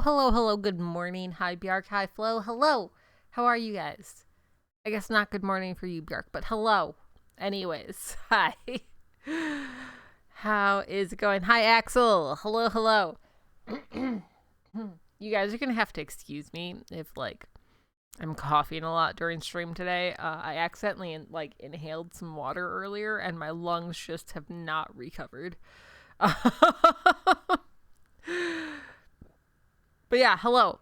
Hello. Good morning. Hi, Bjark. Hi, Flo. Hello. How are you guys? I guess not good morning for you, Bjark, but hello. Anyways, hi. How is it going? Hi, Axel. Hello. You guys are gonna have to excuse me if, I'm coughing a lot during stream today. I accidentally, inhaled some water earlier, and my lungs just have not recovered. But yeah, hello.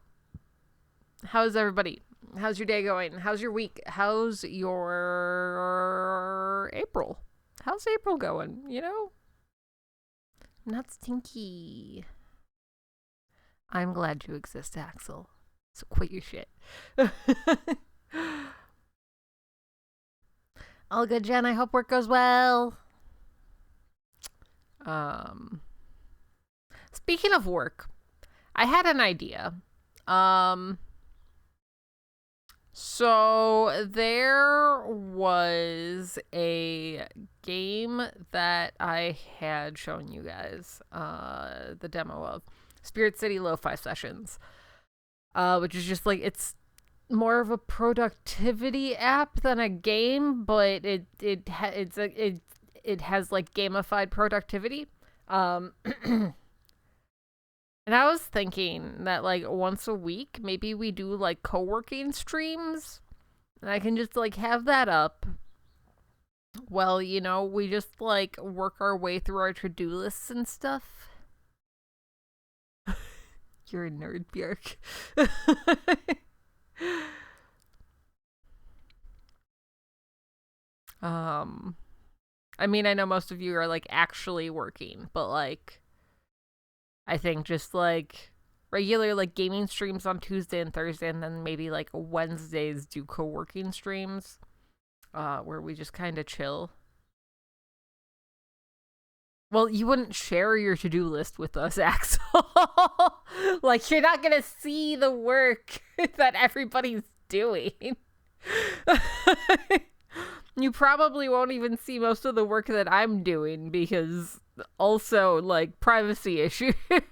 How's everybody? How's your day going? How's your week? How's your April? How's April going? You know? Not stinky. I'm glad you exist, Axel. So quit your shit. All good, Jen. I hope work goes well. Speaking of work, I had an idea. So there was a game that I had shown you guys the demo of, Spirit City Lo-Fi Sessions, which is just it's more of a productivity app than a game, but it has gamified productivity. And I was thinking that, once a week, maybe we do, co-working streams. And I can just, have that up. Well, we just, work our way through our to-do lists and stuff. You're a nerd, Björk. I mean, I know most of you are, actually working, but, I think just regular gaming streams on Tuesday and Thursday, and then maybe Wednesdays do co-working streams where we just kind of chill. Well, you wouldn't share your to-do list with us, Axel. You're not gonna see the work that everybody's doing. You probably won't even see most of the work that I'm doing because also privacy issues. I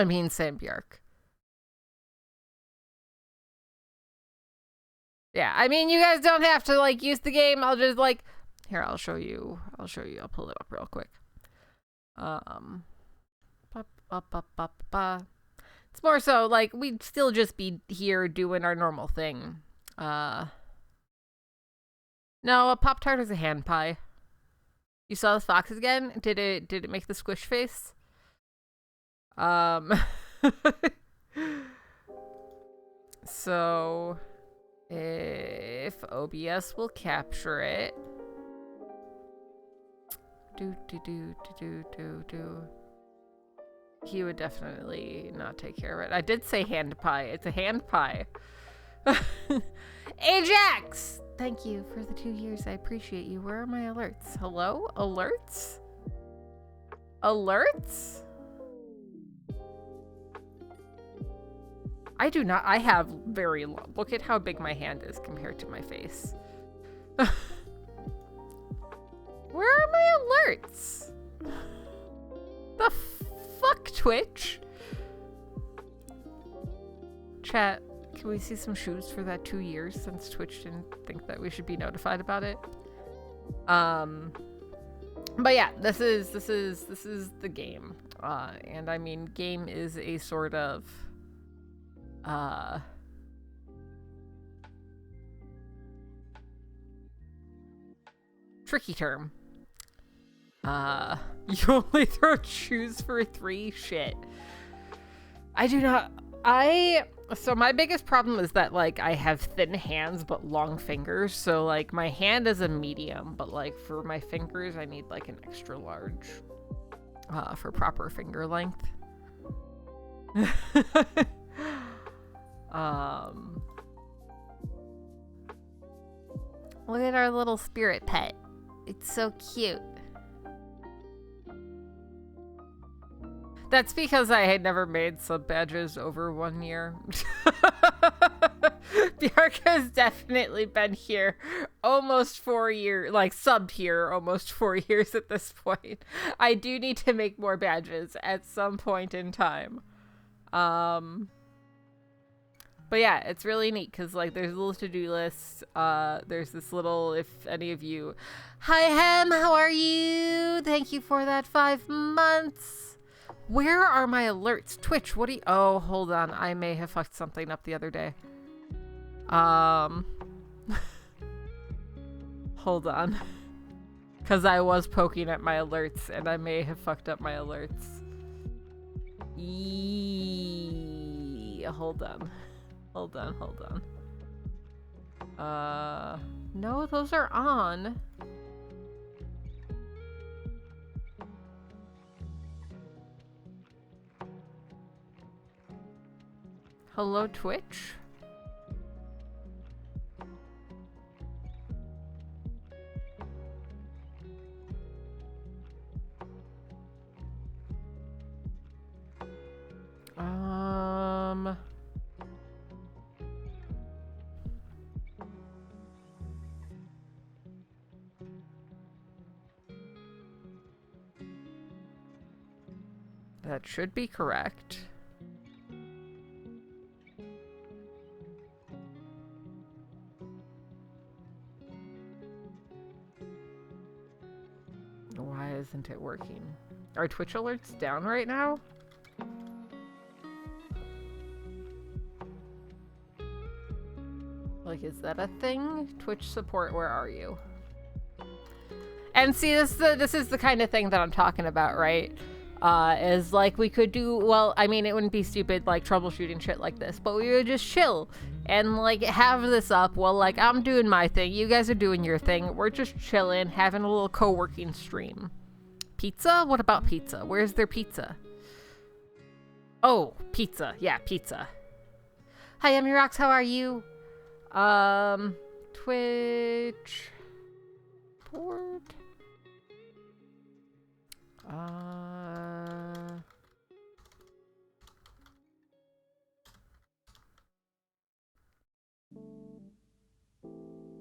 mean, Sam Björk. Yeah, I mean, you guys don't have to use the game. I'll just here, I'll show you. I'll pull it up real quick. It's more so we'd still just be here doing our normal thing. No, a Pop-Tart is a hand pie. You saw the fox again? Did it make the squish face? So if OBS will capture it. He would definitely not take care of it. I did say hand pie. It's a hand pie. Ajax! Thank you for the 2 years. I appreciate you. Where are my alerts? Hello? Alerts? Alerts? I do not. I have very long. Look at how big my hand is compared to my face. Where are my alerts? The fuck, Twitch? Chat, can we see some shoes for that 2 years since Twitch didn't think that we should be notified about it? But yeah, this is the game. And I mean, game is a sort of tricky term. You only throw shoes for 3? Shit. I do not. So my biggest problem is that I have thin hands but long fingers. So my hand is a medium, but for my fingers I need an extra large for proper finger length. Look at our little spirit pet. It's so cute. That's because I had never made sub badges over 1 year. Bianca's definitely been here almost 4 years, like subbed here almost 4 years at this point. I do need to make more badges at some point in time. But yeah, it's really neat because like there's a little to-do list. There's this little, if any of you, hi Hem, how are you? Thank you for that 5 months. Where are my alerts? Twitch, what do you, oh, hold on. I may have fucked something up the other day. Hold on. Because I was poking at my alerts and I may have fucked up my alerts. Hold on. Hold on. No, those are on. Hello, Twitch? That should be correct. Why isn't it working? Are Twitch alerts down right now? Like, is that a thing? Twitch support, where are you? And see, this is the kind of thing that I'm talking about, right? Is like we could do, well, I mean, it wouldn't be stupid like troubleshooting shit like this, but we would just chill and like have this up while like I'm doing my thing, you guys are doing your thing, we're just chilling, having a little co-working stream. Pizza? What about pizza? Where's their pizza? Oh, pizza. Yeah, pizza. Hi, Emirox, how are you? Twitch board.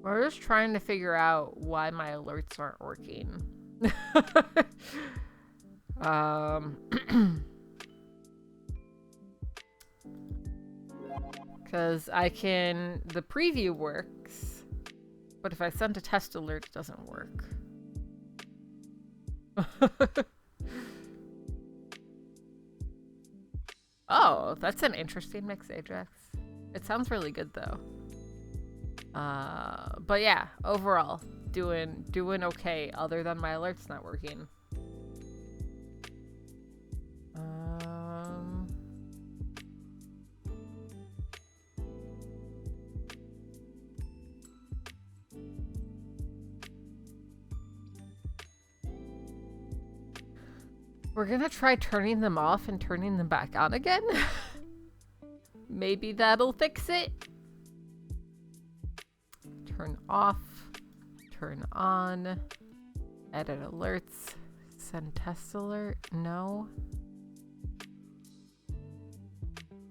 We're just trying to figure out why my alerts aren't working. Because I can, the preview works, but if I send a test alert, it doesn't work. Oh, that's an interesting mix, Ajax. It sounds really good though. But yeah, overall, doing okay other than my alerts not working. We're gonna try turning them off and turning them back on again. Maybe that'll fix it. Turn off, turn on, edit alerts, send test alert, no.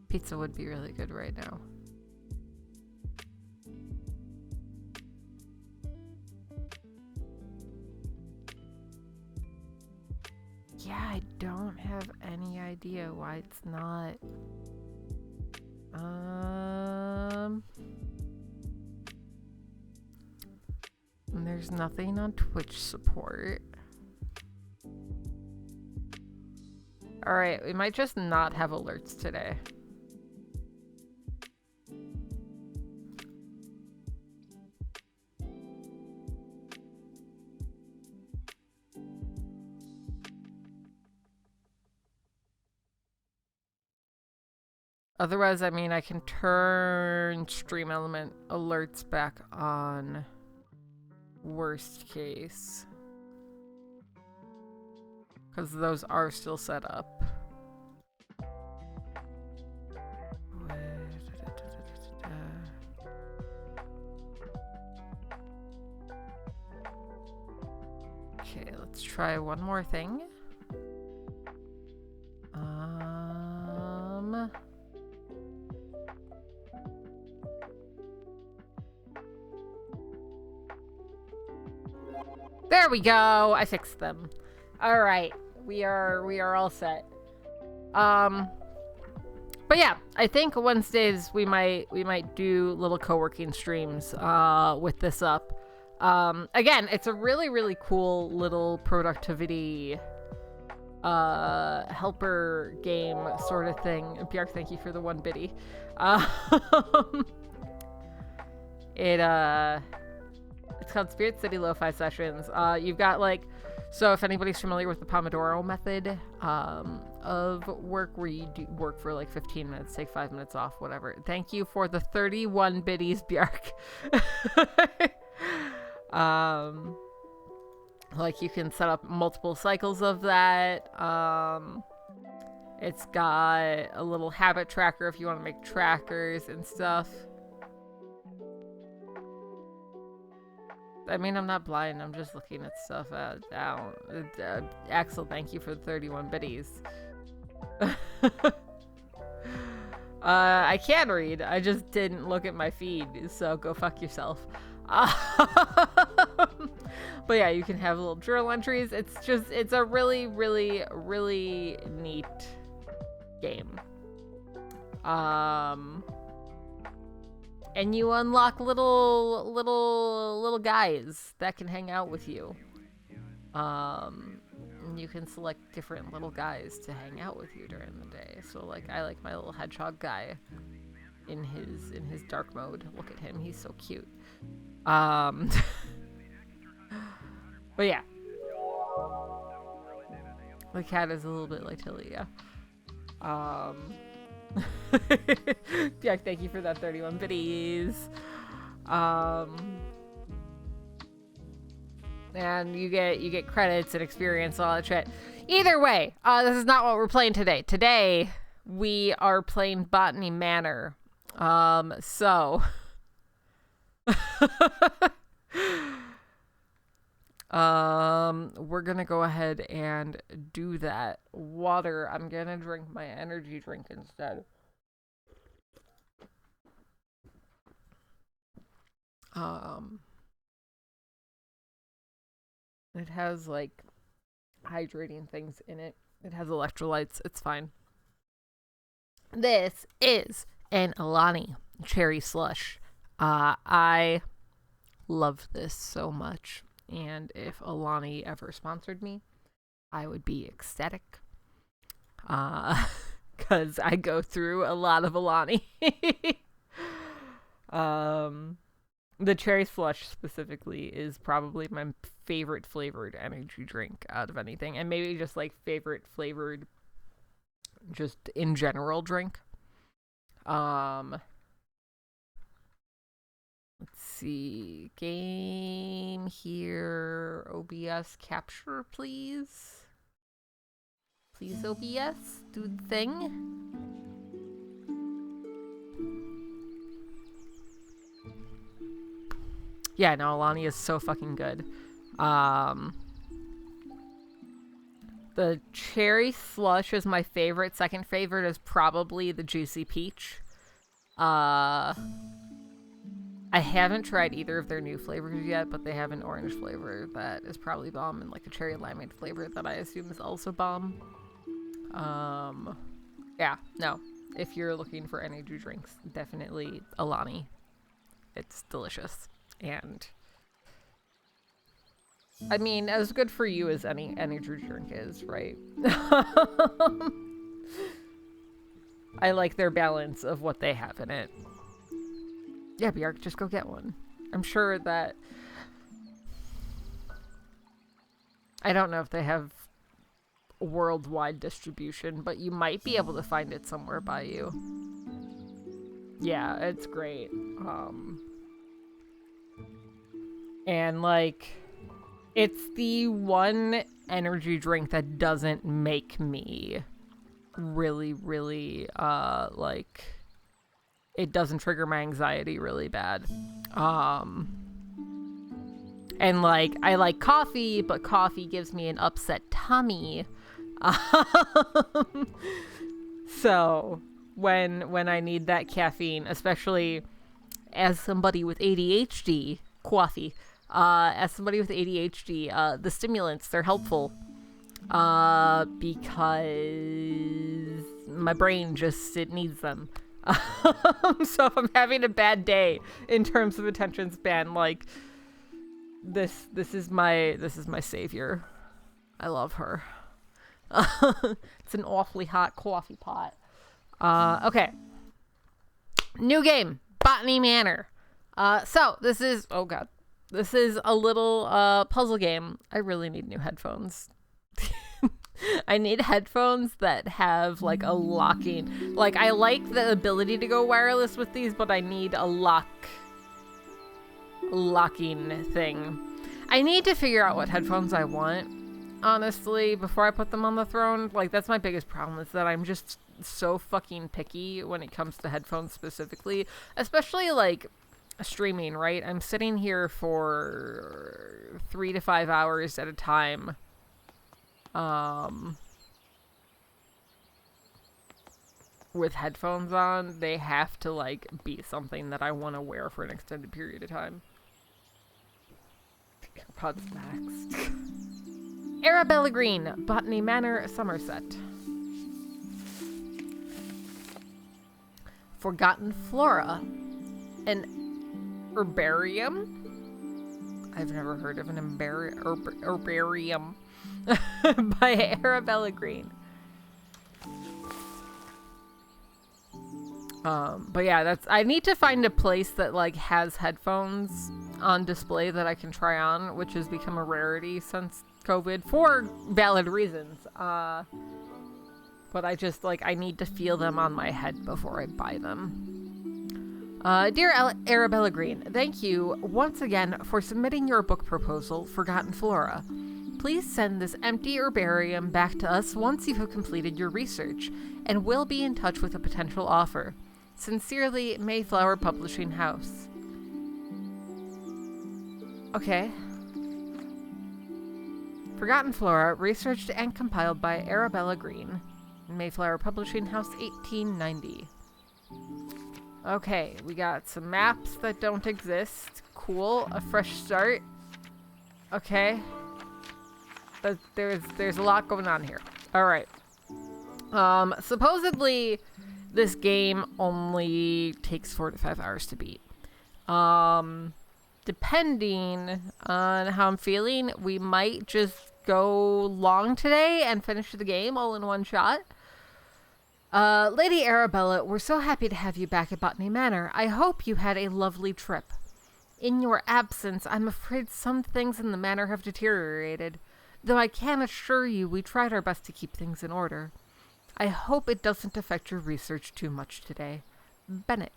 Pizza would be really good right now. Yeah, I don't have any idea why it's not. And there's nothing on Twitch support. Alright, we might just not have alerts today. Otherwise, I mean, I can turn stream element alerts back on. Worst case. Because those are still set up. Okay, let's try one more thing. There we go. I fixed them. All right. We are all set. But yeah, I think Wednesdays we might do little co-working streams with this up. Again, it's a really cool little productivity helper game sort of thing. Bjark, thank you for the 1 biddy. It's called Spirit City Lo-Fi Sessions. You've got like, so if anybody's familiar with the Pomodoro method of work, where you do work for like 15 minutes, take 5 minutes off, whatever. Thank you for the 31 biddies, Bjark. Like you can set up multiple cycles of that. It's got a little habit tracker if you want to make trackers and stuff. I mean, I'm not blind. I'm just looking at stuff down. Axel, thank you for the 31 biddies. I can read. I just didn't look at my feed, so go fuck yourself. But yeah, you can have little journal entries. It's a really neat game. And you unlock little guys that can hang out with you. You can select different little guys to hang out with you during the day. So like I like my little hedgehog guy in his dark mode. Look at him, he's so cute. But yeah. The cat is a little bit like Tilly, yeah. Yeah, thank you for that 31 biddies. And you get credits and experience and all that shit. Either way, this is not what we're playing today. Today we are playing Botany Manor. So we're gonna go ahead and do that. Water. I'm gonna drink my energy drink instead. It has like hydrating things in it. It has electrolytes. It's fine. This is an Alani cherry slush. I love this so much. And if Alani ever sponsored me, I would be ecstatic. Because I go through a lot of Alani. The cherry slush specifically is probably my favorite flavored energy drink out of anything. And maybe just like favorite flavored just in general drink. Let's see. Game here. OBS capture, please. Please, OBS. Do the thing. Yeah, no, Alani is so fucking good. The cherry slush is my favorite. Second favorite is probably the juicy peach. I haven't tried either of their new flavors yet, but they have an orange flavor that is probably bomb, and like a cherry limeade flavor that I assume is also bomb. Yeah, no. If you're looking for energy drinks, definitely Alani. It's delicious. And I mean, as good for you as any energy drink is, right? I like their balance of what they have in it. Yeah, Bjark, just go get one. I'm sure that... I don't know if they have worldwide distribution, but you might be able to find it somewhere by you. Yeah, it's great. And, like, it's the one energy drink that doesn't make me really, like, it doesn't trigger my anxiety really bad. And, like, I like coffee, but coffee gives me an upset tummy. So, when I need that caffeine, especially as somebody with ADHD, coffee, As somebody with ADHD, the stimulants, they're helpful. Because my brain it needs them. So if I'm having a bad day in terms of attention span, like this is my savior. I love her. It's an awfully hot coffee pot. Okay. New game, Botany Manor. So this is this is a little puzzle game. I really need new headphones. I need headphones that have like a locking. Like I like the ability to go wireless with these, but I need a locking thing. I need to figure out what headphones I want, honestly, before I put them on the throne. Like that's my biggest problem, is that I'm just so fucking picky when it comes to headphones specifically, especially like streaming, right? I'm sitting here for 3 to 5 hours at a time. With headphones on, they have to like be something that I want to wear for an extended period of time. AirPods Max. Arabella Green, Botany Manor, Somerset. Forgotten Flora, an herbarium. I've never heard of an herbarium. By Arabella Green. But yeah, I need to find a place that like has headphones on display that I can try on, which has become a rarity since COVID for valid reasons. But I just I need to feel them on my head before I buy them. Dear Arabella Green, thank you once again for submitting your book proposal, Forgotten Flora. Please send this empty herbarium back to us once you have completed your research, and we'll be in touch with a potential offer. Sincerely, Mayflower Publishing House. Okay. Forgotten Flora, researched and compiled by Arabella Green. Mayflower Publishing House, 1890. Okay, we got some maps that don't exist. Cool. A fresh start. Okay. There's a lot going on here. All right. Supposedly this game only takes 4 to 5 hours to beat. Depending on how I'm feeling, we might just go long today and finish the game all in one shot. Lady Arabella, we're so happy to have you back at Botany Manor. I hope you had a lovely trip. In your absence, I'm afraid some things in the manor have deteriorated, though I can assure you we tried our best to keep things in order. I hope it doesn't affect your research too much today. Bennett.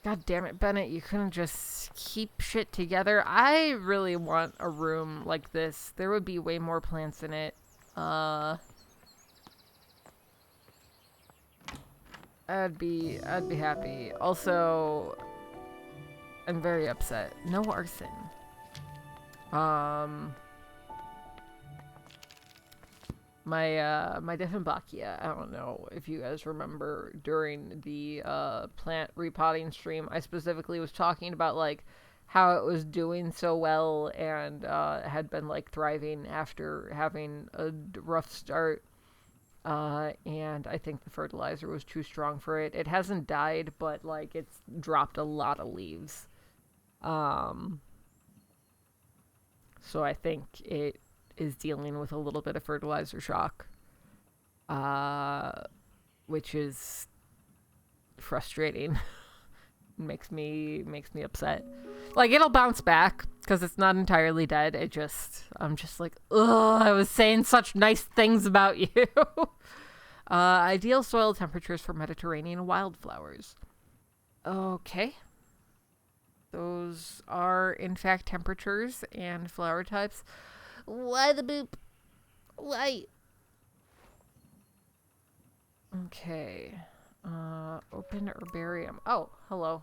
God damn it, Bennett, you couldn't just keep shit together. I really want a room like this. There would be way more plants in it. I'd be happy. Also, I'm very upset. No arson. My Dieffenbachia, I don't know if you guys remember during the plant repotting stream, I specifically was talking about like how it was doing so well and had been like thriving after having a rough start. And I think the fertilizer was too strong for it. It hasn't died, but like it's dropped a lot of leaves. So I think it is dealing with a little bit of fertilizer shock, which is frustrating. makes me upset. Like it'll bounce back because it's not entirely dead. I'm just like, ugh, I was saying such nice things about you. Ideal soil temperatures for Mediterranean wildflowers. Okay. Those are, in fact, temperatures and flower types. Why the boop? Why? Okay. Open herbarium. Oh, hello.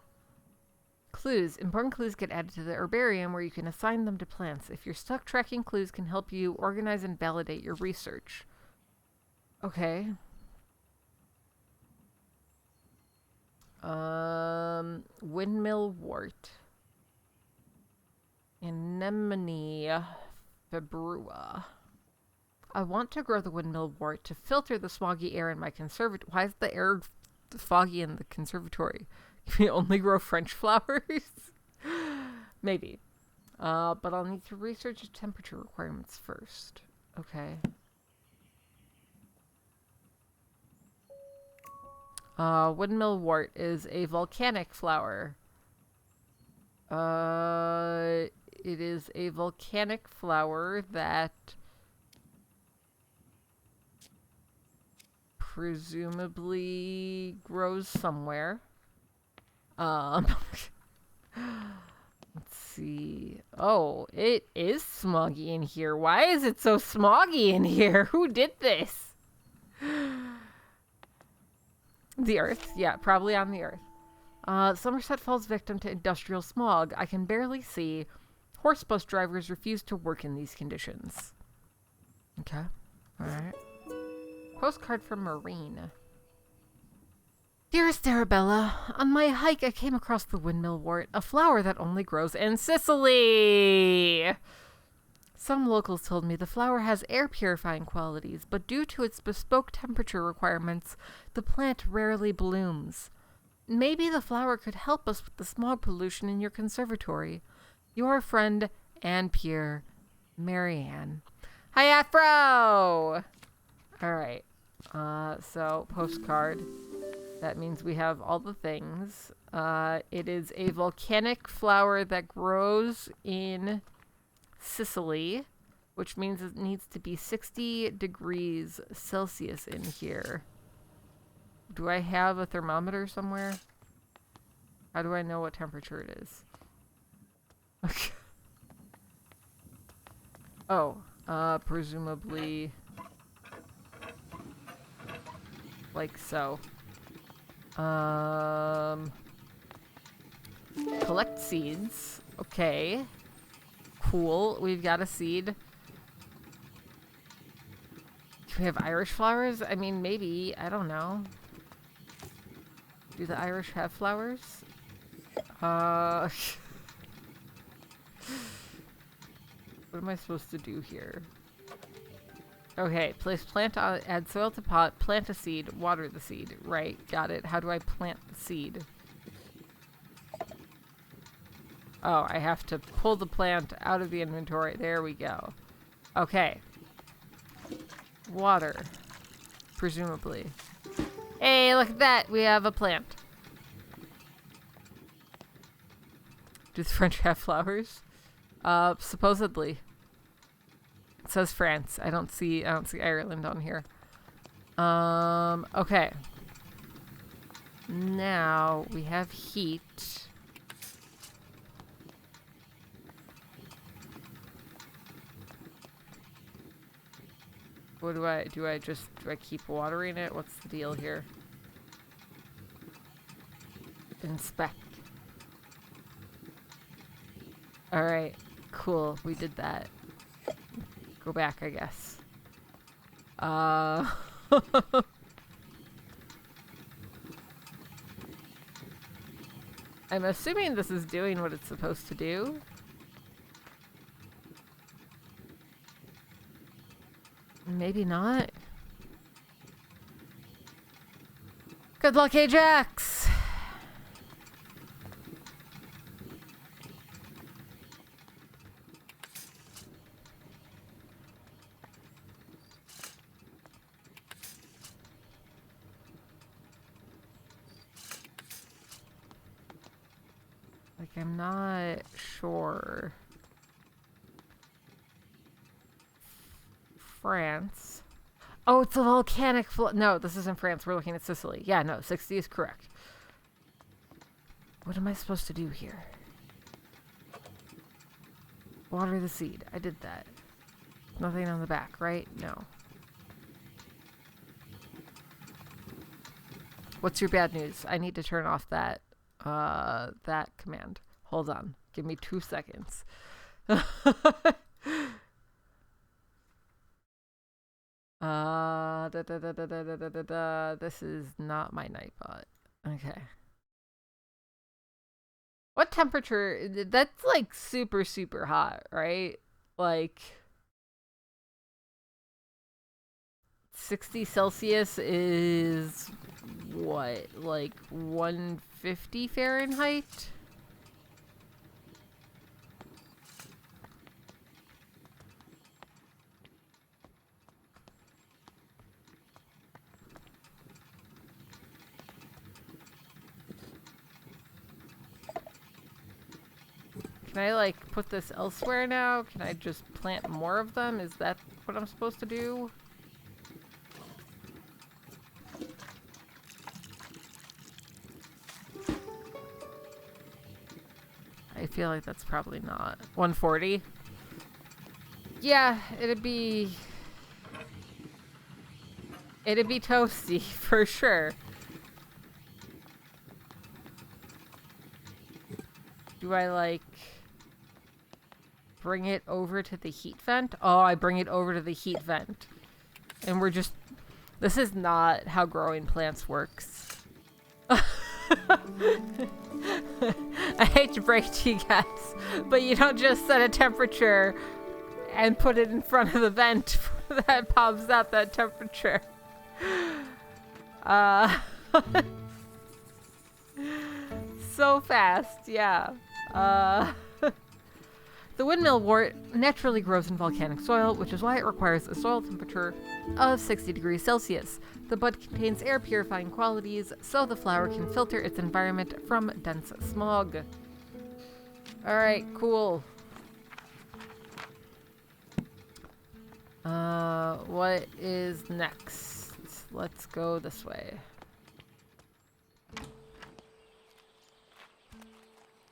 Clues. Important clues get added to the herbarium where you can assign them to plants. If you're stuck, tracking clues can help you organize and validate your research. Okay. Windmill wort. Anemone februa. I want to grow the windmill wort to filter the smoggy air in my conservatory. Why is the air foggy in the conservatory? Can we only grow French flowers? Maybe. But I'll need to research the temperature requirements first. Okay. Windmill wort is a volcanic flower. It is a volcanic flower that presumably grows somewhere. Let's see. Oh, it is smoggy in here. Why is it so smoggy in here? Who did this? The Earth. Yeah, probably on the Earth. Somerset falls victim to industrial smog. I can barely see. Horse bus drivers refuse to work in these conditions. Okay. Alright. Postcard from Marine. Dearest Arabella, on my hike I came across the windmill wort, a flower that only grows in Sicily. Some locals told me the flower has air purifying qualities, but due to its bespoke temperature requirements, the plant rarely blooms. Maybe the flower could help us with the smog pollution in your conservatory. Your friend and peer, Marianne. Hi, Afro! Alright. So, postcard. That means we have all the things. It is a volcanic flower that grows in Sicily, which means it needs to be 60 degrees Celsius in here. Do I have a thermometer somewhere? How do I know what temperature it is? Oh, presumably like so. Collect seeds. Okay. Cool. We've got a seed. Do we have Irish flowers? I mean, maybe. I don't know. Do the Irish have flowers? What am I supposed to do here? Okay, place plant on, add soil to pot, plant a seed, water the seed. Right, got it. How do I plant the seed? Oh, I have to pull the plant out of the inventory. There we go. Okay. Water. Presumably. Hey, look at that! We have a plant. Do the French have flowers? Supposedly. It says France. I don't see Ireland on here. Okay. Now we have heat. What do I do? Do I keep watering it? What's the deal here? Inspect. Alright, cool. We did that. Go back, I guess. I'm assuming this is doing what it's supposed to do. Maybe not. Good luck, Ajax! Like, I'm not sure. France. Oh, it's a volcanic no, this isn't France. We're looking at Sicily. Yeah, no, 60 is correct. What am I supposed to do here? Water the seed. I did that. Nothing on the back, right? No. What's your bad news? I need to turn off that command. Hold on. Give me 2 seconds. This is not my Nightbot. Okay. What temperature? That's like super, super hot, right? Like 60 Celsius is what? Like 150 Fahrenheit? Can I, like, put this elsewhere now? Can I just plant more of them? Is that what I'm supposed to do? I feel like that's probably not. 140? Yeah, it'd be toasty, for sure. Do I, like, bring it over to the heat vent? Oh, I bring it over to the heat vent. And we're just... This is not how growing plants works. I hate to break to you guys, but you don't just set a temperature and put it in front of the vent that pops out that temperature. So fast, yeah. The windmill wort naturally grows in volcanic soil, which is why it requires a soil temperature of 60 degrees Celsius. The bud contains air purifying qualities, so the flower can filter its environment from dense smog. Alright, cool. What is next? Let's go this way.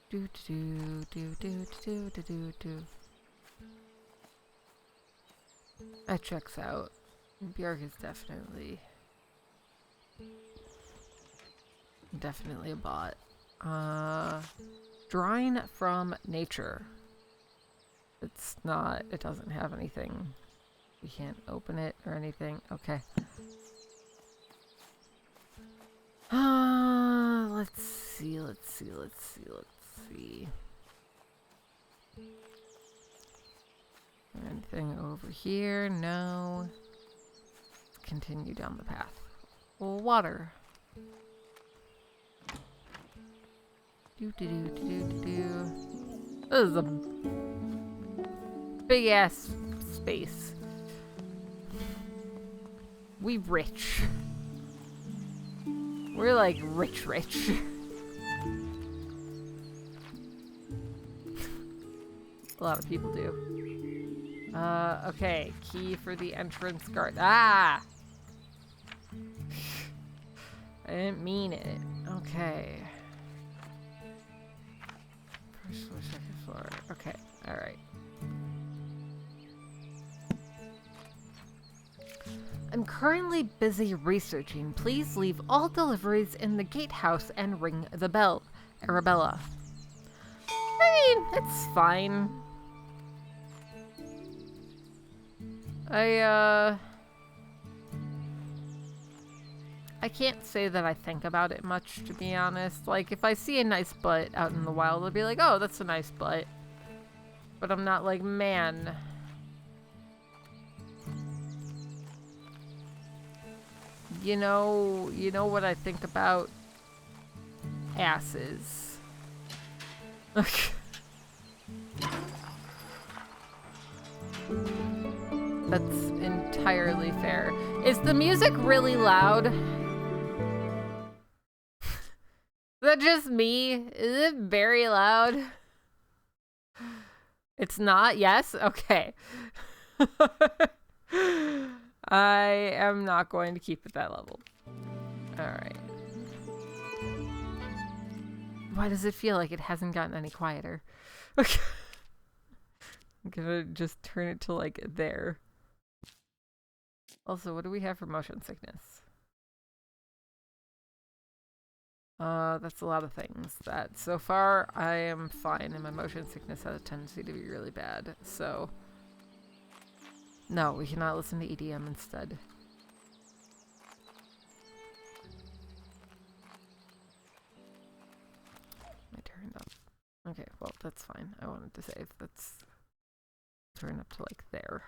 Do do do do do do do do. That checks out. Bjork is definitely a bot. Drawing from nature. It's not. It doesn't have anything. We can't open it or anything. Okay. Let's see. Anything over here? No. Let's continue down the path. Water. This is a big ass space. We rich. We're like rich. A lot of people do. Okay. Key for the entrance guard. Ah! I didn't mean it. Okay. First floor, second floor. Okay. Alright. I'm currently busy researching. Please leave all deliveries in the gatehouse and ring the bell. Arabella. I mean, it's fine. I can't say that I think about it much, to be honest. Like, if I see a nice butt out in the wild, I'll be like, oh, that's a nice butt. But I'm not like, man. You know what I think about asses. That's entirely fair. Is the music really loud? Is that just me? Is it very loud? It's not? Yes? Okay. I am not going to keep it that level. Alright. Why does it feel like it hasn't gotten any quieter? I'm gonna just turn it to like there. Also, what do we have for motion sickness? That's a lot of things. That so far I am fine, and my motion sickness has a tendency to be really bad. So no, we cannot listen to EDM instead. I turned up. that's fine. I wanted to save. Let's turn up to like there.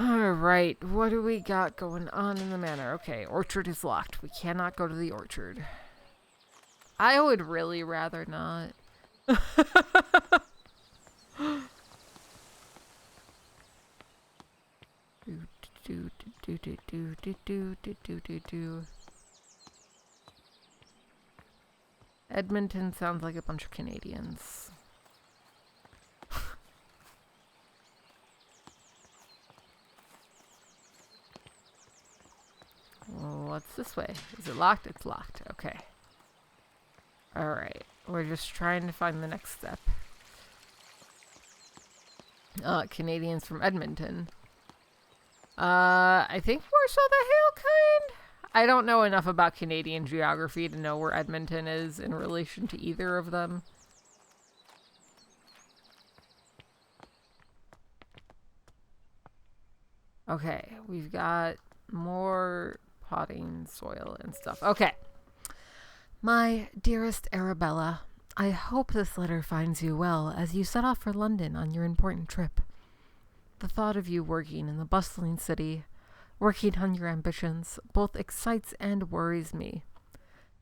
Alright, what do we got going on in the manor? Okay, orchard is locked. We cannot go to the orchard. I would really rather not. Edmonton sounds like a bunch of Canadians. What's this way? Is it locked? It's locked. Okay. Alright. We're just trying to find the next step. Canadians from Edmonton. I think more so the Hale kind? I don't know enough about Canadian geography to know where Edmonton is in relation to either of them. Okay, we've got more potting soil and stuff. Okay. My dearest Arabella, I hope this letter finds you well as you set off for London on your important trip. The thought of you working in the bustling city, working on your ambitions, both excites and worries me.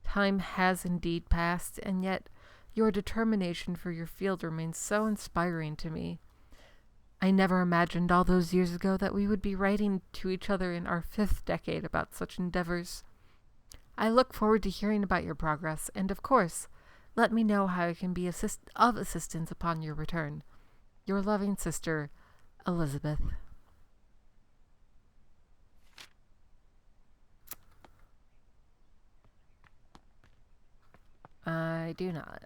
Time has indeed passed, and yet your determination for your field remains so inspiring to me. I never imagined all those years ago that we would be writing to each other in our 5th decade about such endeavors. I look forward to hearing about your progress, and of course, let me know how I can be of assistance upon your return. Your loving sister, Elizabeth. I do not.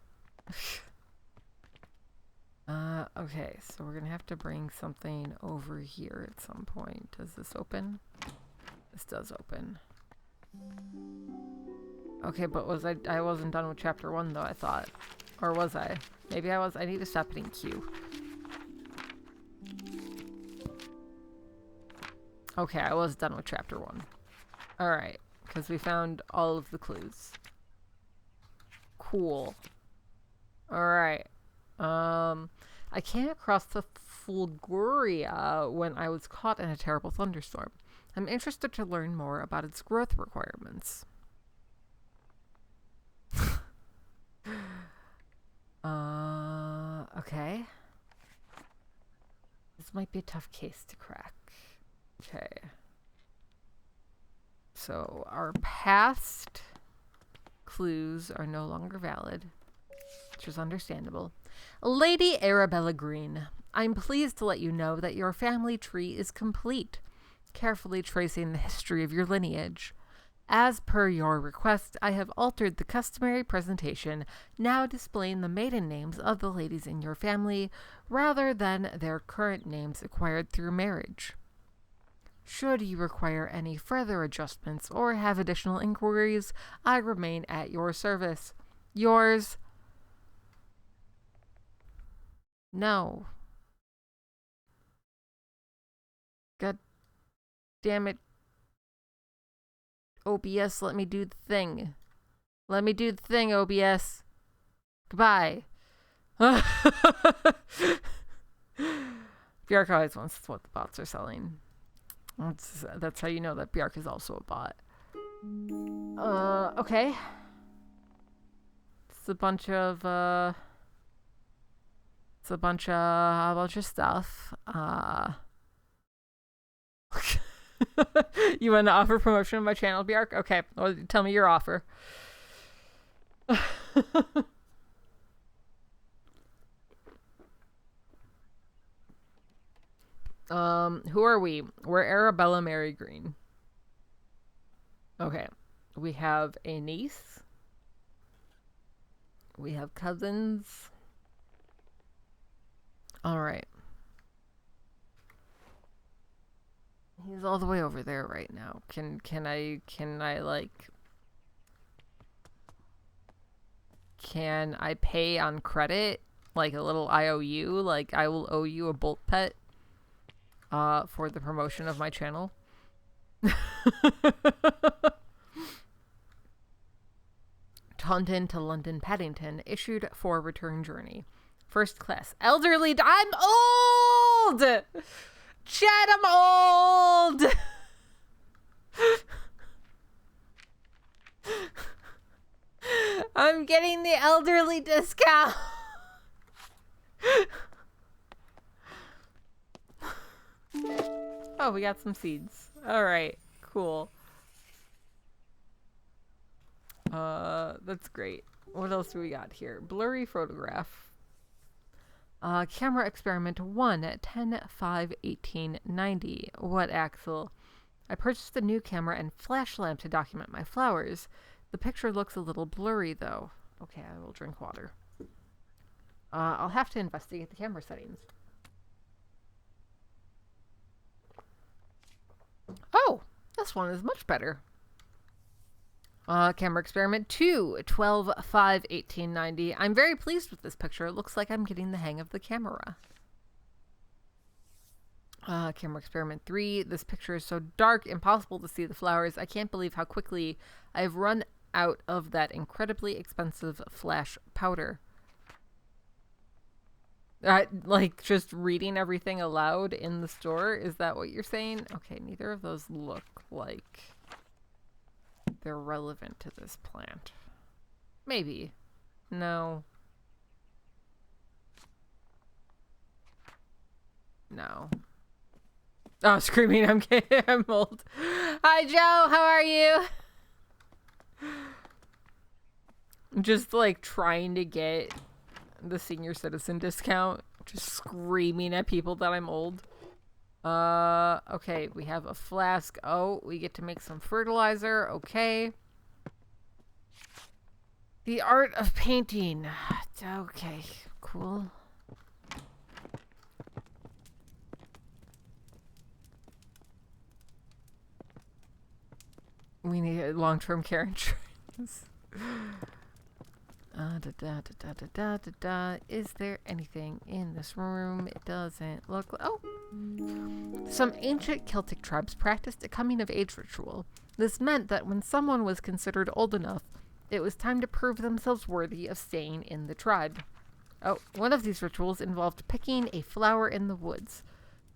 Okay, so we're gonna have to bring something over here at some point. Does this open? This does open. Okay, but I wasn't done with chapter 1 though, I thought. Or was I? Maybe I was. I need to stop hitting Q. Okay, I was done with chapter 1. Alright, because we found all of the clues. Cool. Alright. I came across the Fulguria when I was caught in a terrible thunderstorm. I'm interested to learn more about its growth requirements. Okay. This might be a tough case to crack. Okay. So, our past clues are no longer valid, which is understandable. Lady Arabella Green, I'm pleased to let you know that your family tree is complete, carefully tracing the history of your lineage. As per your request, I have altered the customary presentation, now displaying the maiden names of the ladies in your family, rather than their current names acquired through marriage. Should you require any further adjustments or have additional inquiries, I remain at your service. Yours... No. God damn it. OBS, let me do the thing. Let me do the thing, OBS. Goodbye. Bjark always wants what the bots are selling. That's how you know that Bjark is also a bot. Okay. It's a bunch of stuff. You want to offer promotion on my channel, Bjark? Okay, well, tell me your offer. Who are we? We're Arabella Mary Green. Okay, we have a niece. We have cousins. All right. He's all the way over there right now. Can I like... Can I pay on credit? Like a little IOU? Like I will owe you a bolt pet for the promotion of my channel? Taunton to London Paddington, issued for return journey. First class. Elderly. I'm old! Chad, I'm old! I'm getting the elderly discount. Oh, we got some seeds. Alright, cool. That's great. What else do we got here? Blurry photograph. Camera experiment 1 at 10/5/1890. What, Axel? I purchased a new camera and flash lamp to document my flowers. The picture looks a little blurry, though. Okay, I will drink water. I'll have to investigate the camera settings. Oh, this one is much better. Camera experiment 2, 12/5/1890. I'm very pleased with this picture. It looks like I'm getting the hang of the camera. Camera experiment 3. This picture is so dark, impossible to see the flowers. I can't believe how quickly I've run out of that incredibly expensive flash powder. Like, just reading everything aloud in the store? Is that what you're saying? Okay, neither of those look like they're relevant to this plant. Maybe. No. No. Oh, screaming, I'm kidding. I'm old. Hi, Joe. How are you? I'm just, like, trying to get the senior citizen discount. Just screaming at people that I'm old. Okay, we have a flask. Oh, we get to make some fertilizer. Okay. The art of painting. Okay, cool. We need a long-term care insurance. Is there anything in this room? It doesn't look like... Oh! Some ancient Celtic tribes practiced a coming-of-age ritual. This meant that when someone was considered old enough, it was time to prove themselves worthy of staying in the tribe. Oh, one of these rituals involved picking a flower in the woods.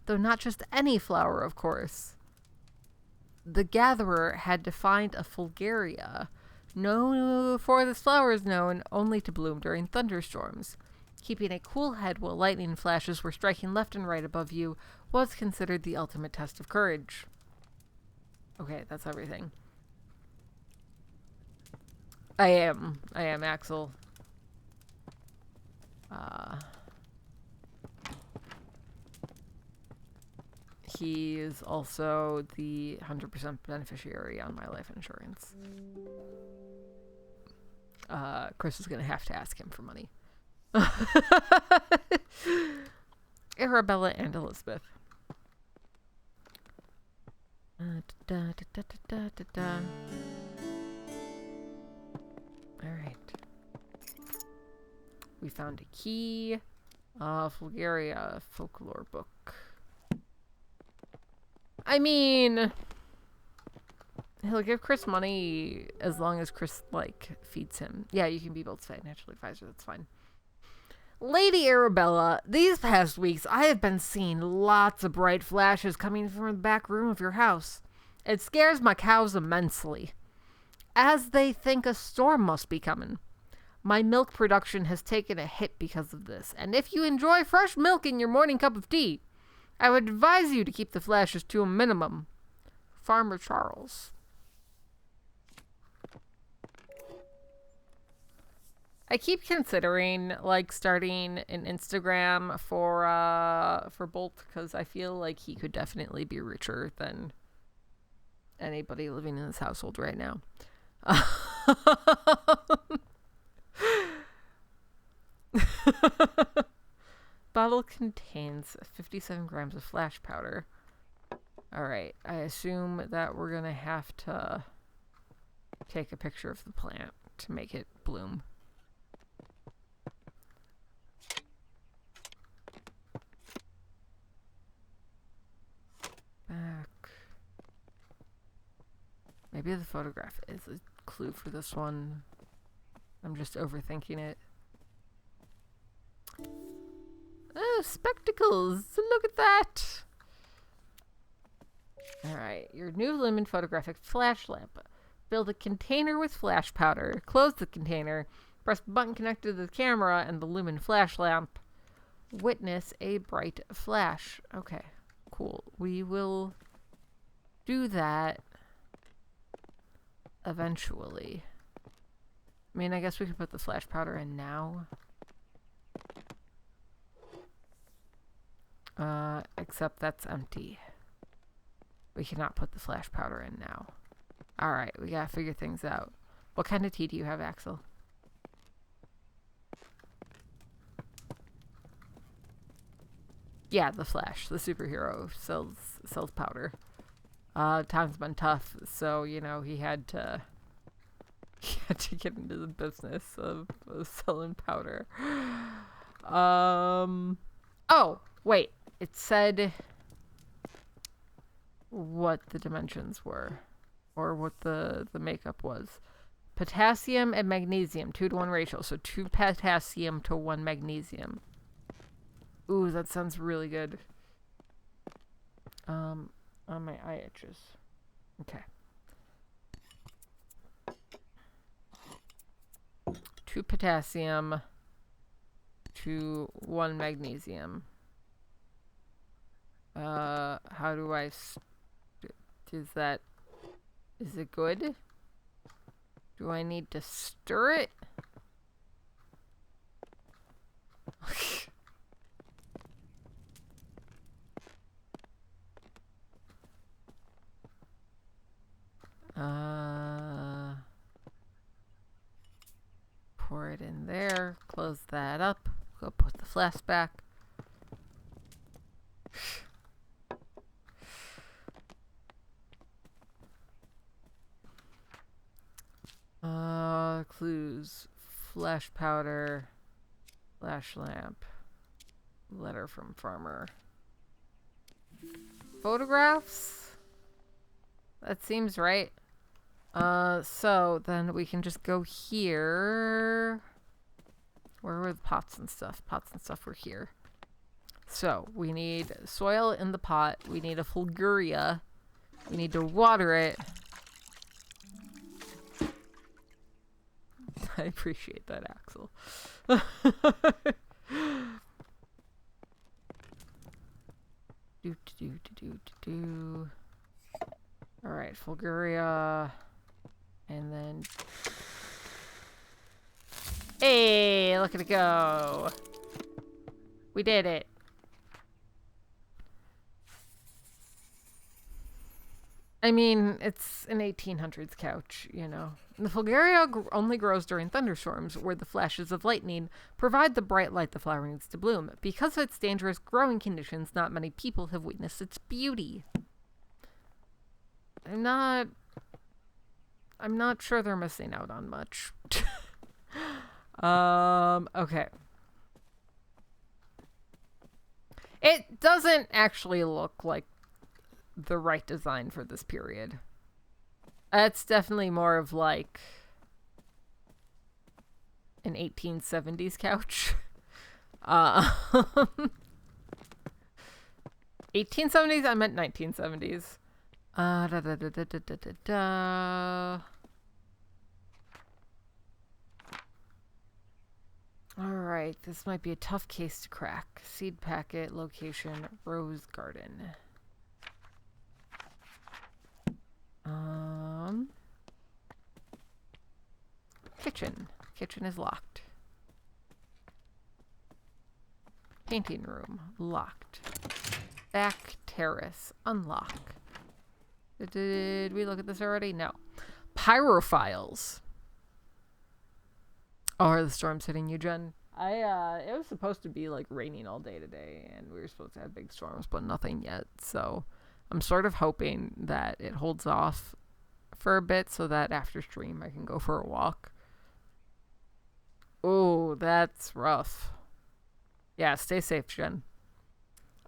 Though not just any flower, of course. The gatherer had to find a fulgaria. For this flower is known only to bloom during thunderstorms. Keeping a cool head while lightning flashes were striking left and right above you was considered the ultimate test of courage. Okay, that's everything. I am Axel. He is also the 100% beneficiary on my life insurance. Chris is going to have to ask him for money. Arabella and Elizabeth. Alright. We found a key. Bulgaria folklore book. I mean, he'll give Chris money as long as Chris, like, feeds him. Yeah, you can be both financial advisor. That's fine. Lady Arabella, these past weeks, I have been seeing lots of bright flashes coming from the back room of your house. It scares my cows immensely, as they think a storm must be coming. My milk production has taken a hit because of this, and if you enjoy fresh milk in your morning cup of tea, I would advise you to keep the flashes to a minimum. Farmer Charles. I keep considering, like, starting an Instagram for Bolt, because I feel like he could definitely be richer than anybody living in this household right now. Bottle contains 57 grams of flash powder. Alright, I assume that we're gonna have to take a picture of the plant to make it bloom. Back. Maybe the photograph is a clue for this one. I'm just overthinking it. Oh, spectacles! Look at that! Alright, your new lumen photographic flash lamp. Build a container with flash powder. Close the container. Press the button connected to the camera and the lumen flash lamp. Witness a bright flash. Okay, cool. We will do that eventually. I mean, I guess we could put the flash powder in now. Except that's empty. We cannot put the flash powder in now. Alright, we gotta figure things out. What kind of tea do you have, Axel? Yeah, the Flash, the superhero, sells powder. Time's been tough, so, you know, he had to get into the business of selling powder. Oh, wait. It said what the dimensions were, or what the makeup was. Potassium and magnesium, 2-to-1 ratio, so 2 potassium to 1 magnesium. Ooh, that sounds really good. On my eye itches. Okay. 2 potassium to 1 magnesium. How do I... is it good? Do I need to stir it? Pour it in there. Close that up. Go put the flask back. Clues. Flash powder. Flash lamp. Letter from farmer. Photographs? That seems right. So then we can just go here. Where were the pots and stuff? Pots and stuff were here. So we need soil in the pot. We need a fulguria. We need to water it. I appreciate that, Axel. Alright, fulguria. And then... Hey, look at it go. We did it. I mean, it's an 1800s couch, you know. The fulguria only grows during thunderstorms, where the flashes of lightning provide the bright light the flower needs to bloom. Because of its dangerous growing conditions, not many people have witnessed its beauty. I'm not sure they're missing out on much. Okay. It doesn't actually look like the right design for this period. It's definitely more of like an 1870s couch. 1870s? I meant 1970s. Alright, this might be a tough case to crack. Seed packet, location, rose garden. Kitchen. Kitchen is locked. Painting room, locked. Back terrace, unlock. Did we look at this already? No. Pyrophiles. Oh, are the storms hitting you, Jen? It was supposed to be like raining all day today, and we were supposed to have big storms, but nothing yet. So I'm sort of hoping that it holds off for a bit so that after stream I can go for a walk. Oh, that's rough. Yeah, stay safe, Jen.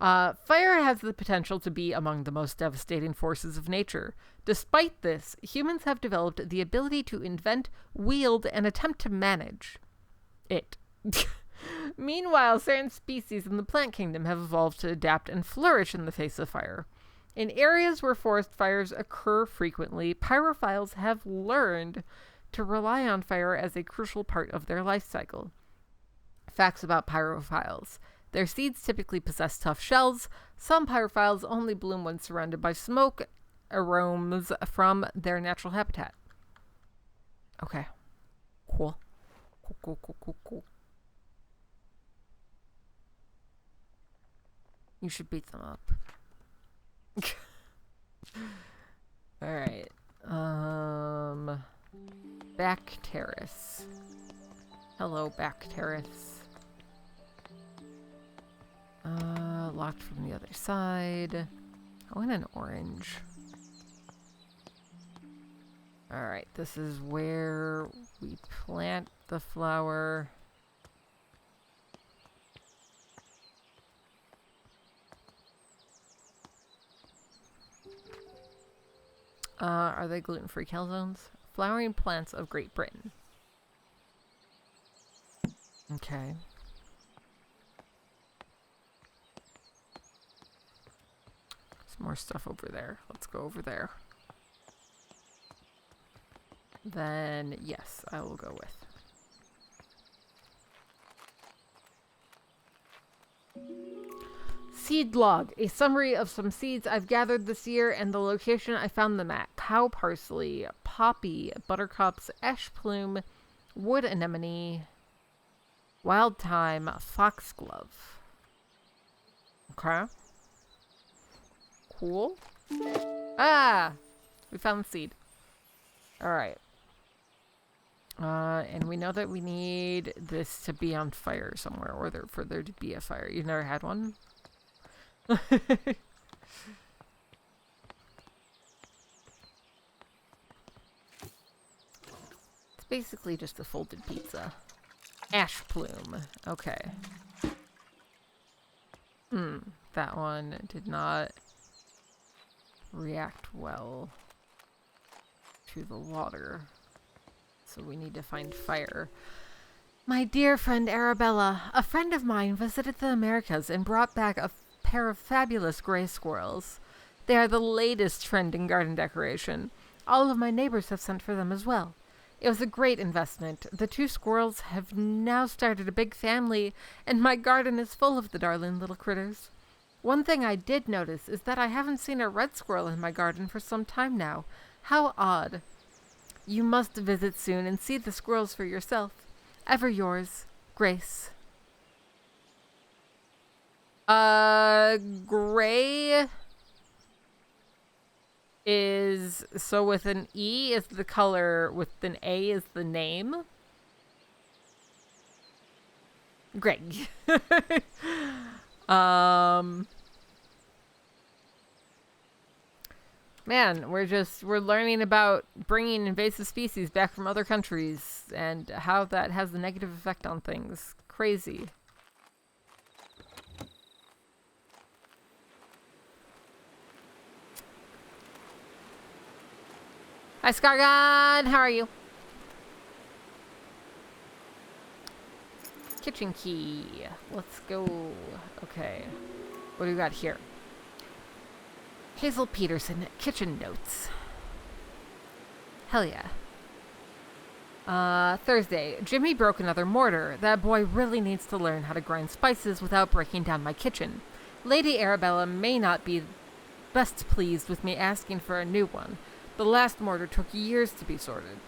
Fire has the potential to be among the most devastating forces of nature. Despite this, humans have developed the ability to invent, wield, and attempt to manage it. Meanwhile, certain species in the plant kingdom have evolved to adapt and flourish in the face of fire. In areas where forest fires occur frequently, pyrophiles have learned to rely on fire as a crucial part of their life cycle. Facts about pyrophiles. Their seeds typically possess tough shells. Some pyrophiles only bloom when surrounded by smoke aromas from their natural habitat. Okay. Cool. Cool. You should beat them up. Alright. Back terrace. Hello, back terrace. Locked from the other side. I want an orange. Alright, this is where we plant the flower. Are they gluten-free calzones? Flowering plants of Great Britain. Okay. There's more stuff over there. Let's go over there. Then, yes, I will go with. Seed log. A summary of some seeds I've gathered this year and the location I found them at. Cow parsley, poppy, buttercups, ash plume, wood anemone, wild thyme, foxglove. Okay. Cool. Ah! We found the seed. Alright. And we know that we need this to be on fire somewhere, or for there to be a fire. You've never had one? It's basically just a folded pizza. Ash plume. Okay. That one did not react well to the water. So we need to find fire. My dear friend Arabella, a friend of mine visited the Americas and brought back a pair of fabulous gray squirrels. They are the latest trend in garden decoration. All of my neighbors have sent for them as well. It was a great investment. The 2 squirrels have now started a big family, and my garden is full of the darling little critters. One thing I did notice is that I haven't seen a red squirrel in my garden for some time now. How odd. You must visit soon and see the squirrels for yourself. Ever yours, Grace. Gray is, so with an E is the color, with an A is the name. Greg. Man, we're learning about bringing invasive species back from other countries and how that has a negative effect on things. Crazy. Hi, Scargon! How are you? Kitchen key. Let's go. Okay. What do we got here? Hazel Peterson, kitchen notes. Hell yeah. Thursday. Jimmy broke another mortar. That boy really needs to learn how to grind spices without breaking down my kitchen. Lady Arabella may not be best pleased with me asking for a new one. The last mortar took years to be sorted.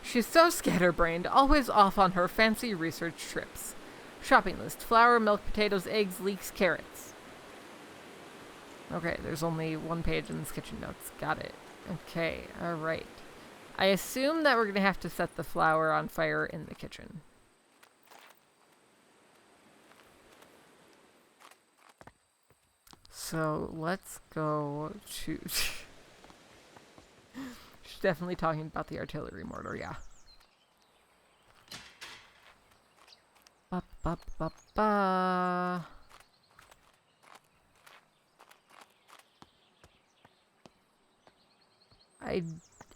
She's so scatterbrained, always off on her fancy research trips. Shopping list. Flour, milk, potatoes, eggs, leeks, carrots. Okay, there's only one page in this kitchen notes. Got it. Okay, alright. I assume that we're going to have to set the flour on fire in the kitchen. So, let's go to... She's definitely talking about the artillery mortar, yeah. Ba, ba, ba, ba. I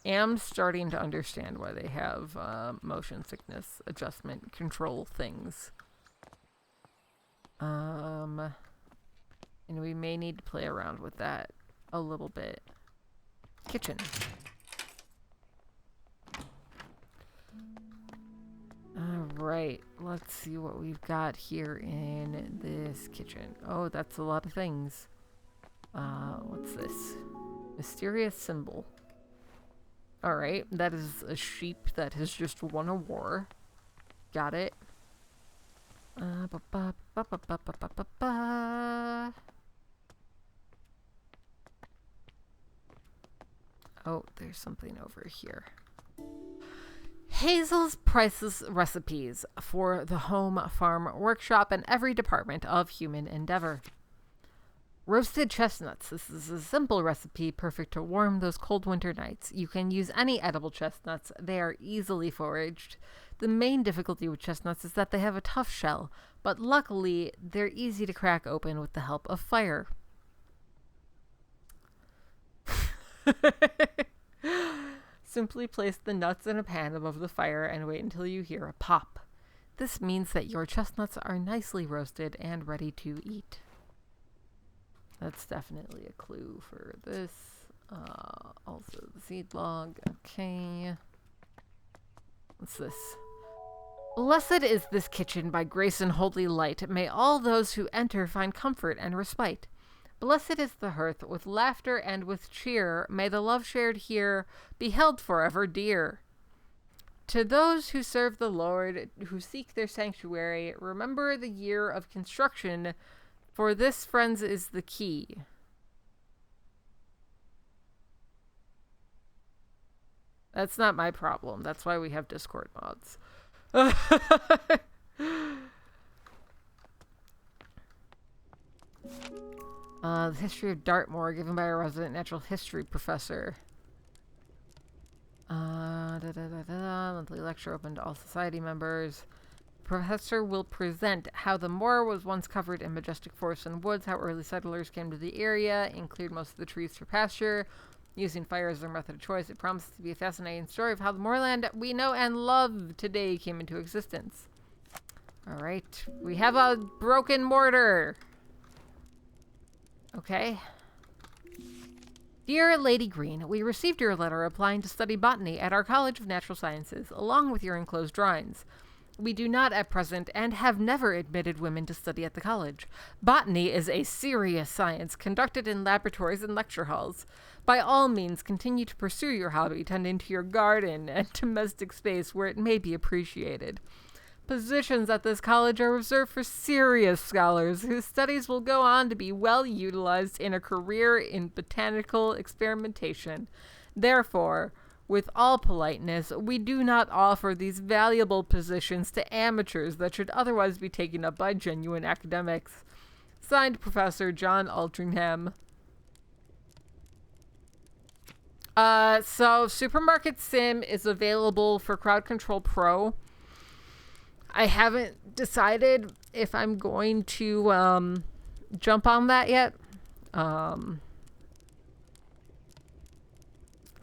am starting to understand why they have motion sickness adjustment control things. And we may need to play around with that a little bit. Kitchen. Alright, let's see what we've got here in this kitchen. Oh, that's a lot of things. What's this? Mysterious symbol. Alright, that is a sheep that has just won a war. Got it. Oh, there's something over here. Hazel's priceless recipes for the home, farm, workshop, and every department of human endeavor. Roasted chestnuts. This is a simple recipe perfect to warm those cold winter nights. You can use any edible chestnuts. They are easily foraged. The main difficulty with chestnuts is that they have a tough shell, but luckily they're easy to crack open with the help of fire. Simply place the nuts in a pan above the fire and wait until you hear a pop. This means that your chestnuts are nicely roasted and ready to eat. That's definitely a clue for this. Also the seed log. Okay. What's this? Blessed is this kitchen by grace and holy light. May all those who enter find comfort and respite. Blessed is the hearth with laughter and with cheer. May the love shared here be held forever dear. To those who serve the Lord, who seek their sanctuary, remember the year of construction, for this, friends, is the key. That's not my problem. That's why we have Discord mods. The history of Dartmoor, given by a resident natural history professor. Monthly lecture open to all society members. Professor will present how the moor was once covered in majestic forests and woods, how early settlers came to the area and cleared most of the trees for pasture, using fire as their method of choice. It promises to be a fascinating story of how the moorland we know and love today came into existence. Alright, we have a broken mortar. Okay. Dear Lady Green, we received your letter applying to study botany at our College of Natural Sciences, along with your enclosed drawings. We do not at present and have never admitted women to study at the college. Botany is a serious science conducted in laboratories and lecture halls. By all means, continue to pursue your hobby, tending to your garden and domestic space where it may be appreciated. Positions at this college are reserved for serious scholars whose studies will go on to be well utilized in a career in botanical experimentation. Therefore, with all politeness, we do not offer these valuable positions to amateurs that should otherwise be taken up by genuine academics. Signed, Professor John Altringham. So Supermarket Sim is available for Crowd Control Pro. I haven't decided if I'm going to jump on that yet. So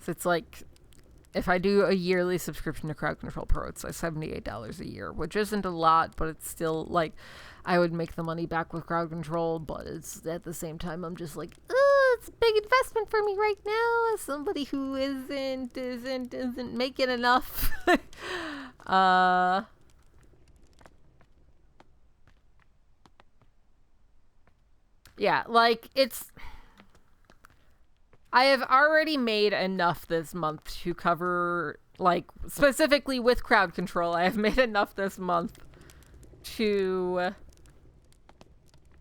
it's like, if I do a yearly subscription to Crowd Control Pro, it's like $78 a year, which isn't a lot, but it's still like, I would make the money back with Crowd Control, but it's at the same time, I'm just like, it's a big investment for me right now as somebody who isn't making enough. Yeah, like, I have already made enough this month to cover, like, specifically with Crowd Control, I have made enough this month to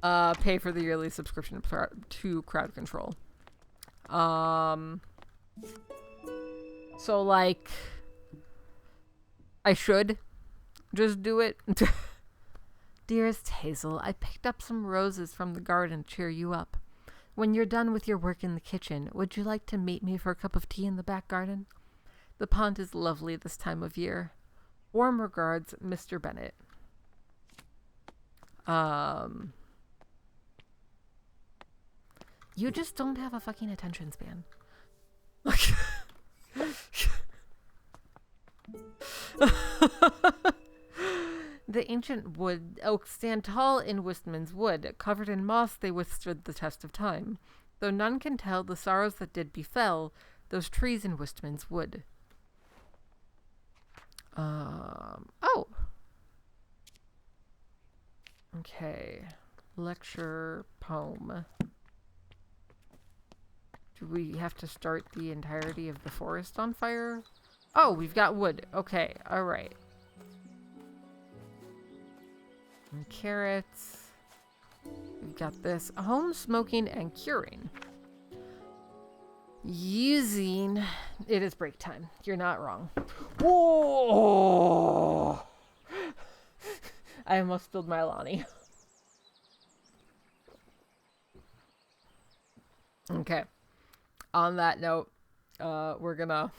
pay for the yearly subscription to Crowd Control. So, like, I should just do it. Dearest Hazel, I picked up some roses from the garden to cheer you up. When you're done with your work in the kitchen, would you like to meet me for a cup of tea in the back garden? The pond is lovely this time of year. Warm regards, Mr. Bennett. You just don't have a fucking attention span. the ancient oaks stand tall in Wistman's wood. Covered in moss, they withstood the test of time. Though none can tell the sorrows that did befell those trees in Wistman's wood. Oh. Okay. Lecture poem. Do we have to start the entirety of the forest on fire? Oh, we've got wood. Okay, alright. And carrots. We've got this. Home smoking and curing. Using... It is break time. You're not wrong. Whoa! I almost spilled my Alani. Okay. On that note, we're gonna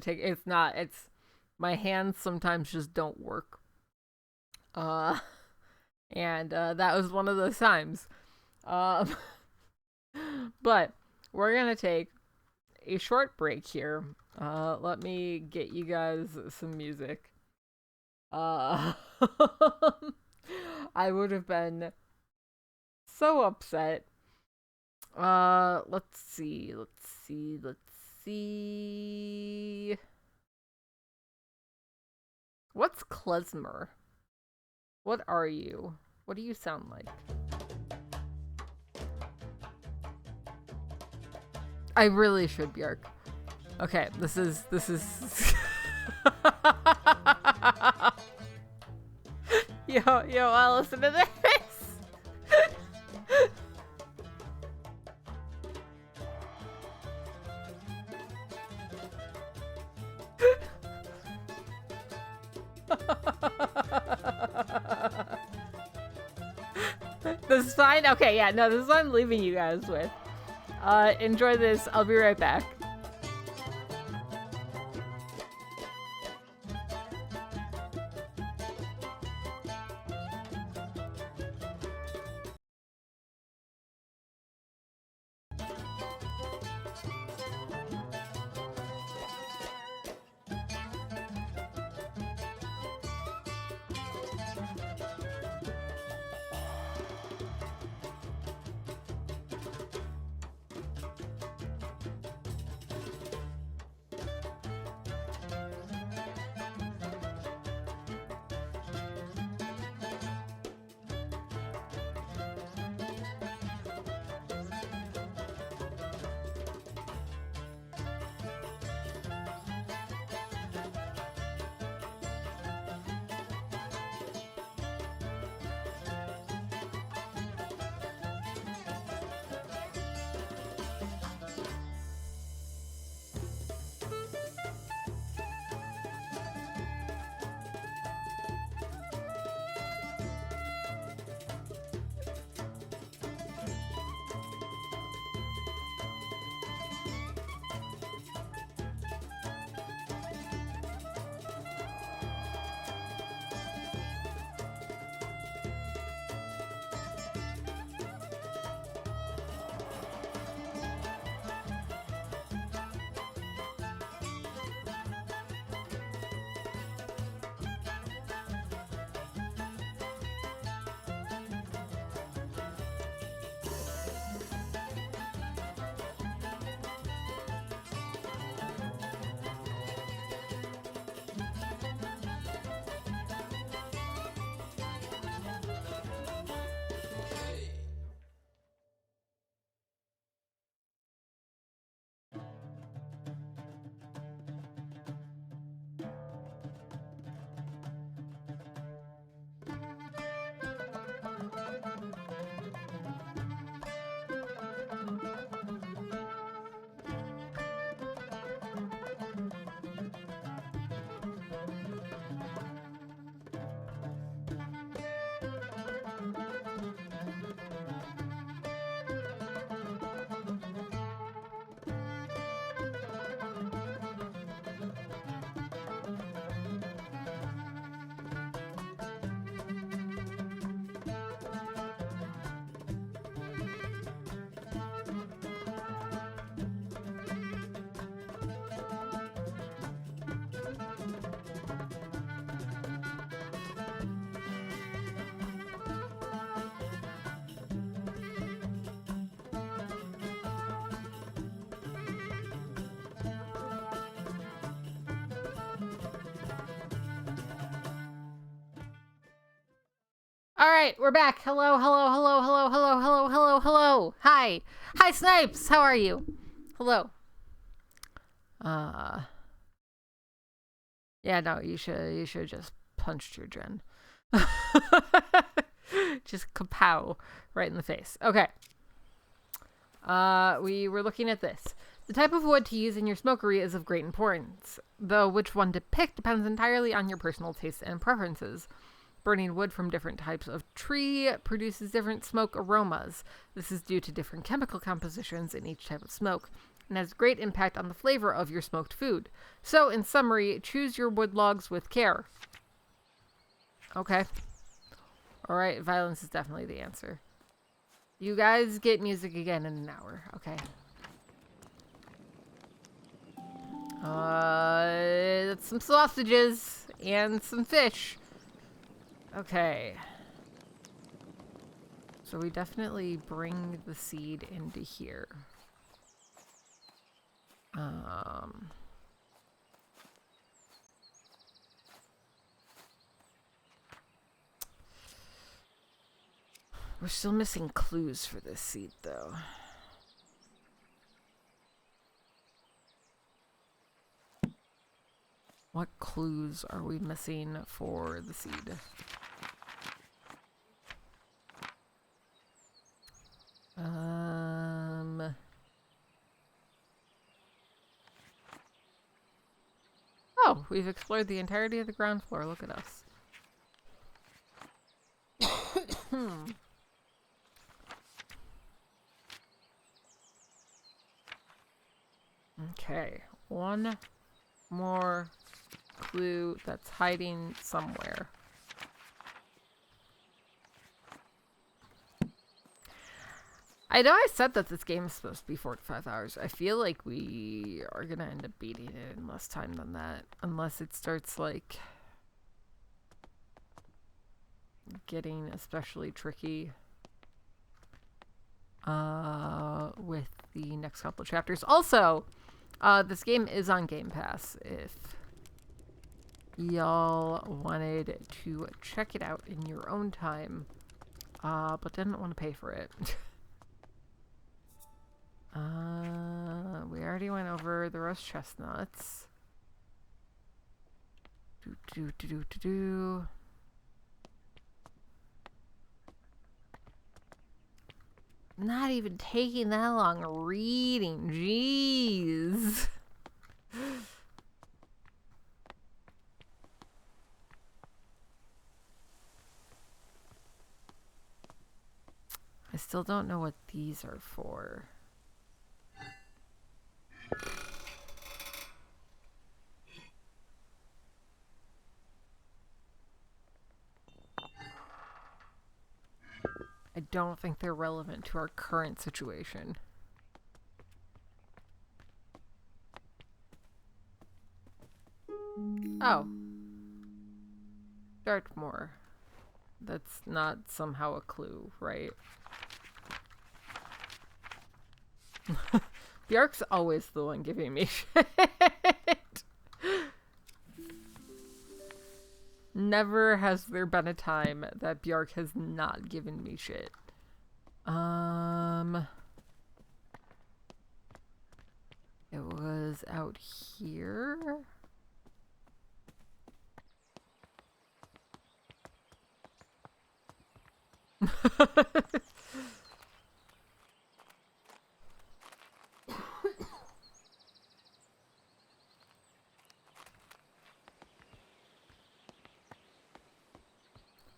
take... It's my hands sometimes just don't work. And that was one of those times. But we're gonna take a short break here. Let me get you guys some music. I would have been so upset. Let's see. What's klezmer? What are you? What do you sound like? I really should, Bjork. Okay, this is Yo, I'll listen to this. This is fine? Okay, yeah, no, this is what I'm leaving you guys with. Enjoy this. I'll be right back. All right, we're back. Hello, hello, hello, hello, hello, hello, hello, hello. Hi. Hi, Snipes. How are you? Hello. Yeah, no, you should just punched your gen. Just kapow right in the face. Okay. We were looking at this. The type of wood to use in your smokery is of great importance, though which one to pick depends entirely on your personal tastes and preferences. Burning wood from different types of tree produces different smoke aromas. This is due to different chemical compositions in each type of smoke, and has great impact on the flavor of your smoked food. So, in summary, choose your wood logs with care. Okay. Alright, violence is definitely the answer. You guys get music again in an hour. Okay. That's some sausages and some fish. Okay. So we definitely bring the seed into here. We're still missing clues for this seed, though. What clues are we missing for the seed? Oh, we've explored the entirety of the ground floor. Look at us. Okay, one more clue that's hiding somewhere. I know I said that this game is supposed to be 4 to 5 hours. I feel like we are going to end up beating it in less time than that. Unless it starts, like, getting especially tricky with the next couple of chapters. Also, this game is on Game Pass if y'all wanted to check it out in your own time, but didn't want to pay for it. We already went over the roast chestnuts. Not even taking that long reading. Jeez. I still don't know what these are for. I don't think they're relevant to our current situation. Oh. Dartmoor. That's not somehow a clue, right? Bjark's always the one giving me shit. Never has there been a time that Bjark has not given me shit. It was out here.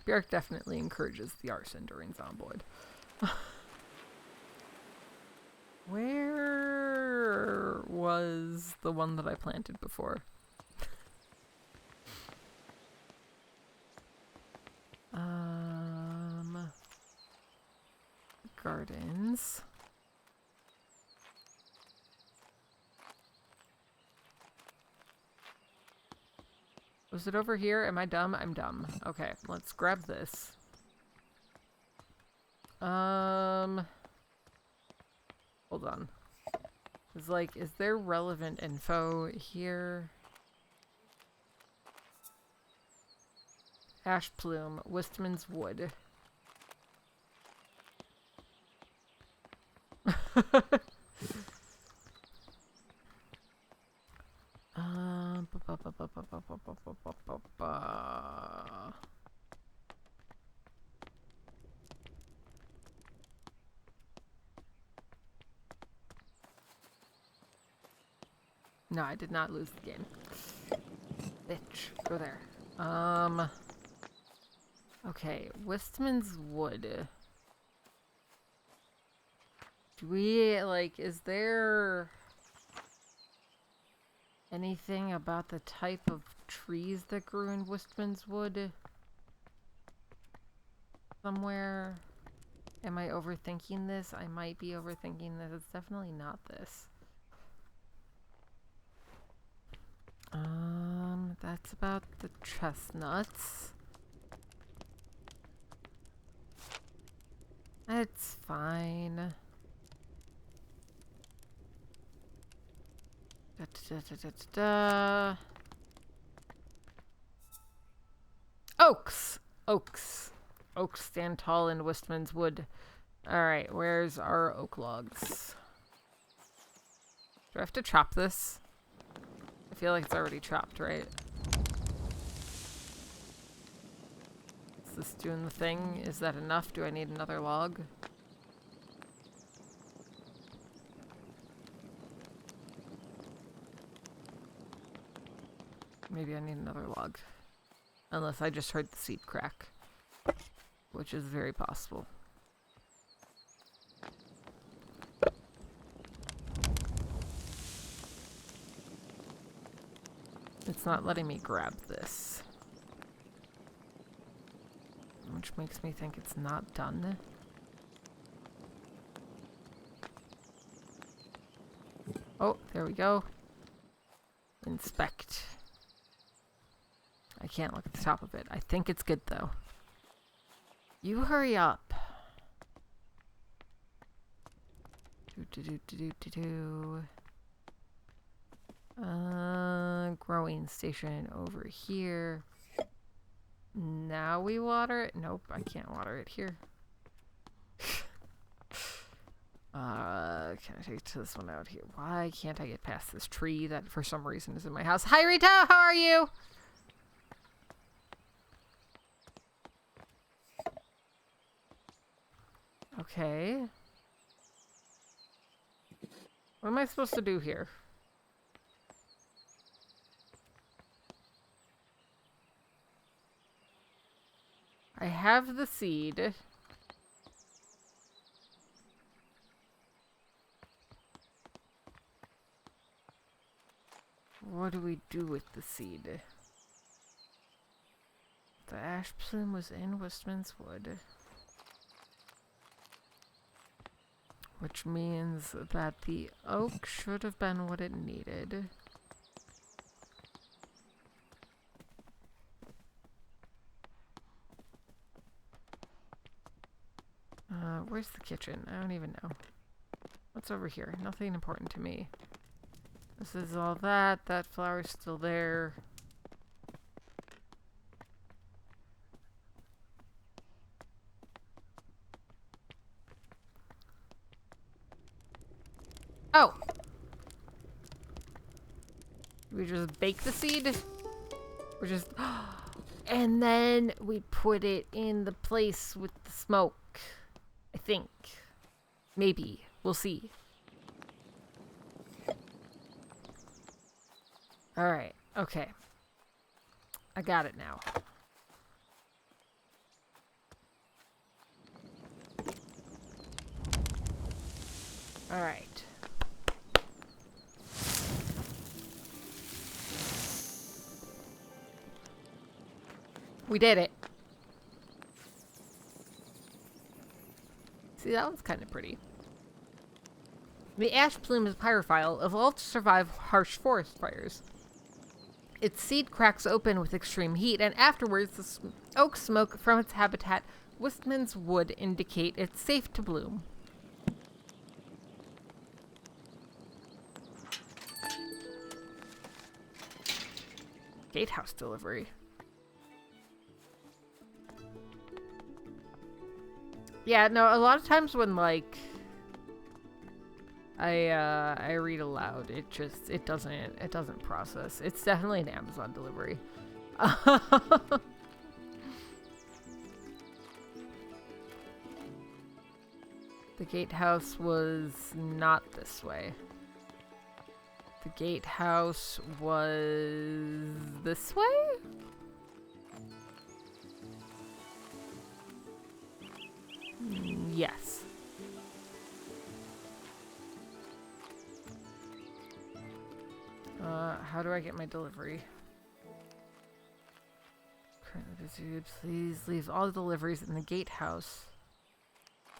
Bjark definitely encourages the arson during Zomboid. Where was the one that I planted before? Gardens. Was it over here? Am I dumb? I'm dumb. Okay, let's grab this. Hold on. It's like, is there relevant info here? Ash plume, Wistman's wood. Ba, ba, ba, ba, ba, ba, ba, ba, ba, ba, ba. No, I did not lose the game. Bitch, go there. Okay, Wistman's Wood. Do we, like, is there anything about the type of trees that grew in Wistman's Wood? Somewhere? Am I overthinking this? I might be overthinking this. It's definitely not this. That's about the chestnuts. It's fine. Da, da, da, da, da, da. Oaks! Oaks. Oaks stand tall in Wistman's Wood. Alright, where's our oak logs? Do I have to chop this? I feel like it's already chopped, right? Is this doing the thing? Is that enough? Do I need another log? Maybe I need another log. Unless I just heard the seed crack. Which is very possible. It's not letting me grab this. Which makes me think it's not done. Oh, there we go. Inspect. I can't look at the top of it. I think it's good though. You hurry up. Growing station over here. Now we water it? Nope, I can't water it here. Can I take it to this one out here? Why can't I get past this tree that for some reason is in my house? Hi Rita, how are you? Okay. What am I supposed to do here? I have the seed. What do we do with the seed? The ash plume was in Wistman's Wood. Which means that the oak should have been what it needed. Where's the kitchen? I don't even know. What's over here? Nothing important to me. This is all that. That flower's still there. Oh! We just bake the seed? We just... And then we put it in the place with the smoke. I think. Maybe. We'll see. Alright. Okay. I got it now. Alright. We did it. See, that one's kind of pretty. The ash plume is pyrophile, evolved to survive harsh forest fires. Its seed cracks open with extreme heat, and afterwards the oak smoke from its habitat, Wistman's Wood, indicate it's safe to bloom. Gatehouse delivery. Yeah, no, a lot of times when, like, I read aloud. It doesn't process. It's definitely an Amazon delivery. The gatehouse was not this way. The gatehouse was this way? Yes. How do I get my delivery? Currently busy. Please leave all deliveries in the gatehouse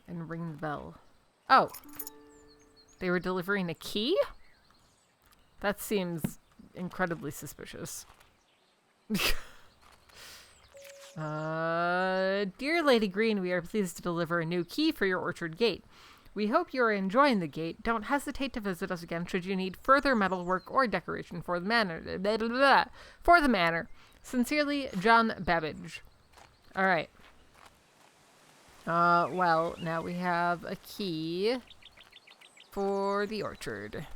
and ring the bell. Oh! They were delivering a key? That seems incredibly suspicious. Dear Lady Green, we are pleased to deliver a new key for your orchard gate. We hope you are enjoying the gate. Don't hesitate to visit us again should you need further metalwork or decoration for the manor. Blah, blah, blah, for the manor. Sincerely, John Babbage. Alright. Well, now we have a key for the orchard.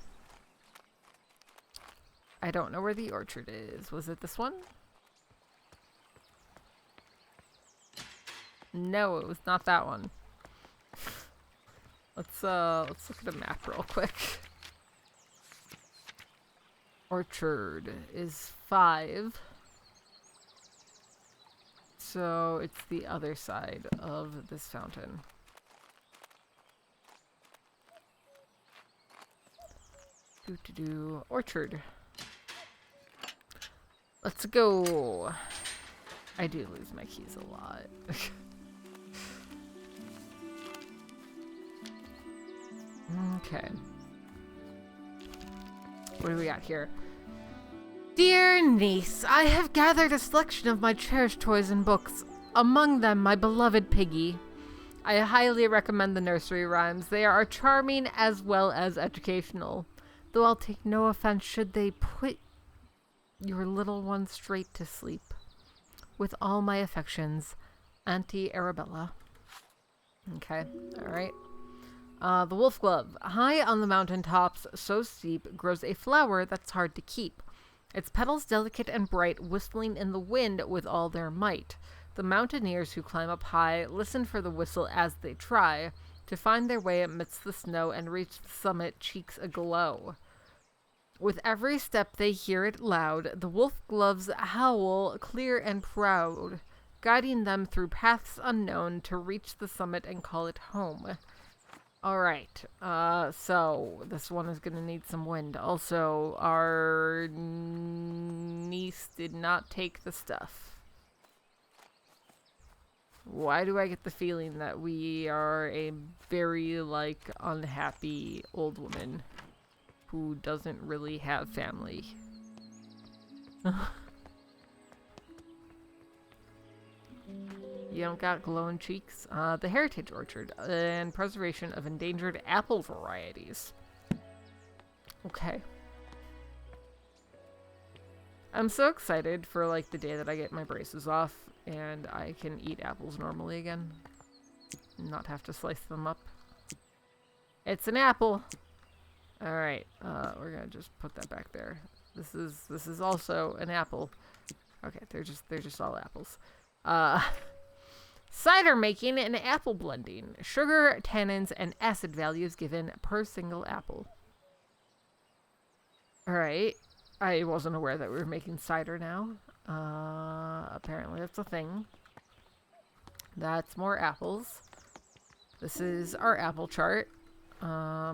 I don't know where the orchard is. Was it this one? No, it was not that one. Let's look at a map real quick. Orchard is 5. So it's the other side of this fountain. Orchard. Let's go. I do lose my keys a lot. Okay. What do we got here? Dear niece, I have gathered a selection of my cherished toys and books, among them my beloved Piggy. I highly recommend the nursery rhymes. They are charming as well as educational, though I'll take no offense should they put your little one straight to sleep. With all my affections, Auntie Arabella. Okay, alright. The wolf glove. High on the mountain tops, so steep, grows a flower that's hard to keep. Its petals delicate and bright, whistling in the wind with all their might. The mountaineers who climb up high listen for the whistle as they try to find their way amidst the snow and reach the summit, cheeks aglow. With every step they hear it loud, the wolf gloves howl clear and proud, guiding them through paths unknown to reach the summit and call it home. Alright, so this one is going to need some wind. Also, our niece did not take the stuff. Why do I get the feeling that we are a very, unhappy old woman who doesn't really have family? You don't got glowing cheeks? The Heritage Orchard and preservation of endangered apple varieties. Okay. I'm so excited for, the day that I get my braces off and I can eat apples normally again. Not have to slice them up. It's an apple! Alright, we're gonna just put that back there. This is also an apple. Okay, they're just all apples. Cider making and apple blending. Sugar, tannins, and acid values given per single apple. Alright. I wasn't aware that we were making cider now. Apparently that's a thing. That's more apples. This is our apple chart. I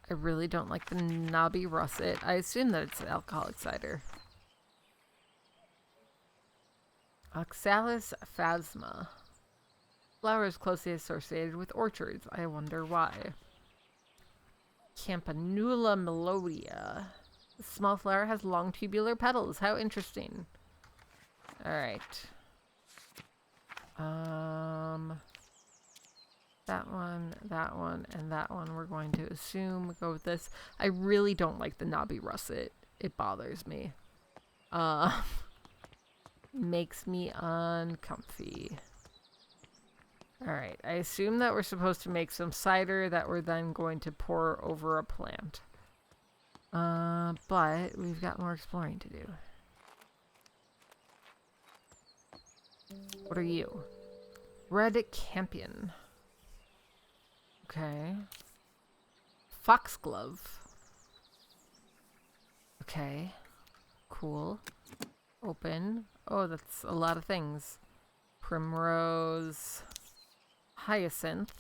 really don't like the knobby russet. I assume that it's alcoholic cider. Oxalis phasma. Flower is closely associated with orchards. I wonder why. Campanula melodia. The small flower has long tubular petals. How interesting. Alright. That one, and that one we're going to assume go with this. I really don't like the knobby russet. It bothers me. Makes me uncomfy. Alright, I assume that we're supposed to make some cider that we're then going to pour over a plant. But we've got more exploring to do. What are you? Red Campion. Okay. Foxglove. Okay. Cool. Open. Oh, that's a lot of things. Primrose. Hyacinth.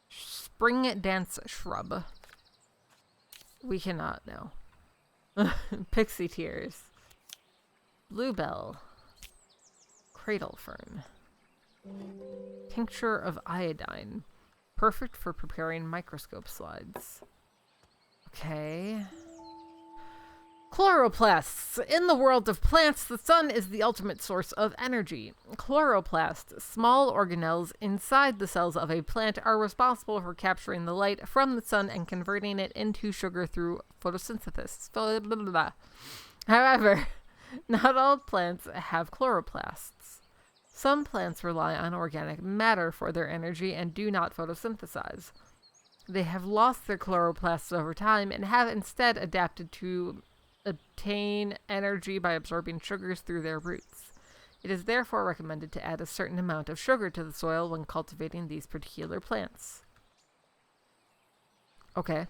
Spring dance shrub. We cannot know. Pixie tears. Bluebell. Cradle fern. Tincture of iodine. Perfect for preparing microscope slides. Okay. Chloroplasts. In the world of plants, the sun is the ultimate source of energy. Chloroplasts, small organelles inside the cells of a plant, are responsible for capturing the light from the sun and converting it into sugar through photosynthesis. However, not all plants have chloroplasts. Some plants rely on organic matter for their energy and do not photosynthesize. They have lost their chloroplasts over time and have instead adapted to obtain energy by absorbing sugars through their roots. It is therefore recommended to add a certain amount of sugar to the soil when cultivating these particular plants. Okay.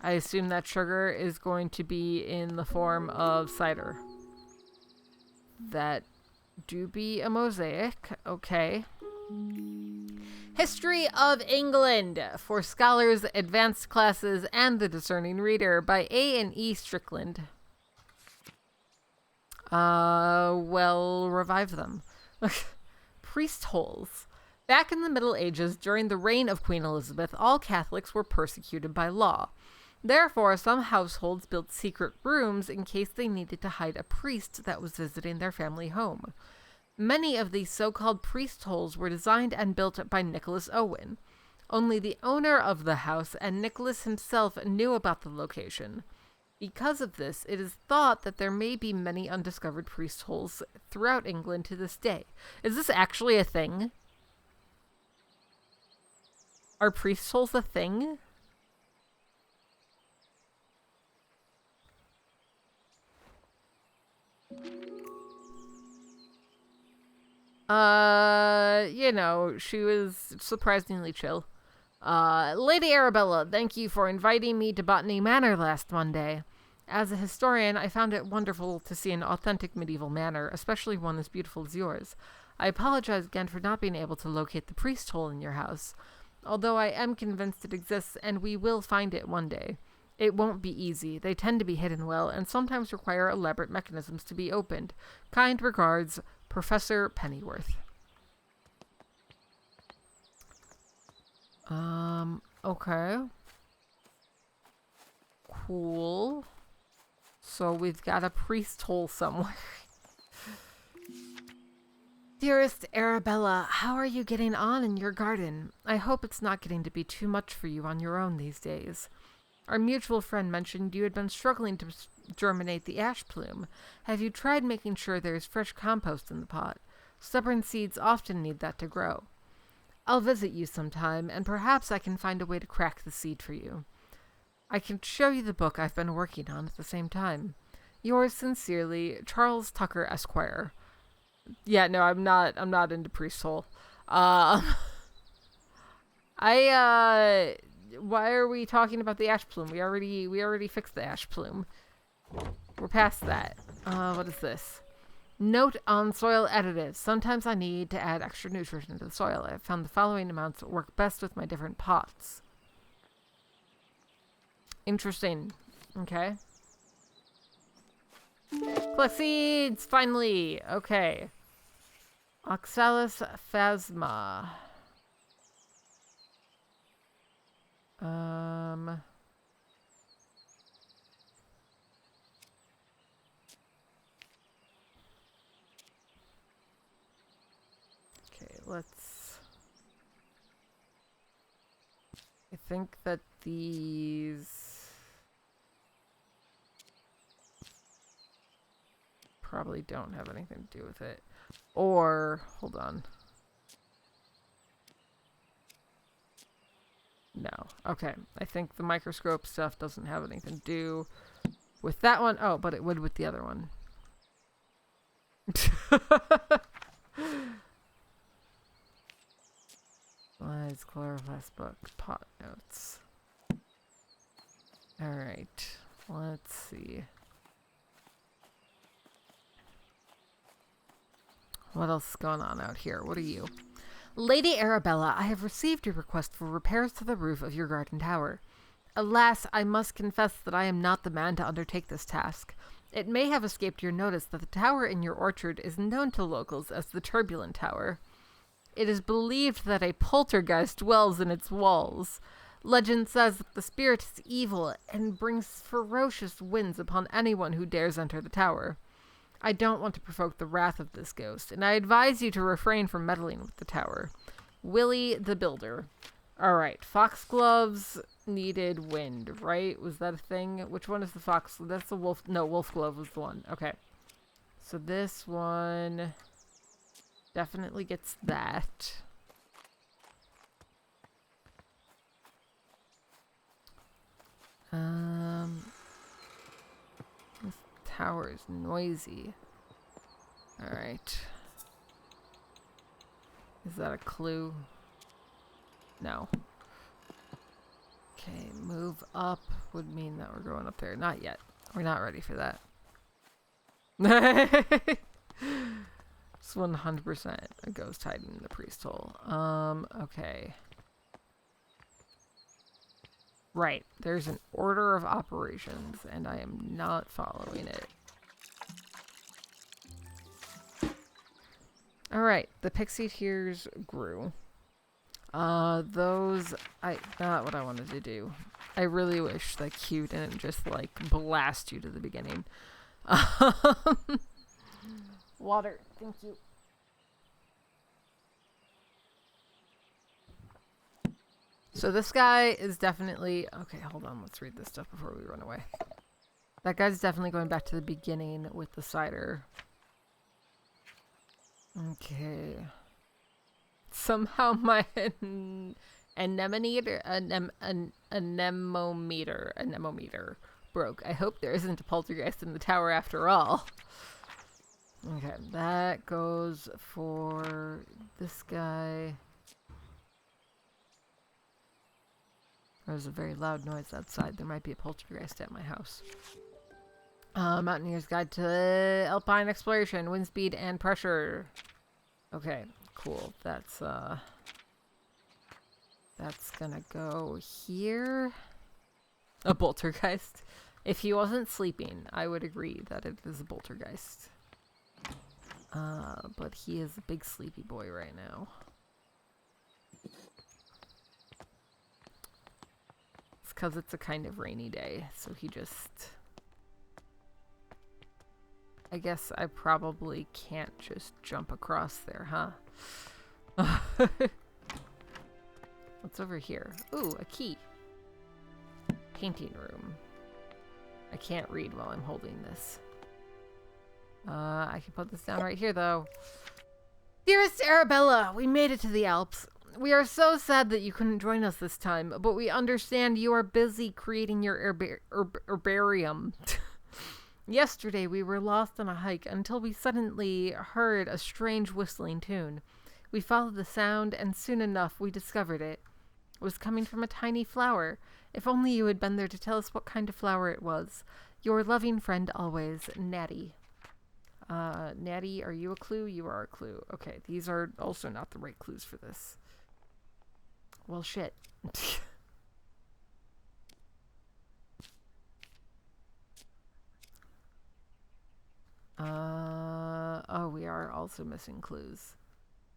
I assume that sugar is going to be in the form of cider. That do be a mosaic. Okay. History of England for Scholars, Advanced Classes, and the Discerning Reader by A. and E. Strickland. Well, revive them. Priest holes. Back in the Middle Ages, during the reign of Queen Elizabeth, all Catholics were persecuted by law. Therefore, some households built secret rooms in case they needed to hide a priest that was visiting their family home. Many of these so-called priest holes were designed and built by Nicholas Owen. Only the owner of the house and Nicholas himself knew about the location. Because of this, it is thought that there may be many undiscovered priest holes throughout England to this day. Is this actually a thing? Are priest holes a thing? You know, she was surprisingly chill. Lady Arabella, thank you for inviting me to Botany Manor last Monday. As a historian, I found it wonderful to see an authentic medieval manor, especially one as beautiful as yours. I apologize again for not being able to locate the priest hole in your house, although I am convinced it exists and we will find it one day. It won't be easy. They tend to be hidden well and sometimes require elaborate mechanisms to be opened. Kind regards, Professor Pennyworth. Okay. Cool. So we've got a priest hole somewhere. Dearest Arabella, how are you getting on in your garden? I hope it's not getting to be too much for you on your own these days. Our mutual friend mentioned you had been struggling to germinate the ash plume. Have you tried making sure there is fresh compost in the pot? Stubborn seeds often need that to grow. I'll visit you sometime, and perhaps I can find a way to crack the seed for you. I can show you the book I've been working on at the same time. Yours sincerely, Charles Tucker, Esquire. Yeah, no, I'm not into priest hole. Why are we talking about the ash plume? We already fixed the ash plume. We're past that. What is this? Note on soil additives. Sometimes I need to add extra nutrition to the soil. I've found the following amounts work best with my different pots. Interesting. Okay. Collect seeds! Finally! Okay. Oxalis phasma. Okay, let's... I think that these... probably don't have anything to do with it. Or, hold on. Okay, I think the microscope stuff doesn't have anything to do with that one. Oh, but it would with the other one. Slides, chloroplast book, pot notes. Alright, let's see. What else is going on out here? What are you? Lady Arabella, I have received your request for repairs to the roof of your garden tower. Alas, I must confess that I am not the man to undertake this task. It may have escaped your notice that the tower in your orchard is known to locals as the Turbulent Tower. It is believed that a poltergeist dwells in its walls. Legend says that the spirit is evil and brings ferocious winds upon anyone who dares enter the tower. I don't want to provoke the wrath of this ghost, and I advise you to refrain from meddling with the tower. Willie the Builder. Alright, foxgloves needed wind, right? Was that a thing? Which one is the fox? That's the wolf. No, wolf glove was the one. Okay. So this one definitely gets that. This tower is noisy. Alright. Is that a clue? No. Okay, move up would mean that we're going up there. Not yet. We're not ready for that. It's 100% a ghost hiding in the priest hole. Okay. Right. There's an order of operations, and I am not following it. Alright, the pixie tears grew. Those, not what I wanted to do. I really wish that Q didn't just, like, blast you to the beginning. Water, thank you. So this guy is definitely, okay, hold on, let's read this stuff before we run away. That guy's definitely going back to the beginning with the cider. Okay. Somehow my anemometer broke. I hope there isn't a poltergeist in the tower after all. Okay, that goes for this guy. There's a very loud noise outside. There might be a poltergeist at my house. Mountaineer's Guide to Alpine Exploration, wind speed and pressure. Okay, cool. That's gonna go here. A poltergeist. If he wasn't sleeping, I would agree that it is a poltergeist. But he is a big sleepy boy right now. It's because it's a kind of rainy day, so he just... I guess I probably can't just jump across there, huh? What's over here? Ooh, a key. Painting room. I can't read while I'm holding this. I can put this down right here, though. Dearest Arabella, we made it to the Alps. We are so sad that you couldn't join us this time, but we understand you are busy creating your herbarium. Yesterday, we were lost on a hike until we suddenly heard a strange whistling tune. We followed the sound, and soon enough, we discovered it. It was coming from a tiny flower. If only you had been there to tell us what kind of flower it was. Your loving friend always, Natty. Natty, are you a clue? You are a clue. Okay, these are also not the right clues for this. Well, shit. Oh, we are also missing clues.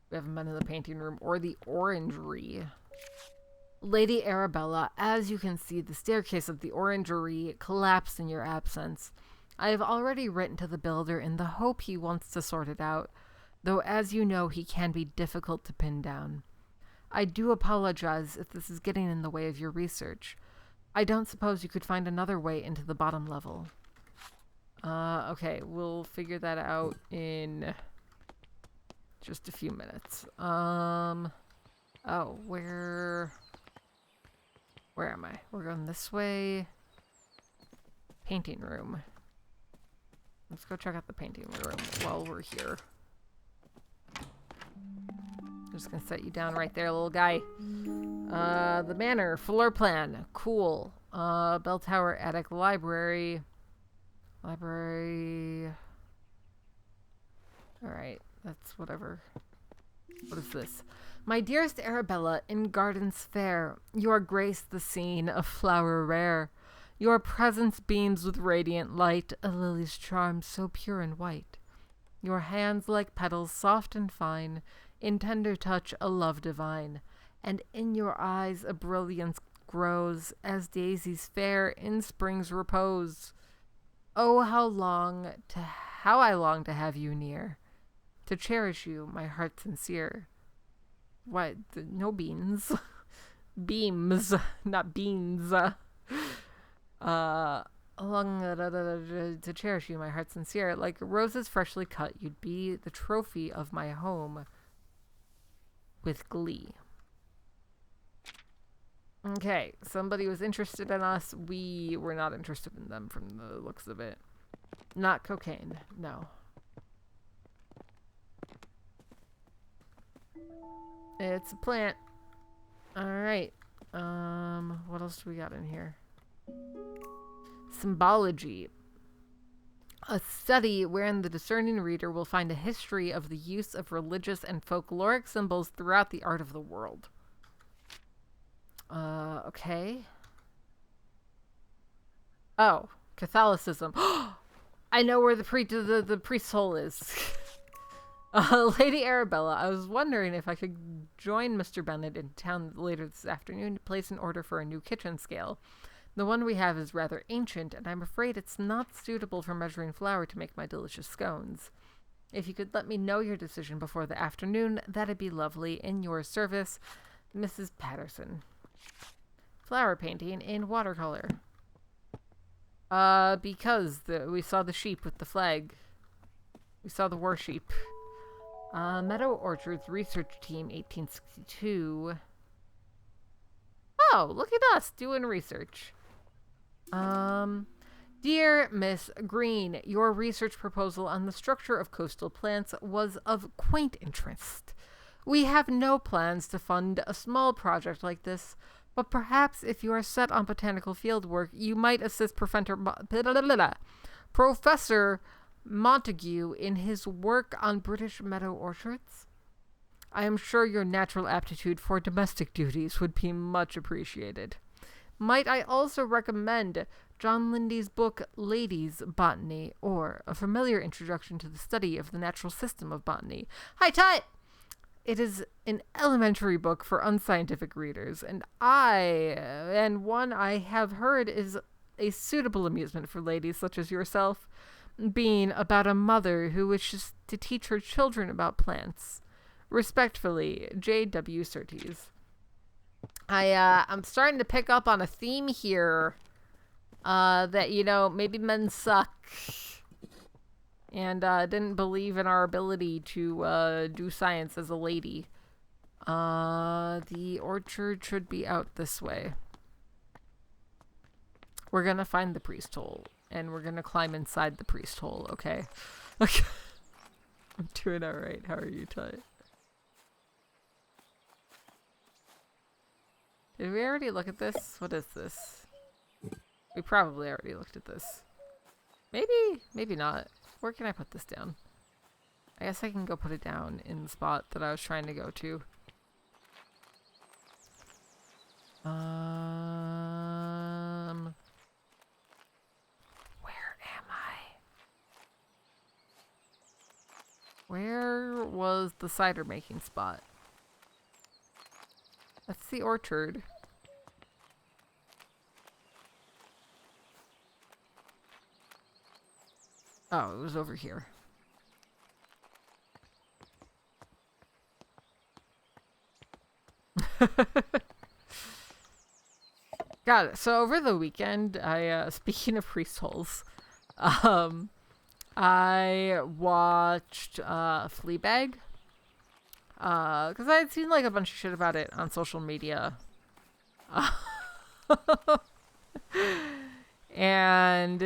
We haven't been in the painting room or the orangery. Lady Arabella, as you can see, the staircase of the orangery collapsed in your absence. I have already written to the builder in the hope he wants to sort it out, though as you know, he can be difficult to pin down. I do apologize if this is getting in the way of your research. I don't suppose you could find another way into the bottom level. Okay, we'll figure that out in just a few minutes. Oh, where... Where am I? We're going this way. Painting room. Let's go check out the painting room while we're here. I'm just gonna set you down right there, little guy. The Manor, floor plan. Cool. Bell tower, attic, library. Library. Alright, that's whatever. What is this? My dearest Arabella, in gardens fair, your grace the scene, a flower rare. Your presence beams with radiant light, a lily's charm so pure and white. Your hands like petals soft and fine, in tender touch a love divine. And in your eyes a brilliance grows, as daisies fair in spring's repose. Oh, how I long to have you near, to cherish you, my heart sincere. What? No beans. Beams, not beans. To cherish you, my heart sincere. Like roses freshly cut, you'd be the trophy of my home with glee. Okay, somebody was interested in us. We were not interested in them from the looks of it. Not cocaine, no. It's a plant. Alright. What else do we got in here? Symbology. A study wherein the discerning reader will find a history of the use of religious and folkloric symbols throughout the art of the world. Okay. Oh, Catholicism. I know where the priest's hole is. Lady Arabella, I was wondering if I could join Mr. Bennet in town later this afternoon to place an order for a new kitchen scale. The one we have is rather ancient, and I'm afraid it's not suitable for measuring flour to make my delicious scones. If you could let me know your decision before the afternoon, that'd be lovely. In your service, Mrs. Patterson. Flower painting in watercolor. Because we saw the sheep with the flag. We saw the war sheep. Meadow Orchards Research Team, 1862. Oh, look at us doing research. Dear Miss Green, your research proposal on the structure of coastal plants was of quaint interest. We have no plans to fund a small project like this, but perhaps if you are set on botanical field work, you might assist Professor Montague in his work on British meadow orchards. I am sure your natural aptitude for domestic duties would be much appreciated. Might I also recommend John Lindy's book Ladies' Botany, or A Familiar Introduction to the Study of the Natural System of Botany. Hi, Tut! It is an elementary book for unscientific readers, and one I have heard is a suitable amusement for ladies such as yourself, being about a mother who wishes to teach her children about plants. Respectfully, J.W. Surtees. I'm starting to pick up on a theme here, that, maybe men suck, and didn't believe in our ability to do science as a lady. The orchard should be out this way. We're gonna find the priest hole, and we're gonna climb inside the priest hole, okay? Okay. I'm doing alright. How are you, Ty? Did we already look at this? What is this? We probably already looked at this. Maybe not. Where can I put this down? I guess I can go put it down in the spot that I was trying to go to. Where am I? Where was the cider making spot? That's the orchard. Oh, it was over here. Got it. So over the weekend, speaking of priest holes, I watched Fleabag. Because I had seen like a bunch of shit about it on social media. And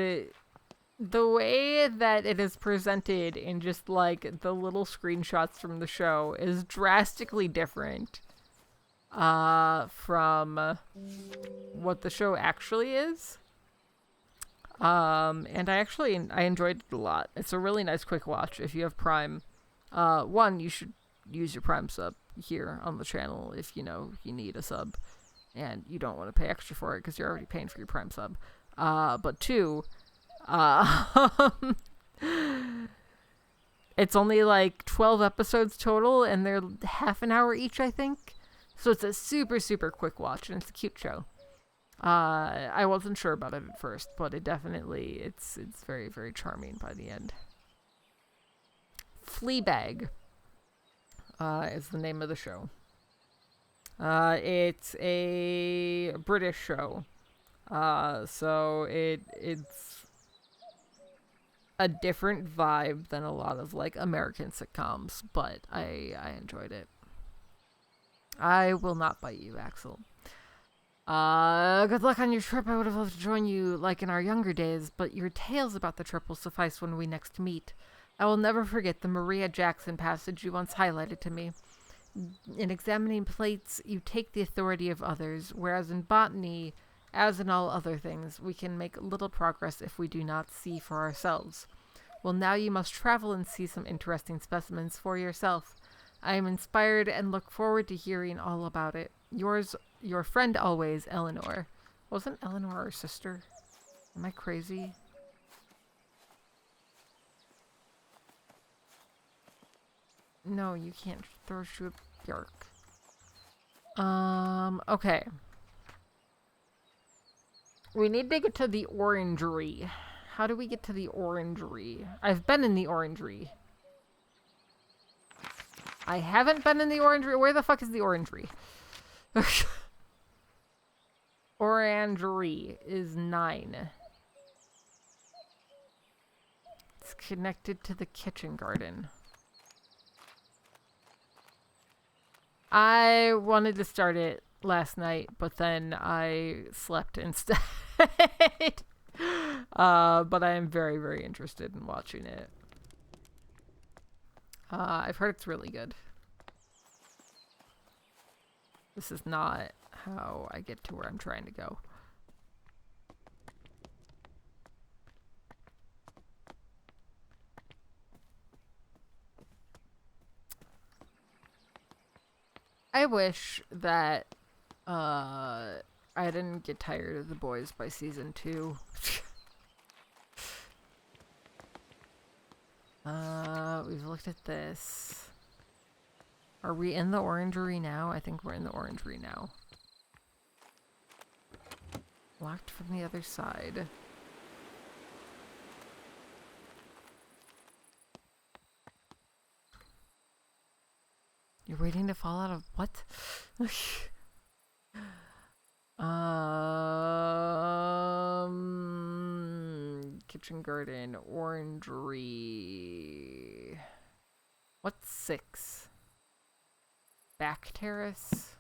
the way that it is presented in just like the little screenshots from the show is drastically different from what the show actually is. And I enjoyed it a lot. It's a really nice quick watch if you have Prime. One, you should use your Prime sub here on the channel if you know you need a sub and you don't want to pay extra for it because you're already paying for your Prime sub. But two, uh, it's only like 12 episodes total and they're half an hour each, I think. So it's a super, super quick watch and it's a cute show. I wasn't sure about it at first, but it's very, very charming by the end. Fleabag is the name of the show. It's a British show. So it's a different vibe than a lot of like American sitcoms, but I enjoyed it. I will not bite you, Axel. Good luck on your trip. I would have loved to join you like in our younger days, but your tales about the trip will suffice when we next meet. I will never forget the Maria Jackson passage you once highlighted to me. In examining plates, you take the authority of others, whereas in botany, as in all other things, we can make little progress if we do not see for ourselves. Well, now you must travel and see some interesting specimens for yourself. I am inspired and look forward to hearing all about it. Yours, your friend always, Eleanor. Wasn't Eleanor her sister? Am I crazy? No, you can't throw shoe Bjork. Okay. We need to get to the orangery. How do we get to the orangery? I've been in the orangery. I haven't been in the orangery. Where the fuck is the orangery? Orangery is 9. It's connected to the kitchen garden. I wanted to start it last night, but then I slept instead. But I am very, very interested in watching it. I've heard it's really good. This is not how I get to where I'm trying to go. I wish that I didn't get tired of The Boys by season 2. We've looked at this. Are we in the orangery now? I think we're in the orangery now. Locked from the other side. You're waiting to fall out of what? Kitchen garden, orangery. What's 6? Back terrace?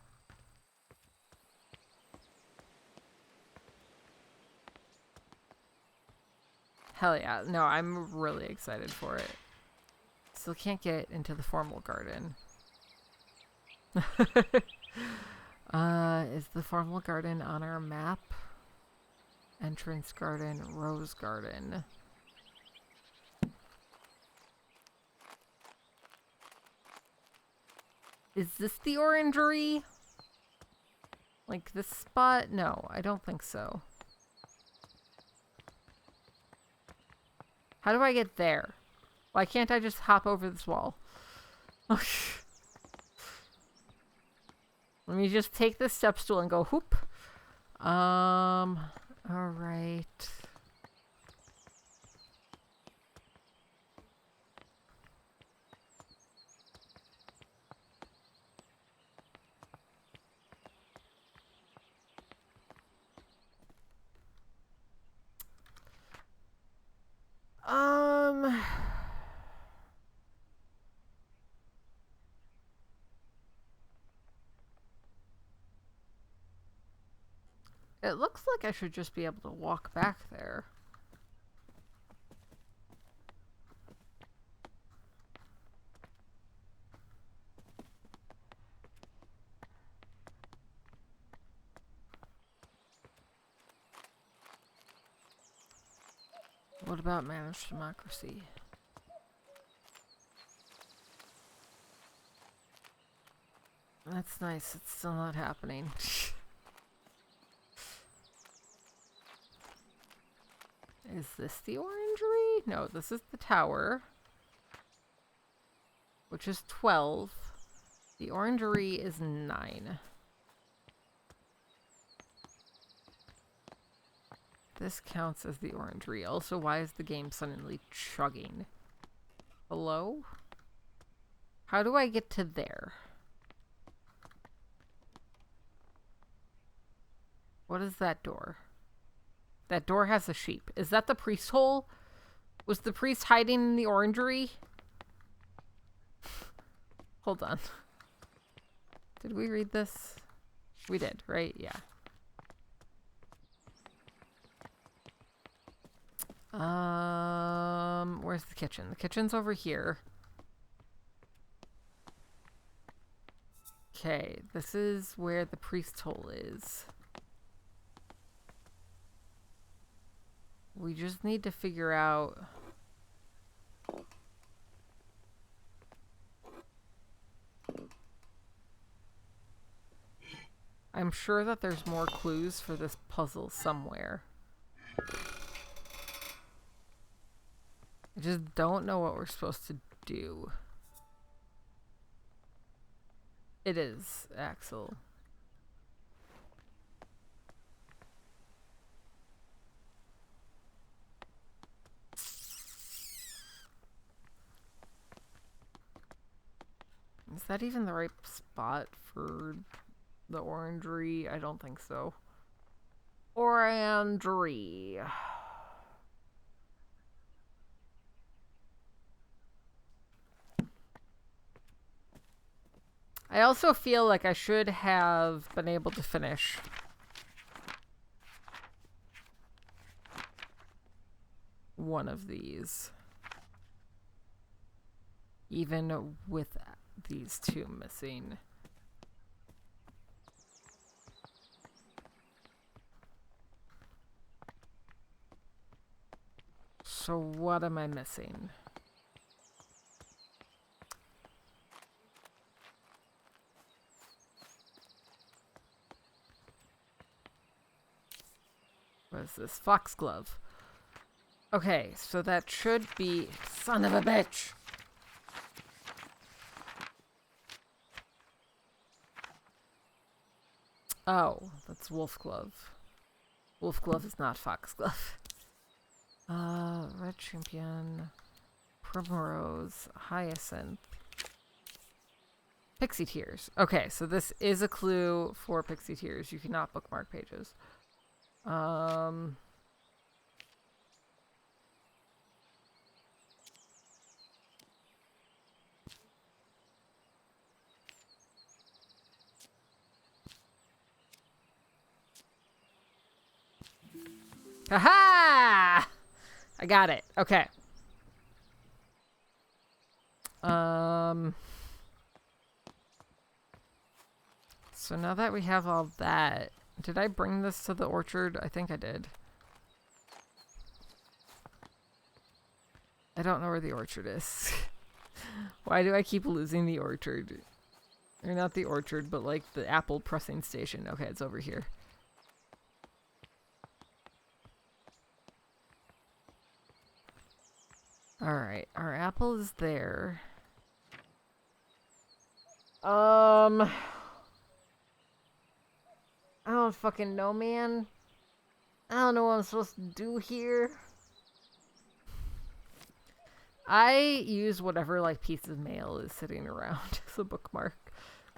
Hell yeah. No, I'm really excited for it. Still can't get into the formal garden. Is the formal garden on our map? Entrance garden, rose garden. Is this the orangery? Like this spot? No, I don't think so. How do I get there? Why can't I just hop over this wall? Let me just take this step stool and go whoop. Alright. It looks like I should just be able to walk back there. What about managed democracy? That's nice. It's still not happening. Is this the orangery? No, this is the tower. Which is 12. The orangery is 9. This counts as the orangery. Also, why is the game suddenly chugging? Hello? How do I get to there? What is that door? That door has a sheep. Is that the priest hole? Was the priest hiding in the orangery? Hold on. Did we read this? We did, right? Yeah. Where's the kitchen? The kitchen's over here. Okay, this is where the priest hole is. We just need to figure out... I'm sure that there's more clues for this puzzle somewhere. I just don't know what we're supposed to do. It is, Axel. Is that even the right spot for the orangery? I don't think so. Orangery. I also feel like I should have been able to finish one of these, even with these two missing. So what am I missing? What is this? Foxglove. Okay, so that should be... Son of a bitch! Oh, that's Wolfglove. Wolfglove is not Foxglove. Red Champion, Primrose, Hyacinth, Pixie Tears. Okay, so this is a clue for Pixie Tears. You cannot bookmark pages. Aha! I got it. Okay. So now that we have all that, did I bring this to the orchard? I think I did. I don't know where the orchard is. Why do I keep losing the orchard? Or not the orchard, but like the apple pressing station. Okay, it's over here. Alright, our apple is there. I don't fucking know, man. I don't know what I'm supposed to do here. I use whatever, like, piece of mail is sitting around as a bookmark.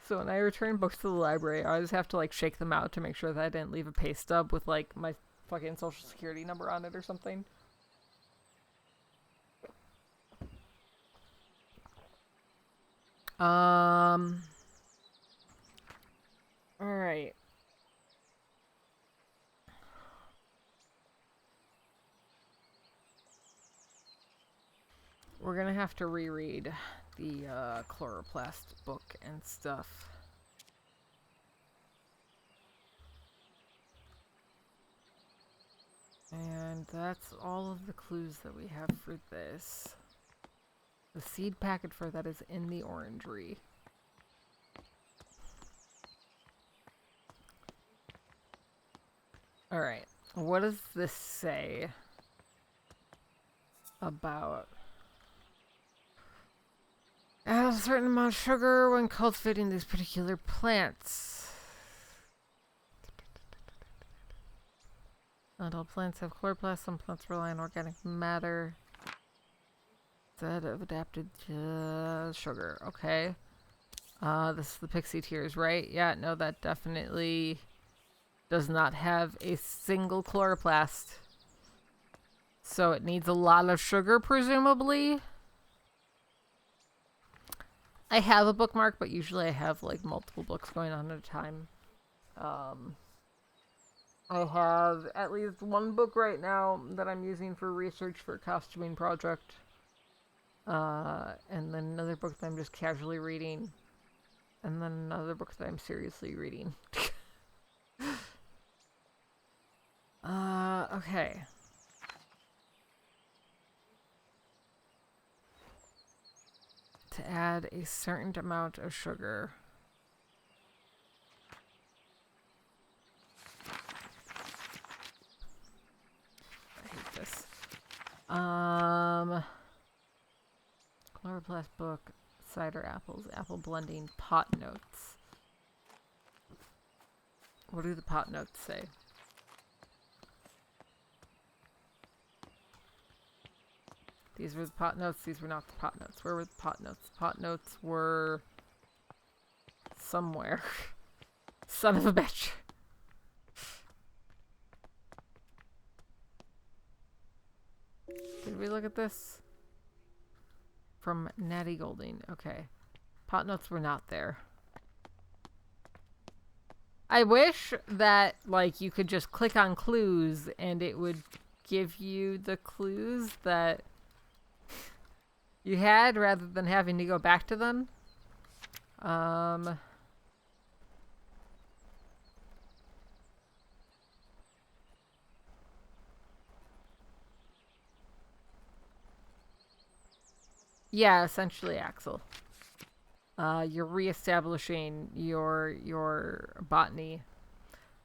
So when I return books to the library, I always have to, like, shake them out to make sure that I didn't leave a pay stub with, like, my fucking social security number on it or something. Alright. we're gonna have to reread the chloroplast book and stuff. And that's all of the clues that we have for this. The seed packet for that is in the orangery. Alright, what does this say about... Add a certain amount of sugar when cultivating these particular plants. Not all plants have chloroplast. Some plants rely on organic matter that have adapted to sugar. Okay. This is the pixie tears, right? Yeah, no, that definitely does not have a single chloroplast. So it needs a lot of sugar, presumably. I have a bookmark, but usually I have like multiple books going on at a time. I have at least one book right now that I'm using for research for a costuming project. And then another book that I'm just casually reading. And then another book that I'm seriously reading. Okay. To add a certain amount of sugar. I hate this. Chloroplast book, cider apples, apple blending, pot notes. What do the pot notes say? These were the pot notes. These were not the pot notes. Where were the pot notes? The pot notes were somewhere. Son of a bitch. Did we look at this? From Natty Golding. Okay. Pot notes were not there. I wish that, like, you could just click on clues and it would give you the clues that you had rather than having to go back to them. Yeah, essentially, Axel. You're reestablishing your botany.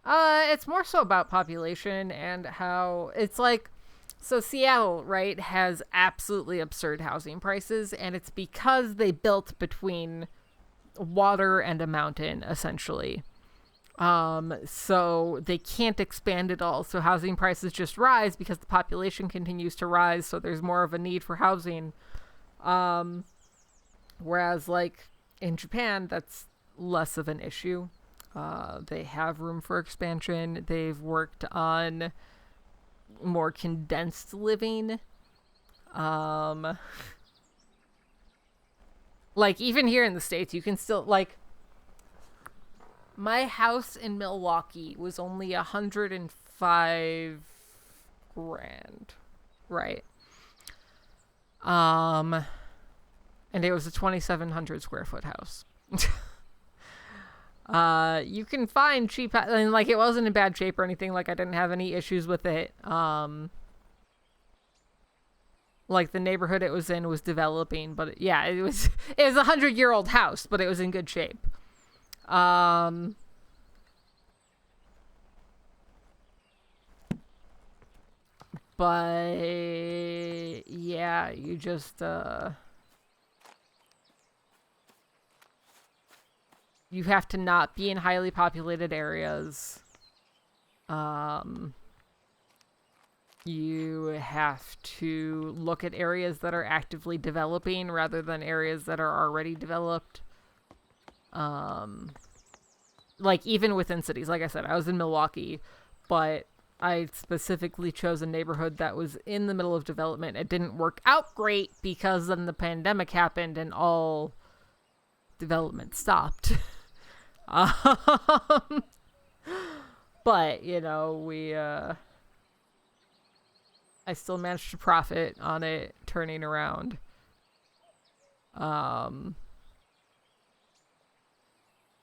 It's more so about population and how it's like, so Seattle, right, has absolutely absurd housing prices, and it's because they built between water and a mountain, essentially. So they can't expand at all. So housing prices just rise because the population continues to rise. So there's more of a need for housing. Whereas like in Japan, that's less of an issue. They have room for expansion. They've worked on more condensed living. Like even here in the States, you can still like my house in Milwaukee was only $105,000, right? And it was a 2,700 square foot house. You can find cheap, and like it wasn't in bad shape or anything. Like I didn't have any issues with it. Like the neighborhood it was in was developing, but yeah, it was a 100-year-old house, but it was in good shape. But yeah, you just you have to not be in highly populated areas. You have to look at areas that are actively developing rather than areas that are already developed. Like even within cities, like I said, I was in Milwaukee, but I specifically chose a neighborhood that was in the middle of development. It didn't work out great because then the pandemic happened and all development stopped. But, you know, I still managed to profit on it turning around. Um,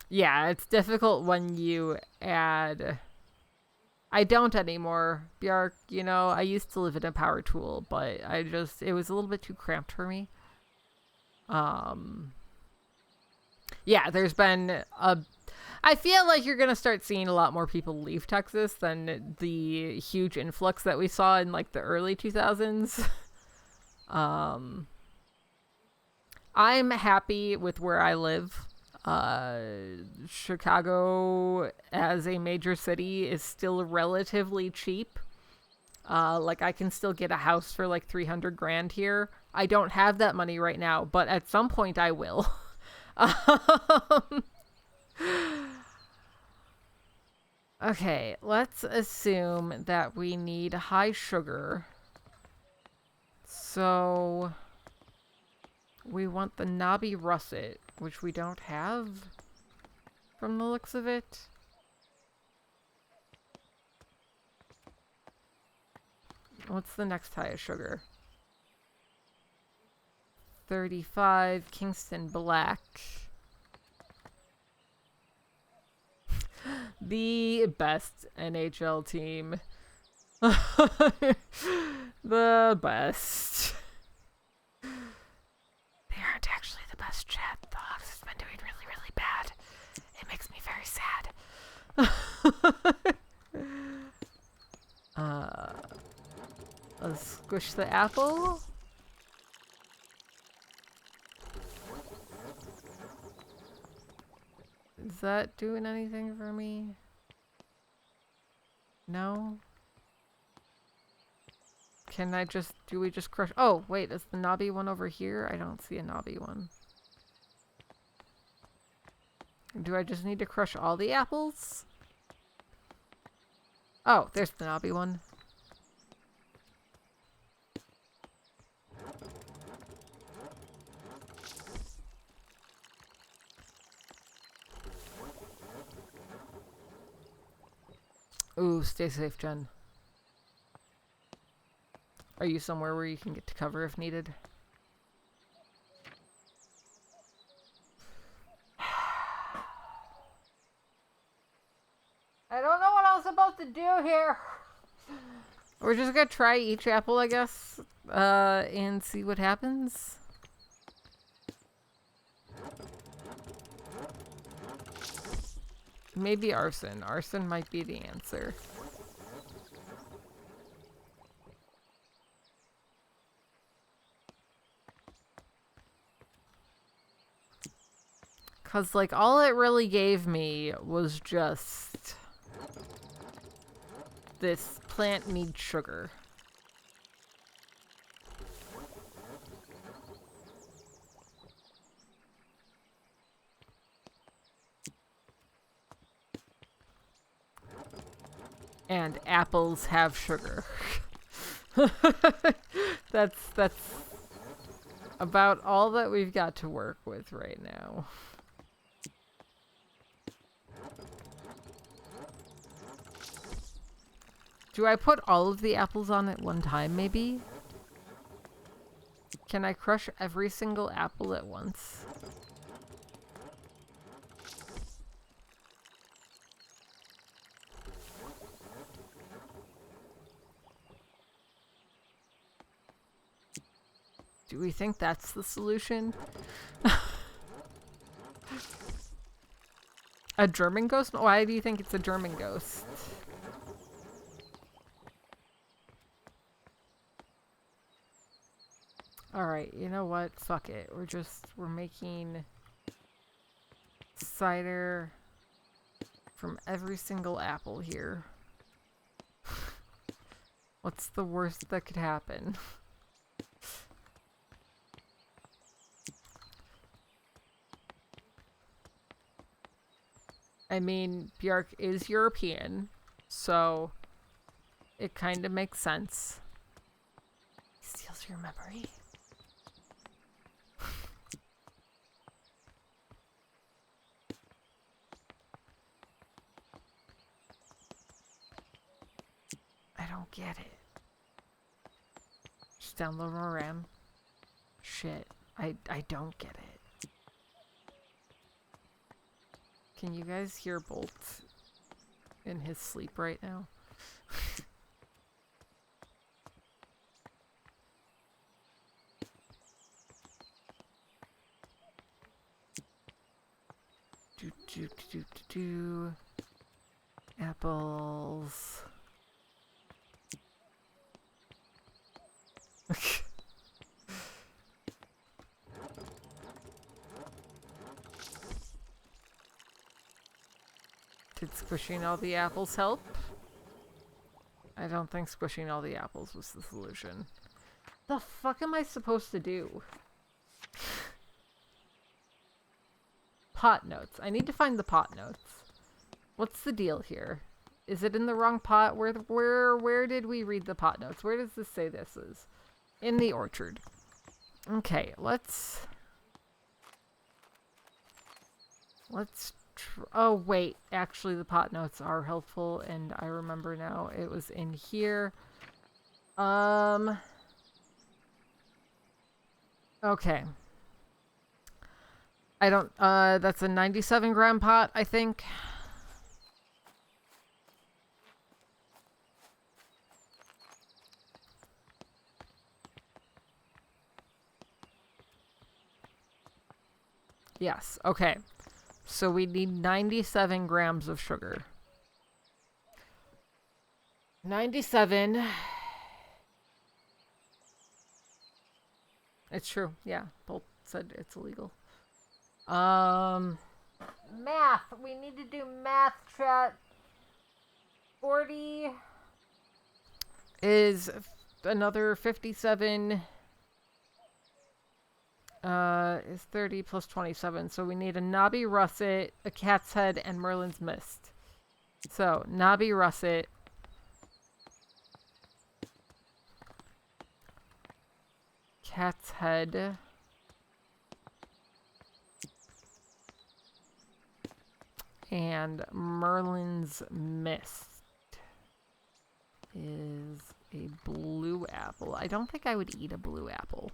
yeah, it's difficult when you add... I don't anymore, Bjark. You know, I used to live in a power tool, but it was a little bit too cramped for me. Yeah, there's been I feel like you're gonna start seeing a lot more people leave Texas than the huge influx that we saw in like the early 2000s. I'm happy with where I live. Chicago as a major city is still relatively cheap. Like I can still get a house for like 300 grand here. I don't have that money right now, but at some point I will. Okay, let's assume that we need high sugar. So we want the knobby russet, which we don't have from the looks of it. What's the next highest sugar? 35, Kingston Black. The best NHL team. The best. They aren't actually the best, chat. The Hawks has been doing really, really bad. It makes me very sad. Let's squish the apple. Is that doing anything for me? No? Can I just... Do we just crush... Oh, wait. Is the knobby one over here? I don't see a knobby one. Do I just need to crush all the apples? Oh, there's the knobby one. Ooh, stay safe, Jen. Are you somewhere where you can get to cover if needed? I don't know what I was supposed to do here. We're just gonna try each apple, I guess, and see what happens. Maybe arson. Arson might be the answer. Because, like, all it really gave me was just... this plant needs sugar. And apples have sugar. That's about all that we've got to work with right now. Do I put all of the apples on at one time, maybe? Can I crush every single apple at once? Do we think that's the solution? A German ghost? Why do you think it's a German ghost? Alright, you know what? Fuck it. We're making cider from every single apple here. What's the worst that could happen? I mean, Bjark is European, so it kind of makes sense. He steals your memory. I don't get it. Just download more RAM. Shit. I don't get it. Can you guys hear Bolt in his sleep right now? do. Apples. Did squishing all the apples help? I don't think squishing all the apples was the solution. The fuck am I supposed to do? Pot notes. I need to find the pot notes. What's the deal here? Is it in the wrong pot? Where did we read the pot notes? Where does this say this is? In the orchard. Okay, let's oh wait, actually the pot notes are helpful and I remember now it was in here. Okay. I don't, that's a 97 gram pot, I think. Yes, okay. So we need 97 grams of sugar. 97. It's true, yeah. Both said it's illegal. Math. We need to do math, chat. 40 is another 57. Is 30 plus 27. So we need a knobby russet, a cat's head, and Merlin's mist. So, knobby russet. Cat's head. And Merlin's mist is a blue apple. I don't think I would eat a blue apple.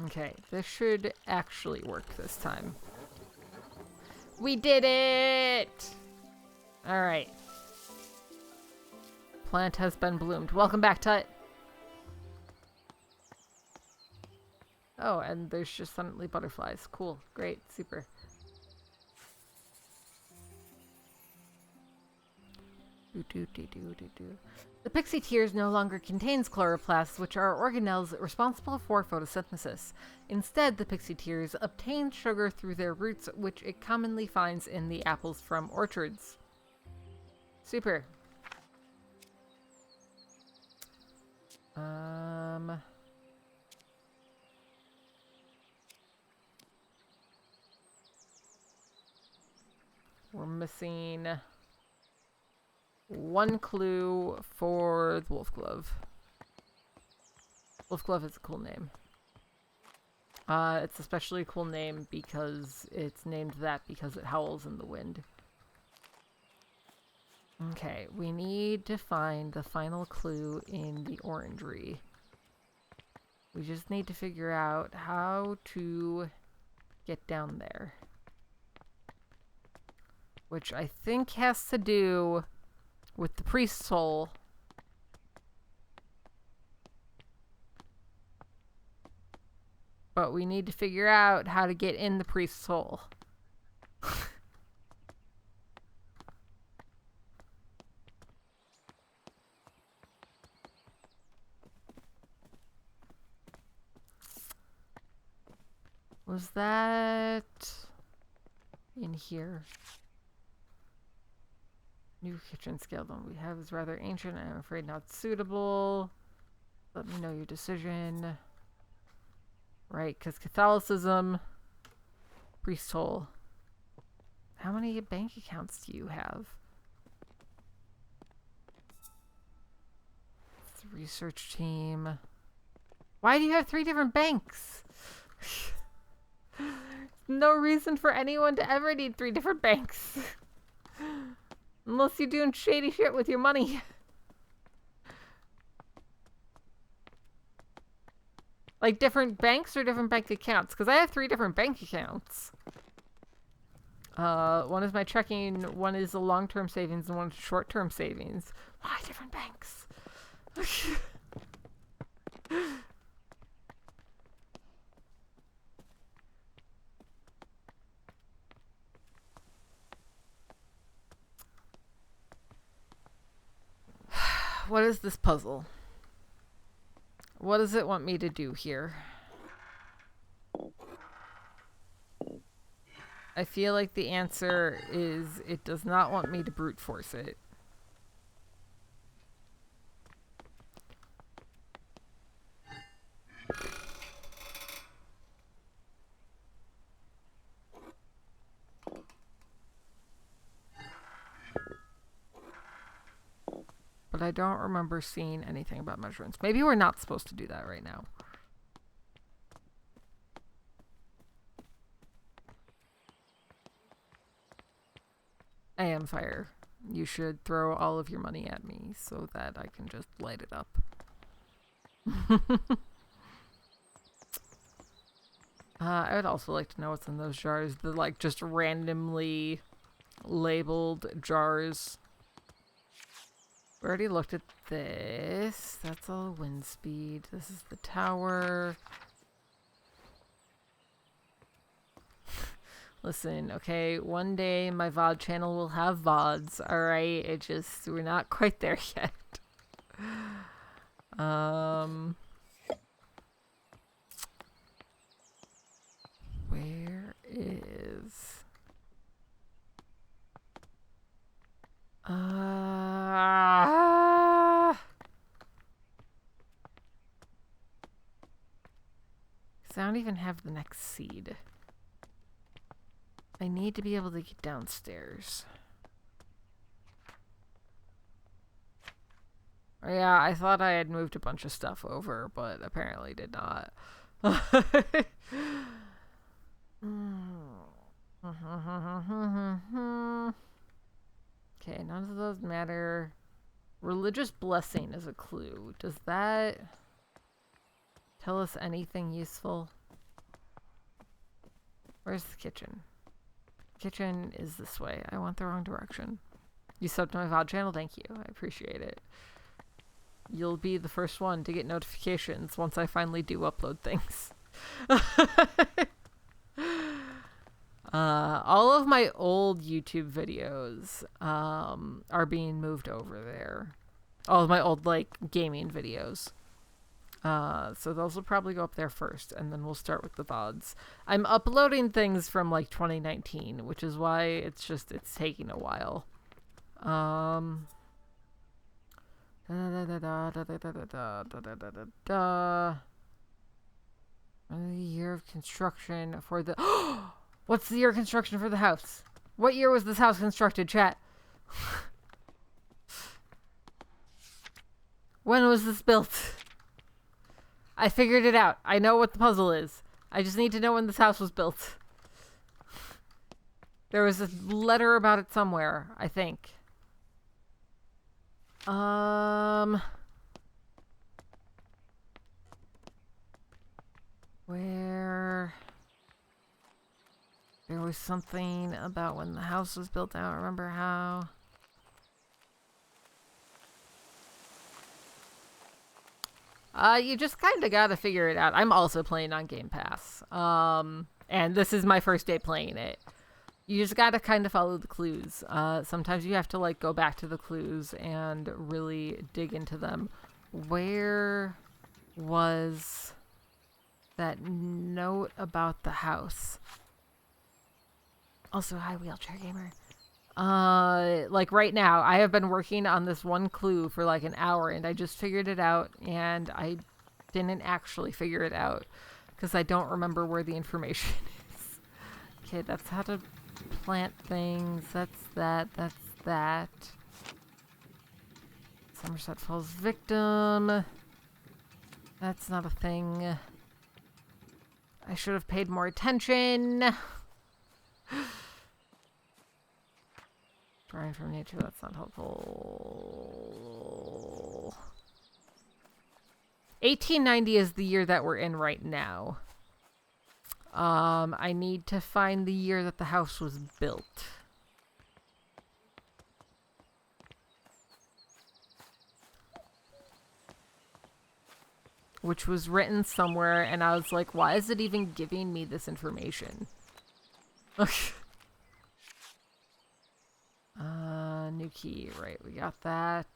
Okay, this should actually work this time. We did it! Alright. Plant has been bloomed. Welcome back, Tut. Oh, and there's just suddenly butterflies. Cool. Great. Super. The pixie tears no longer contains chloroplasts, which are organelles responsible for photosynthesis. Instead, the pixie tears obtain sugar through their roots, which it commonly finds in the apples from orchards. Super. We're missing one clue for the wolf glove. Wolf glove is a cool name. It's especially a cool name because it's named that because it howls in the wind. Okay, we need to find the final clue in the orangery. We just need to figure out how to get down there. Which I think has to do with the priest's soul. But we need to figure out how to get in the priest's soul. Was that in here? New kitchen scale one we have is rather ancient and I'm afraid not suitable. Let me know your decision. Right, because Catholicism, priest hole. How many bank accounts do you have? It's the research team. Why do you have 3 different banks? No reason for anyone to ever need 3 different banks. Unless you're doing shady shit with your money. Like different banks or different bank accounts? Because I have 3 different bank accounts. One is my checking, one is a long-term savings, and one is short-term savings. Why different banks? What is this puzzle? What does it want me to do here? I feel like the answer is it does not want me to brute force it. But I don't remember seeing anything about measurements. Maybe we're not supposed to do that right now. I am fire. You should throw all of your money at me so that I can just light it up. I would also like to know what's in those jars. The like just randomly labeled jars. We already looked at this. That's all wind speed. This is the tower. Listen, okay, one day my VOD channel will have VODs, alright? It just, we're not quite there yet. Where is... I don't even have the next seed. I need to be able to get downstairs. Oh, yeah, I thought I had moved a bunch of stuff over, but apparently did not. Okay, none of those matter. Religious blessing is a clue. Does that tell us anything useful? Where's the kitchen? Kitchen is this way. I went the wrong direction. You subbed to my VOD channel? Thank you. I appreciate it. You'll be the first one to get notifications once I finally do upload things. All of my old YouTube videos are being moved over there. All of my old, like, gaming videos. So those will probably go up there first, and then we'll start with the VODs. I'm uploading things from, like, 2019, which is why it's taking a while. The year of construction for the... What's the year of construction for the house? What year was this house constructed, chat? When was this built? I figured it out. I know what the puzzle is. I just need to know when this house was built. There was a letter about it somewhere, I think. Where... There was something about when the house was built. I don't remember how. You just kind of gotta figure it out. I'm also playing on Game Pass. And this is my first day playing it. You just gotta kind of follow the clues. Sometimes you have to, like, go back to the clues and really dig into them. Where was that note about the house? Also, hi, Wheelchair Gamer. Like right now, I have been working on this one clue for like an hour, and I just figured it out, and I didn't actually figure it out because I don't remember where the information is. Okay, that's how to plant things. That's that. That's that. Somerset Falls victim. That's not a thing. I should have paid more attention. Drawing from nature, that's not helpful. 1890 is the year that we're in right now. I need to find the year that the house was built. Which was written somewhere, and I was like, why is it even giving me this information? New key. Right, we got that.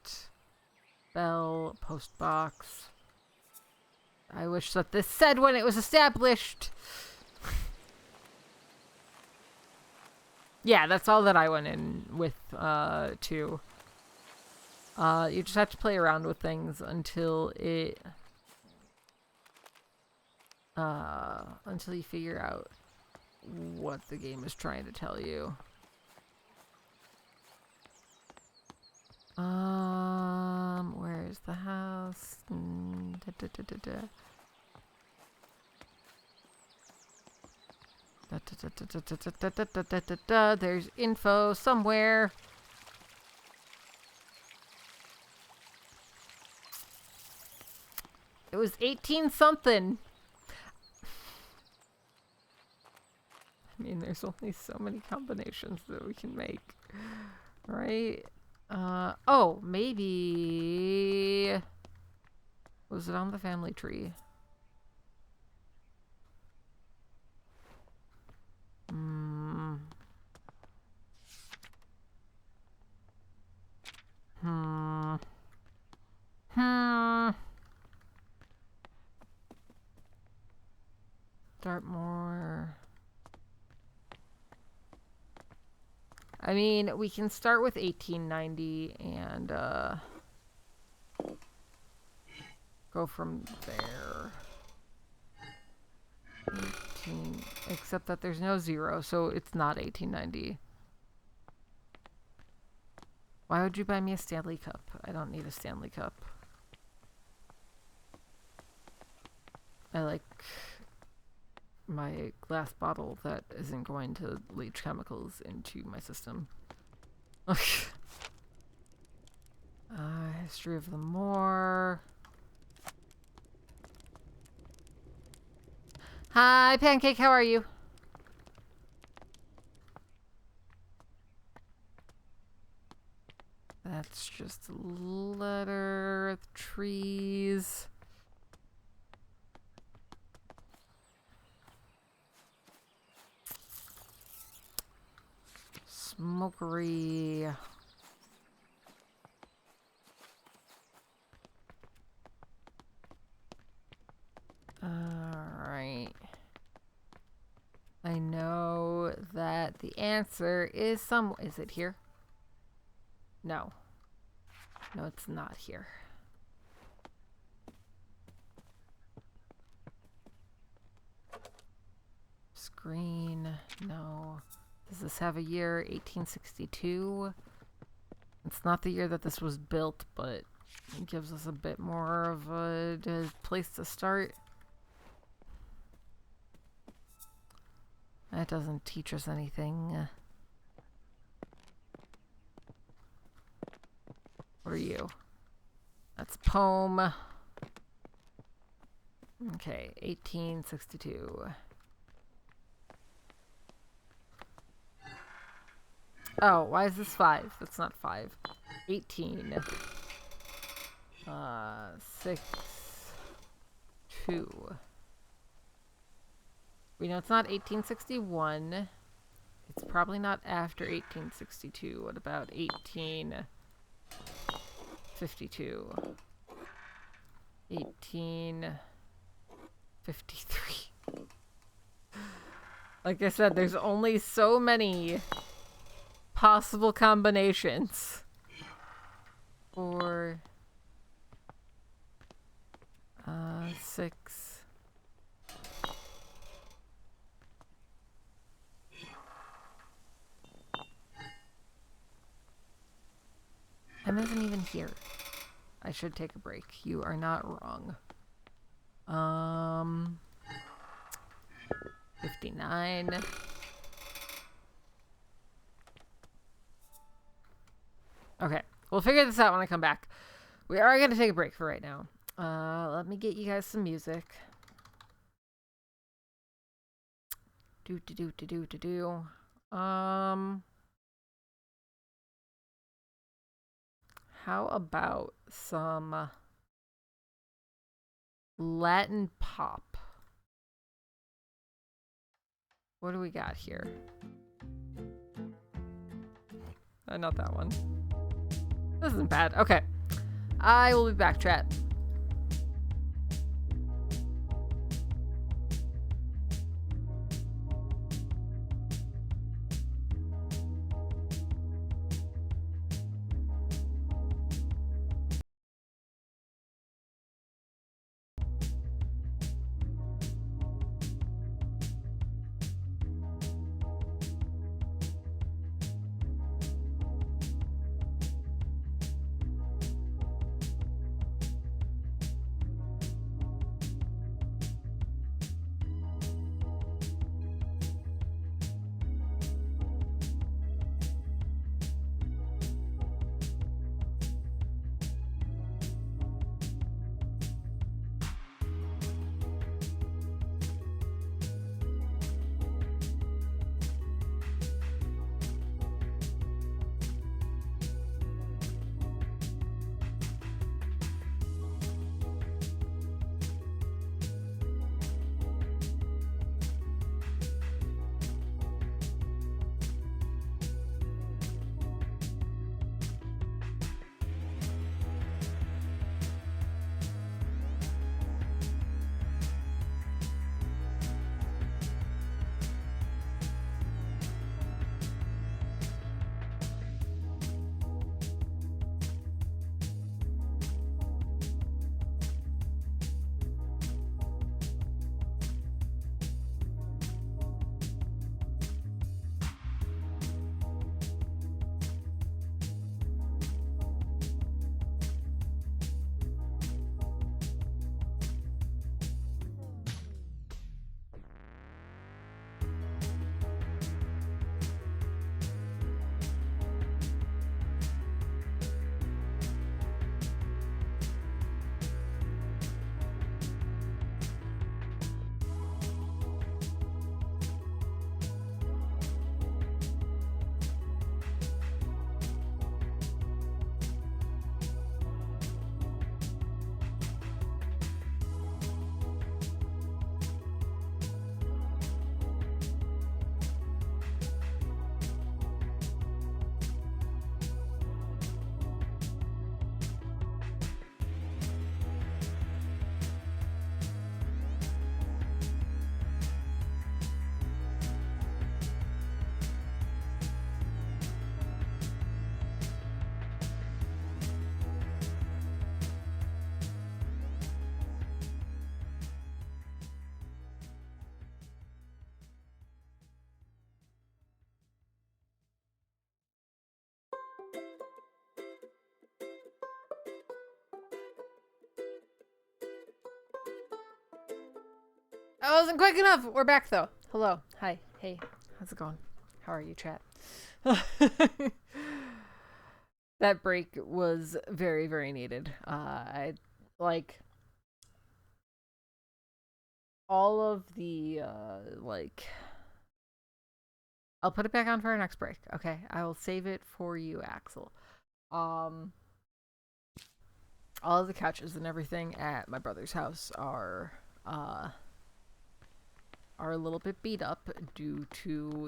Bell, post box. I wish that this said when it was established. Yeah, that's all that I went in with, too. You just have to play around with things until it... until you figure out what the game is trying to tell you. Where's the house? There's info somewhere. It was 18 something. I mean, there's only so many combinations that we can make, right? Oh, maybe... Was it on the family tree? Dartmoor. I mean, we can start with 1890 and go from there. 18, except that there's no 0, so it's not 1890. Why would you buy me a Stanley Cup? I don't need a Stanley Cup. I like my glass bottle that isn't going to leach chemicals into my system. History of the Moor. Hi, Pancake, how are you? That's just a letter, trees. Smokery. Alright. I know that the answer is is it here? No. No, it's not here. Screen. No. Does this have a year? 1862. It's not the year that this was built, but it gives us a bit more of a place to start. That doesn't teach us anything. What are you? That's a poem. Okay, 1862. Oh, why is this 5? That's not 5. 18. 6. 2. We know it's not 1861. It's probably not after 1862. What about 1852? 1853. Like I said, there's only so many possible combinations. 4, 6. M isn't even here. I should take a break. You are not wrong. 59. Okay, we'll figure this out when I come back. We are going to take a break for right now. Let me get you guys some music. Do. How about some Latin pop? What do we got here? Not that one. This isn't bad. Okay. I will be back, chat. I wasn't quick enough. We're back though. Hello. Hi. Hey. How's it going? How are you, chat? That break was very, very needed. I like all of the I'll put it back on for our next break. Okay. I will save it for you, Axel. All of the couches and everything at my brother's house are a little bit beat up due to,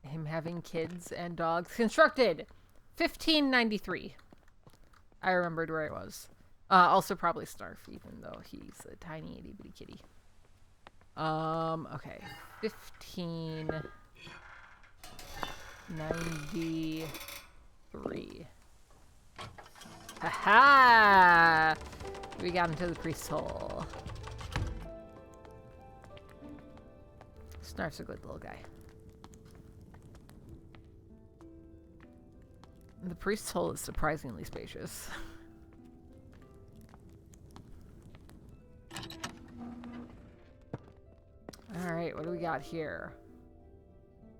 him having kids and dogs. Constructed 1593. I remembered where it was. Also probably Snarf, even though he's a tiny itty bitty kitty. Okay. 1593. Aha! We got into the priest's hole. Snarf's a good little guy. The priest's hole is surprisingly spacious. Alright, what do we got here?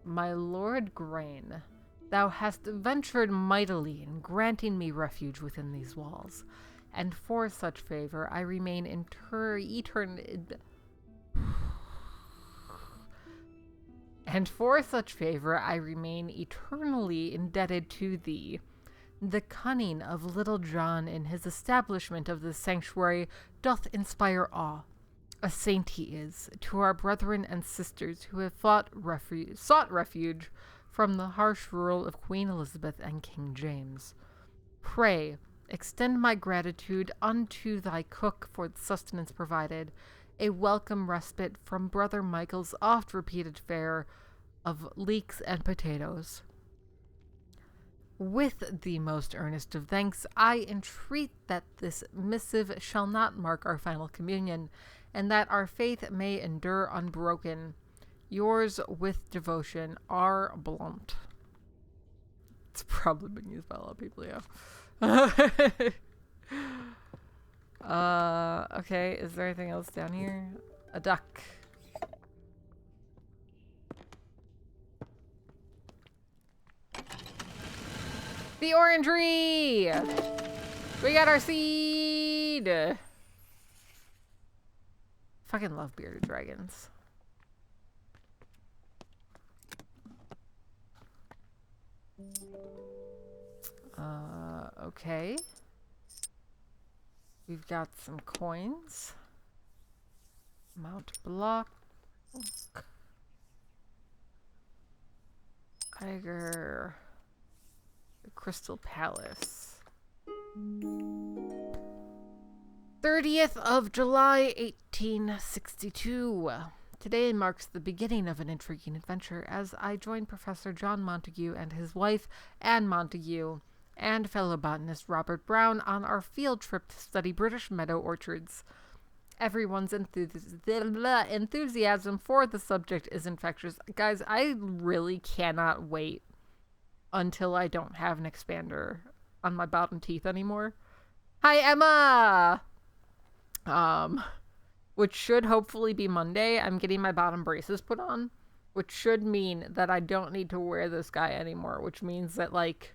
My Lord Grain. Thou hast ventured mightily in granting me refuge within these walls, and for such favor I remain eternally indebted to thee. The cunning of Little John in his establishment of this sanctuary doth inspire awe. A saint he is to our brethren and sisters who have sought refuge from the harsh rule of Queen Elizabeth and King James. Pray, extend my gratitude unto thy cook for the sustenance provided, a welcome respite from Brother Michael's oft-repeated fare of leeks and potatoes. With the most earnest of thanks, I entreat that this missive shall not mark our final communion, and that our faith may endure unbroken. Yours with devotion, R. Blunt. It's probably been used by a lot of people, yeah. Okay, is there anything else down here? A duck. The orangery! We got our seed! Fucking love bearded dragons. Okay. We've got some coins. Mount block. Tiger. The Crystal Palace. 30th of July, 1862. Today marks the beginning of an intriguing adventure as I join Professor John Montague and his wife, Anne Montague, and fellow botanist Robert Brown on our field trip to study British meadow orchards. Everyone's enthusiasm for the subject is infectious. Guys, I really cannot wait until I don't have an expander on my bottom teeth anymore. Hi, Emma! Which should hopefully be Monday. I'm getting my bottom braces put on, which should mean that I don't need to wear this guy anymore, which means that, like,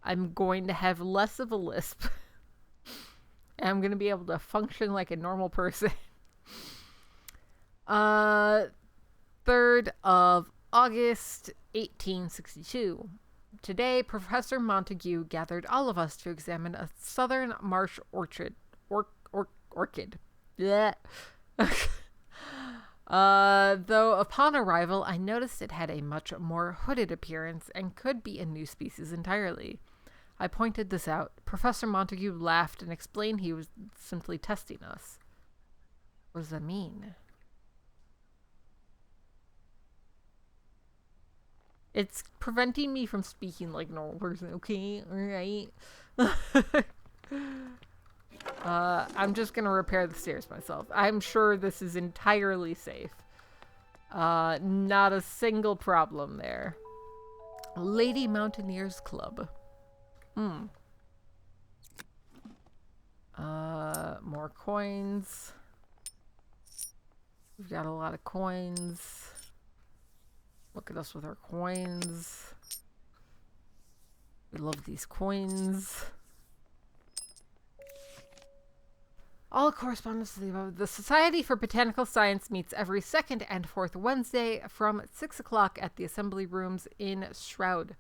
I'm going to have less of a lisp. And I'm going to be able to function like a normal person. 3rd of August, 1862. Today, Professor Montague gathered all of us to examine a southern marsh orchid. Orchid. Yeah. Though upon arrival, I noticed it had a much more hooded appearance and could be a new species entirely. I pointed this out. Professor Montague laughed and explained he was simply testing us. What does that mean? It's preventing me from speaking like a normal person, okay? Alright? I'm just gonna repair the stairs myself. I'm sure this is entirely safe. Not a single problem there. Lady Mountaineers Club. More coins. We've got a lot of coins. Look at us with our coins. We love these coins. All correspondence to the above. The Society for Botanical Science meets every second and fourth Wednesday from 6 o'clock at the Assembly Rooms in Shroud.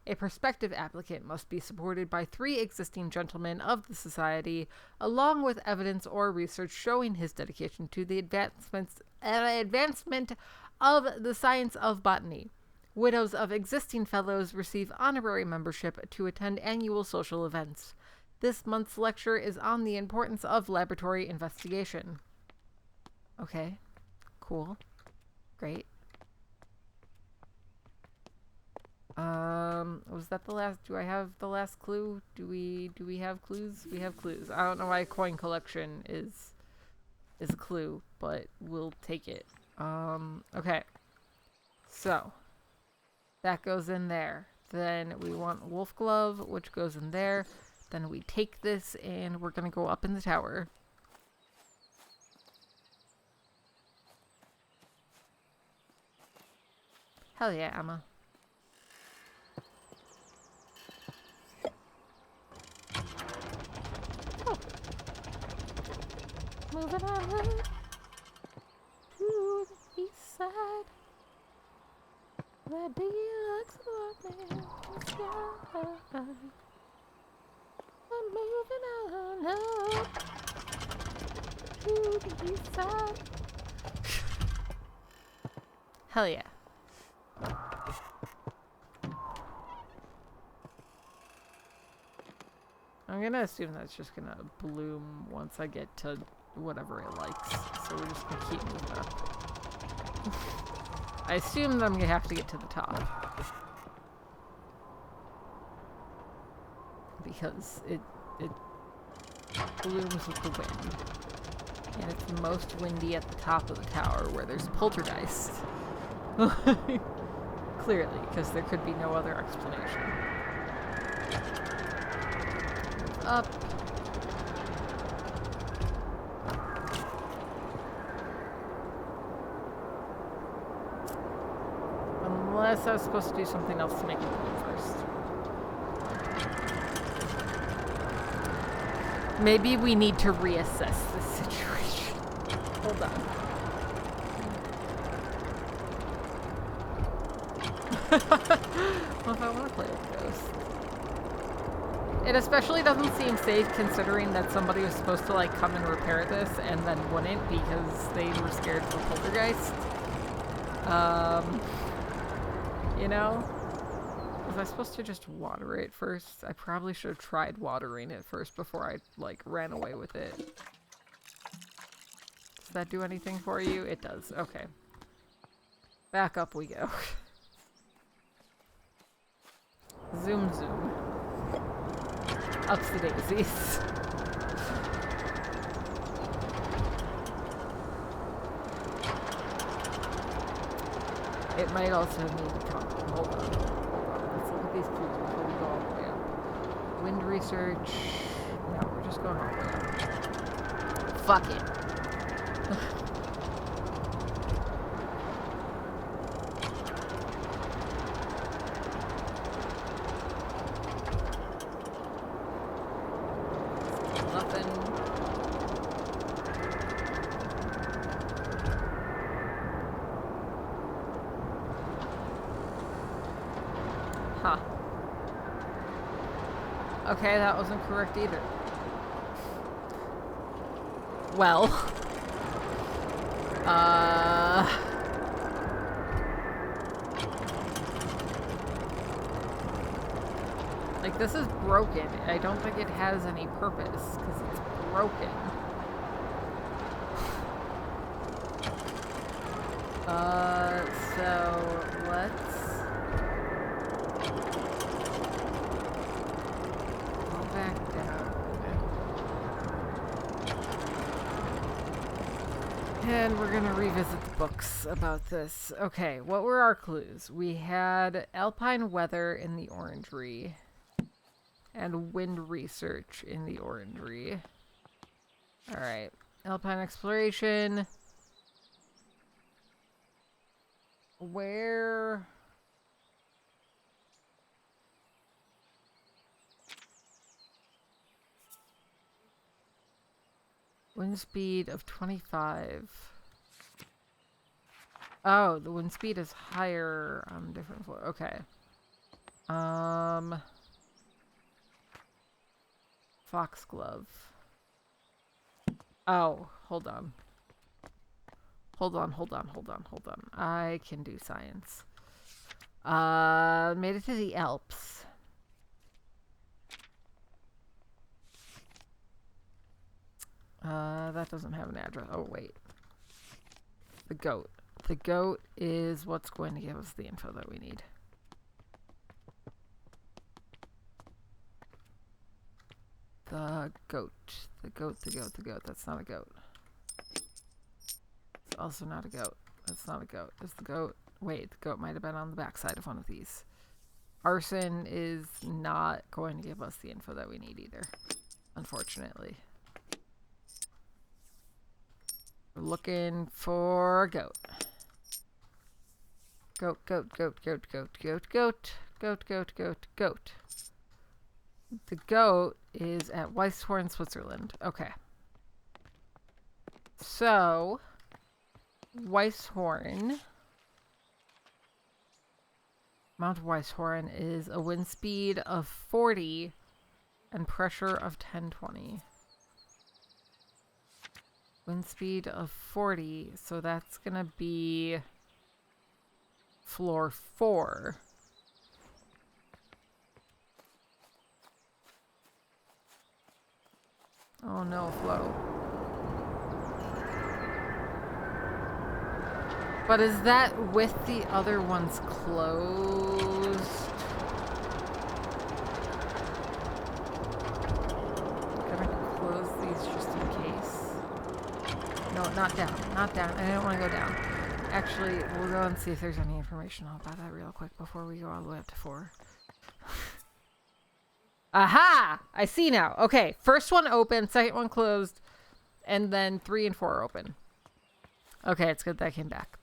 A prospective applicant must be supported by 3 existing gentlemen of the Society, along with evidence or research showing his dedication to the advancement of the science of botany. Widows of existing fellows receive honorary membership to attend annual social events. This month's lecture is on the importance of laboratory investigation. Okay. Cool. Great. Was that the last? Do I have the last clue? Do we have clues? We have clues. I don't know why coin collection is a clue, but we'll take it. Okay. So that goes in there. Then we want wolf glove, which goes in there. Then we take this and we're gonna go up in the tower. Hell yeah, Emma. moving on to the east side. Where deluxe apartment in the sky. I'm moving on up to the east side. Hell yeah. I'm gonna assume that's just gonna bloom once I get to whatever it likes. So we're just gonna keep moving up. I assume that I'm gonna have to get to the top. Because it blooms with the wind. And it's most windy at the top of the tower where there's poltergeist. Clearly, because there could be no other explanation. Up. Unless I was supposed to do something else to make it bloom first. Maybe we need to reassess this situation. Hold on. Well, if I want to play with ghosts. It especially doesn't seem safe considering that somebody was supposed to like come and repair this and then wouldn't because they were scared of the poltergeist. You know? Was I supposed to just water it first? I probably should have tried watering it first before I like ran away with it. Does that do anything for you? It does. Okay. Back up we go. Zoom zoom. Ups the daisies. It might also need to come. Hold on. Let's look at these clues before we go all the way up. Wind research. No, we're just going all the way up. Fuck it. Okay, that wasn't correct either. Well. Like, this is broken. I don't think it has any purpose, because it's broken. So, let's... And we're gonna revisit the books about this. Okay, what were our clues? We had alpine weather in the orangery. And wind research in the orangery. Alright. Alpine exploration. Where... Wind speed of 25. Oh, the wind speed is higher on different floor. Okay. Foxglove. Oh, hold on. Hold on. I can do science. Made it to the Alps. That doesn't have an address. Oh, wait. The goat. The goat is what's going to give us the info that we need. The goat. The goat. That's not a goat. It's also not a goat. That's not a goat. It's the goat. Wait, the goat might have been on the backside of one of these. Arson is not going to give us the info that we need either. Unfortunately. We're looking for a goat. Goat. The goat is at Whitethorn, Switzerland. Okay. So, Whitethorn. Mount Whitethorn is a wind speed of 40 and pressure of 1020. Wind speed of 40, so that's gonna be floor 4. Oh no, Flo. But is that with the other ones closed? I'm gonna close these just in case. No, not down. Not down. I don't want to go down. Actually, we'll go and see if there's any information about that real quick before we go all the way up to 4. Aha! I see now. Okay, first one open, second one closed, and then 3 and 4 open. Okay, it's good that came back.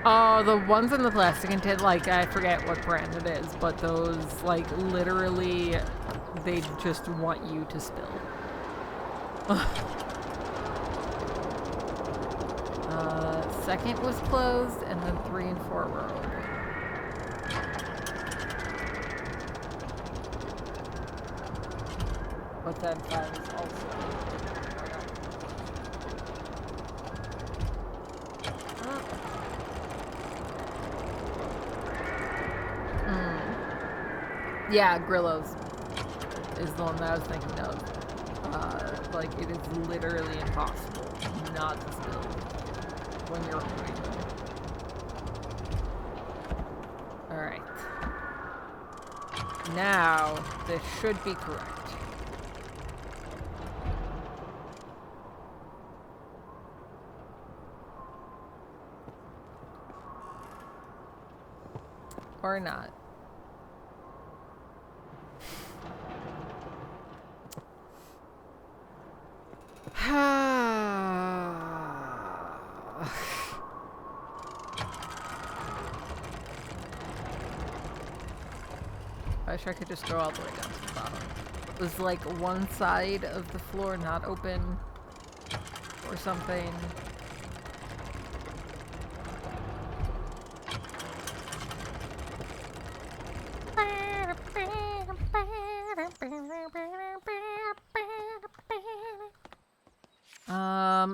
Oh, the ones in the plastic container, like, I forget what brand it is, but those, like, literally, they just want you to spill. Second was closed, and then 3 and 4 were open. But then 5 is also Yeah, Grillo's is the one that I was thinking of. Like, it is literally impossible not to spill when you're opening them. Alright. Now, this should be correct. Or not. I wish I could just go all the way down to the bottom. Was like one side of the floor not open or something.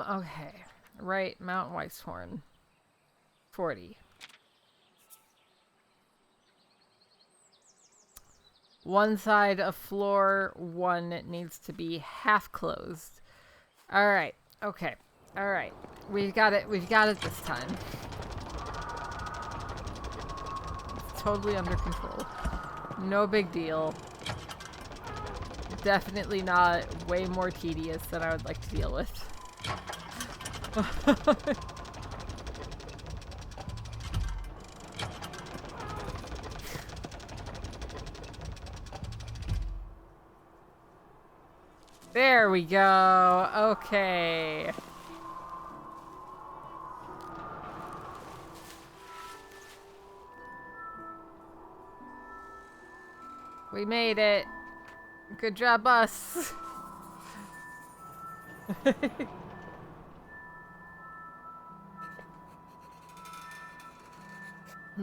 Okay. Right, Mount Whitethorn. 40. One side of floor 1 needs to be half closed. Alright. Okay. Alright. We've got it. We've got it this time. It's totally under control. No big deal. Definitely not way more tedious than I would like to deal with. There we go. Okay. We made it. Good job, us. The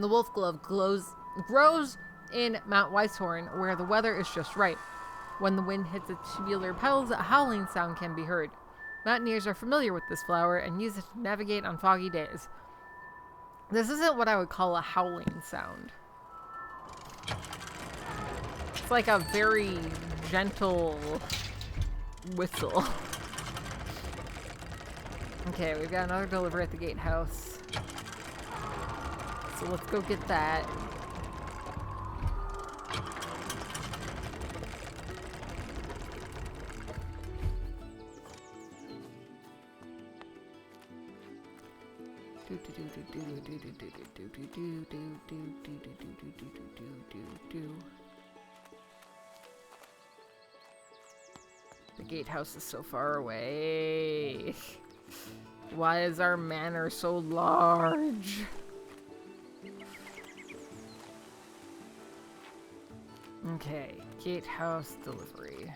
wolf glove grows in Mount Whitethorn, where the weather is just right. When the wind hits its tubular petals, a howling sound can be heard. Mountaineers are familiar with this flower and use it to navigate on foggy days. This isn't what I would call a howling sound. It's like a very gentle whistle. Okay, we've got another delivery at the gatehouse. So let's go get that. The gatehouse is so far away. Why is our manor so large? Okay, gatehouse delivery.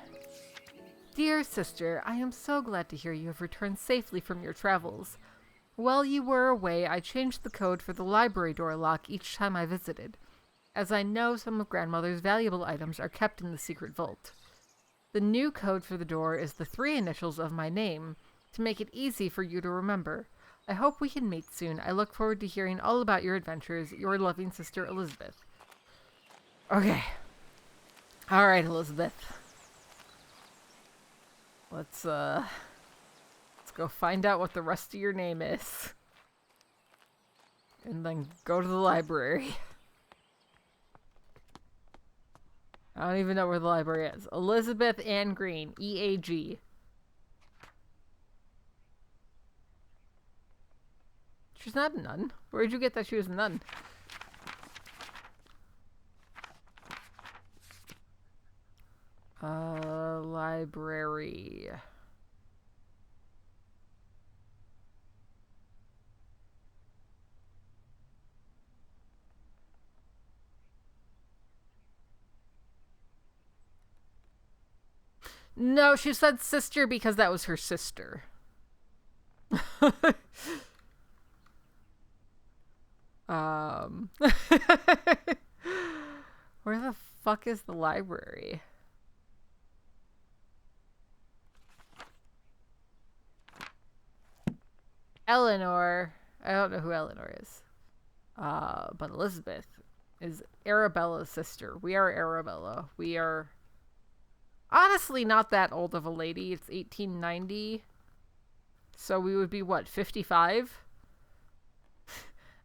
Dear sister, I am so glad to hear you have returned safely from your travels. While you were away, I changed the code for the library door lock each time I visited, as I know some of Grandmother's valuable items are kept in the secret vault. The new code for the door is the 3 initials of my name, to make it easy for you to remember. I hope we can meet soon. I look forward to hearing all about your adventures. Your loving sister, Elizabeth. Okay. Alright, Elizabeth. Let's go find out what the rest of your name is. And then go to the library. I don't even know where the library is. Elizabeth Ann Green, EAG. She's not a nun. Where'd you get that she was a nun? Library. No, she said sister because that was her sister. Where the fuck is the library? Eleanor. I don't know who Eleanor is. But Elizabeth is Arabella's sister. We are Arabella. We are honestly not that old of a lady. It's 1890. So we would be, what, 55?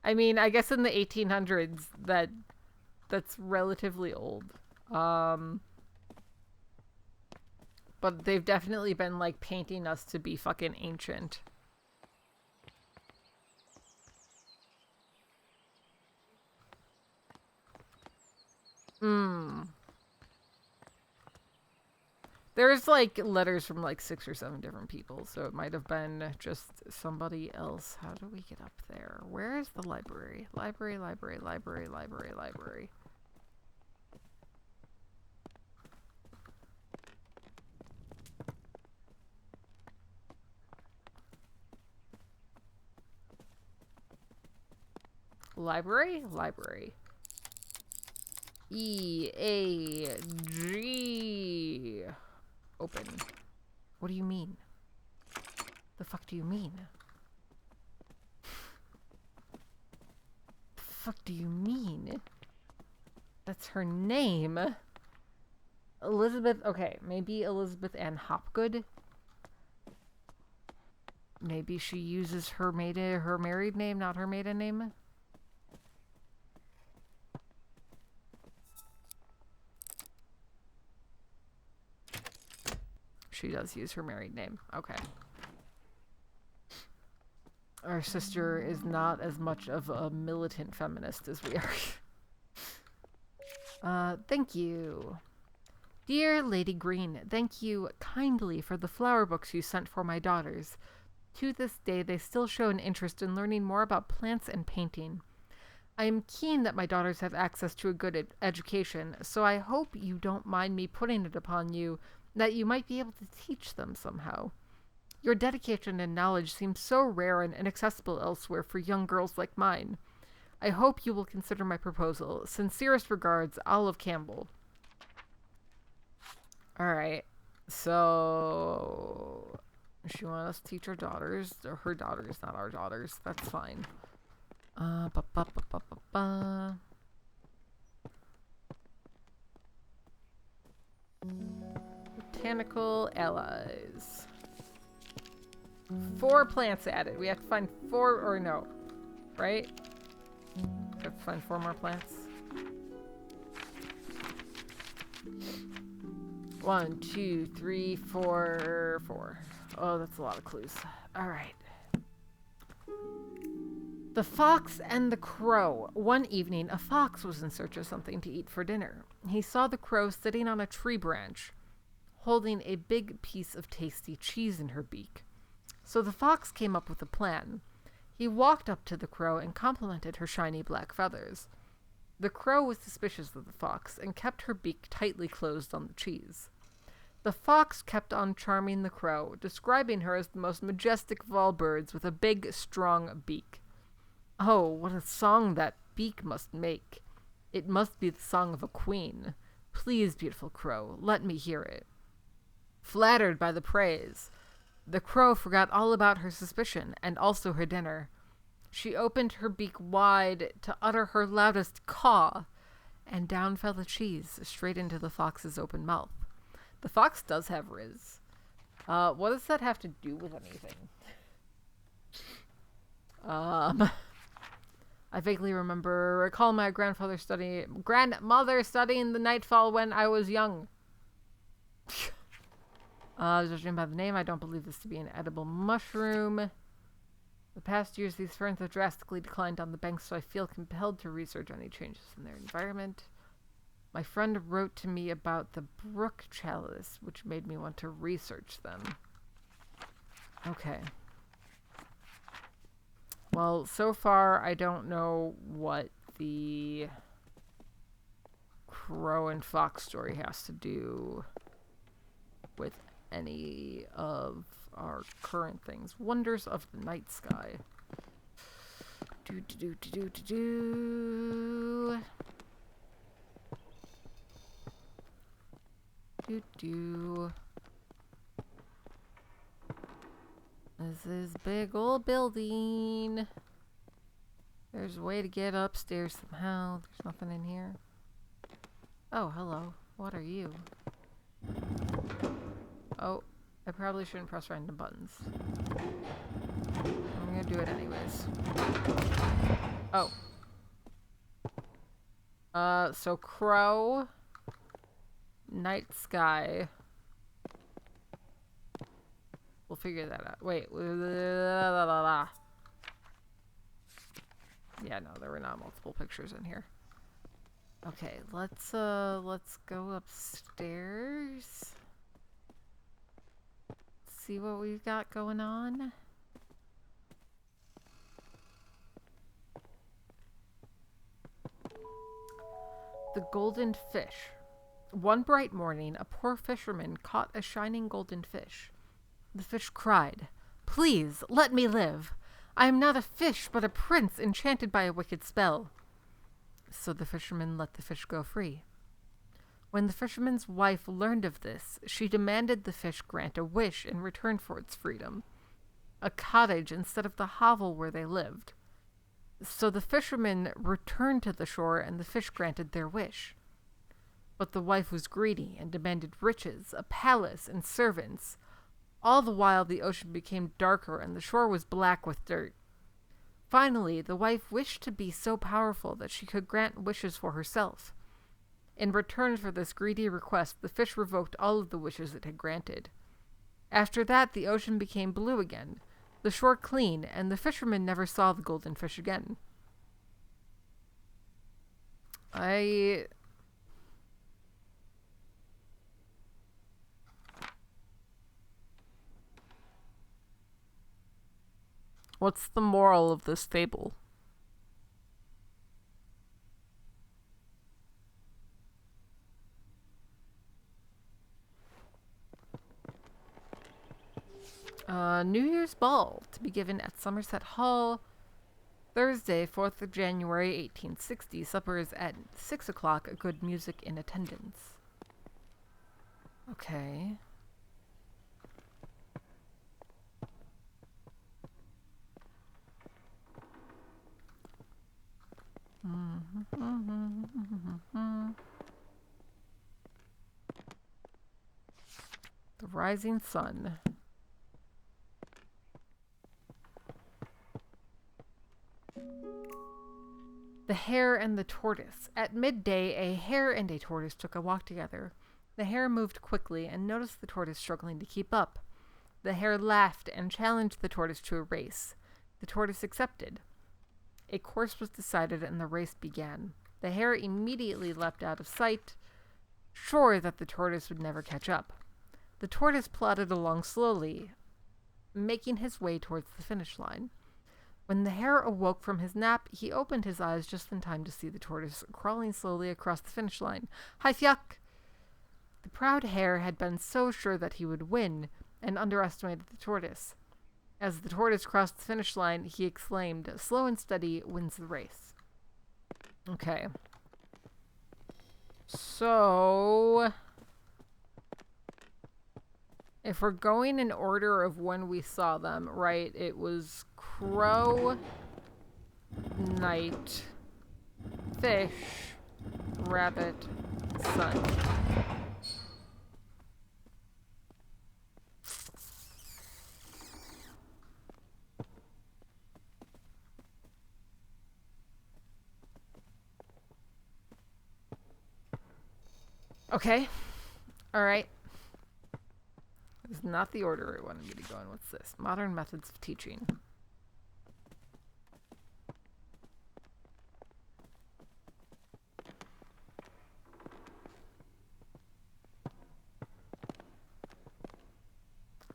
I mean, I guess in the 1800s, that's relatively old. But they've definitely been, like, painting us to be fucking ancient. There's, like, letters from, like, 6 or 7 different people, so it might have been just somebody else. How do we get up there? Where is the library? Library, library, library, library, library. Library? Library. E-A-G. Open. What do you mean? The fuck do you mean? The fuck do you mean? That's her name. Elizabeth. Okay, maybe Elizabeth Ann Hopgood. Maybe she uses her married name, not her maiden name. She does use her married name. Okay. Our sister is not as much of a militant feminist as we are. Thank you. Dear Lady Green, thank you kindly for the flower books you sent for my daughters. To this day, they still show an interest in learning more about plants and painting. I am keen that my daughters have access to a good education, so I hope you don't mind me putting it upon you that you might be able to teach them somehow. Your dedication and knowledge seem so rare and inaccessible elsewhere for young girls like mine. I hope you will consider my proposal. Sincerest regards, Olive Campbell. Alright, so she wants us to teach our daughters, or her daughters, not our daughters. That's fine. Botanical allies. 4 plants added. We have to find 4, or no, right? We have to find 4 more plants. 1, 2, 3, 4, 4. Oh, that's a lot of clues. All right. The Fox and the Crow. One evening, a fox was in search of something to eat for dinner. He saw the crow sitting on a tree branch, holding a big piece of tasty cheese in her beak. So the fox came up with a plan. He walked up to the crow and complimented her shiny black feathers. The crow was suspicious of the fox and kept her beak tightly closed on the cheese. The fox kept on charming the crow, describing her as the most majestic of all birds with a big, strong beak. Oh, what a song that beak must make! It must be the song of a queen. Please, beautiful crow, let me hear it. Flattered by the praise, the crow forgot all about her suspicion and also her dinner. She opened her beak wide to utter her loudest caw, and down fell the cheese straight into the fox's open mouth. The fox does have riz. What does that have to do with anything? I vaguely recall my grandmother studying the nightfall when I was young. Judging by the name, I don't believe this to be an edible mushroom. The past years, these ferns have drastically declined on the banks, so I feel compelled to research any changes in their environment. My friend wrote to me about the brook chalice, which made me want to research them. Okay. Well, so far, I don't know what the crow and fox story has to do with any of our current things. Wonders of the night sky. This is big old building. There's a way to get upstairs somehow. There's nothing in here. Oh, hello. What are you? Oh, I probably shouldn't press random buttons. I'm gonna do it anyways. Oh. So crow, night sky. We'll figure that out. Wait. Yeah, no, there were not multiple pictures in here. Okay, let's go upstairs. See what we've got going on. The golden fish. One bright morning, a poor fisherman caught a shining golden fish. The fish cried, "Please, let me live. I am not a fish, but a prince enchanted by a wicked spell." So the fisherman let the fish go free. When the fisherman's wife learned of this, she demanded the fish grant a wish in return for its freedom. A cottage instead of the hovel where they lived. So the fisherman returned to the shore and the fish granted their wish. But the wife was greedy and demanded riches, a palace, and servants. All the while the ocean became darker and the shore was black with dirt. Finally, the wife wished to be so powerful that she could grant wishes for herself. In return for this greedy request, the fish revoked all of the wishes it had granted. After that, the ocean became blue again, the shore clean, and the fisherman never saw the golden fish again. What's the moral of this fable? New Year's Ball, to be given at Somerset Hall, Thursday, 4th of January, 1860. Supper is at 6 o'clock. Good music in attendance. Okay. The Rising Sun. The Hare and the Tortoise. At midday, a hare and a tortoise took a walk together. The hare moved quickly and noticed the tortoise struggling to keep up. The hare laughed and challenged the tortoise to a race. The tortoise accepted. A course was decided and the race began. The hare immediately leapt out of sight, sure that the tortoise would never catch up. The tortoise plodded along slowly, making his way towards the finish line. When the hare awoke from his nap, he opened his eyes just in time to see the tortoise crawling slowly across the finish line. Hi, Fyuck! The proud hare had been so sure that he would win and underestimated the tortoise. As the tortoise crossed the finish line, he exclaimed, "Slow and steady wins the race." Okay. So, if we're going in order of when we saw them, right, it was crow, night, fish, rabbit, sun. Okay. All right. This is not the order it wanted me to go in. What's this? Modern methods of teaching.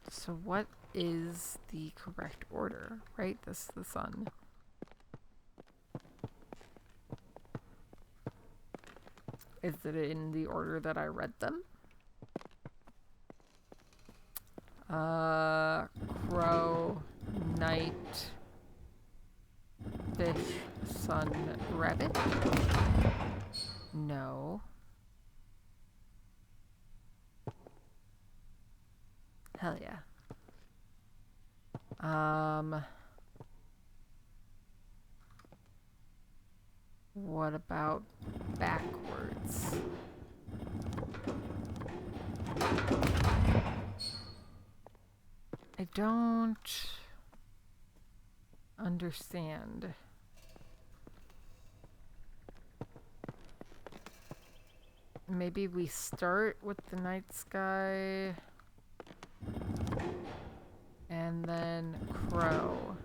So what is the correct order? Right? This is the sun. Is it in the order that I read them? Crow, night, fish, sun, rabbit? No. Hell yeah. What about backwards? I don't understand. Maybe we start with the night sky and then crow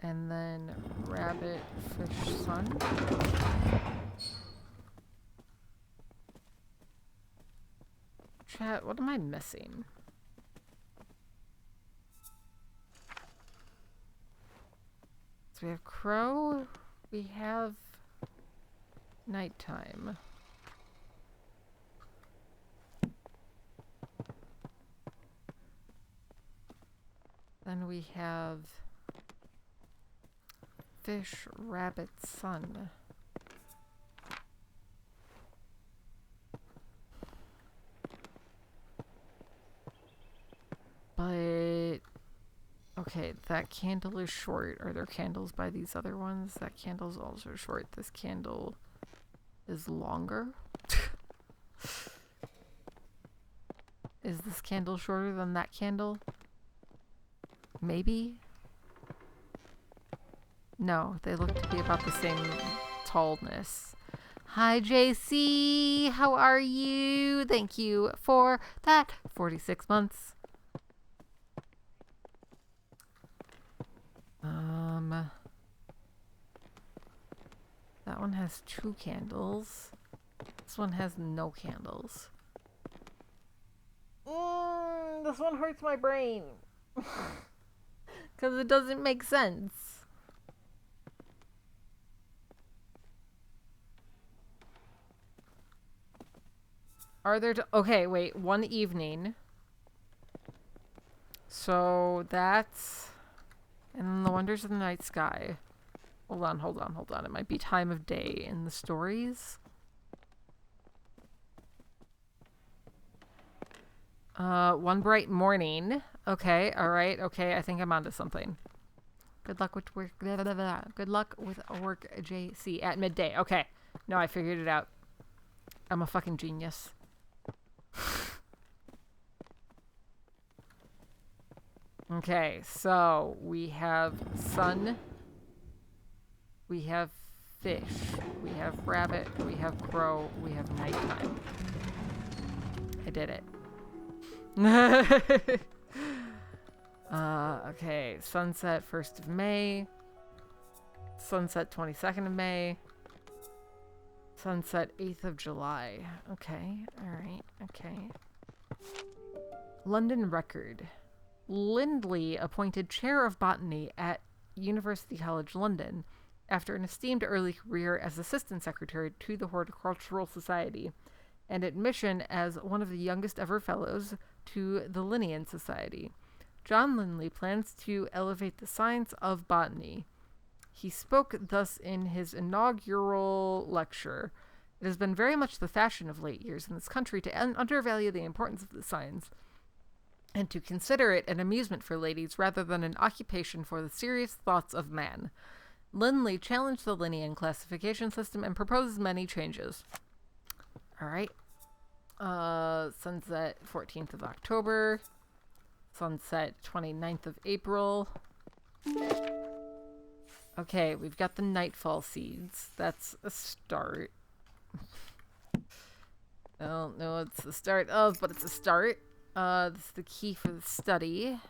and then rabbit, fish, sun. Chat, what am I missing? So we have crow, we have nighttime. Then we have fish, rabbit, sun. But okay, that candle is short. Are there candles by these other ones? That candle's also short. This candle is longer. Is this candle shorter than that candle? Maybe? No, they look to be about the same tallness. Hi, JC. How are you? Thank you for that 46 months. That one has 2 candles. This one has no candles. This one hurts my brain. Because it doesn't make sense. Are there... okay, wait. One evening. So that's... and then the wonders of the night sky. Hold on, hold on, hold on. It might be time of day in the stories. One bright morning. Okay, alright, okay. I think I'm onto something. Good luck with work. Blah, blah, blah. Good luck with work, JC. At midday. Okay. No, I figured it out. I'm a fucking genius. Okay, so we have sun, we have fish, we have rabbit, we have crow, we have nighttime. I did it. Okay, sunset 1st of May, sunset 22nd of May, sunset 8th of July. Okay, alright, okay. London Record. Lindley appointed chair of botany at University College London after an esteemed early career as assistant secretary to the Horticultural Society and admission as one of the youngest ever fellows to the Linnean Society. John Linley plans to elevate the science of botany. He spoke thus in his inaugural lecture. It has been very much the fashion of late years in this country to undervalue the importance of the science and to consider it an amusement for ladies rather than an occupation for the serious thoughts of man. Linley challenged the Linnean classification system and proposes many changes. Alright. Sunset 14th of October. Sunset 29th of April. Okay, we've got the nightfall seeds. That's a start. I don't know what it's the start of, but it's a start. This is the key for the study.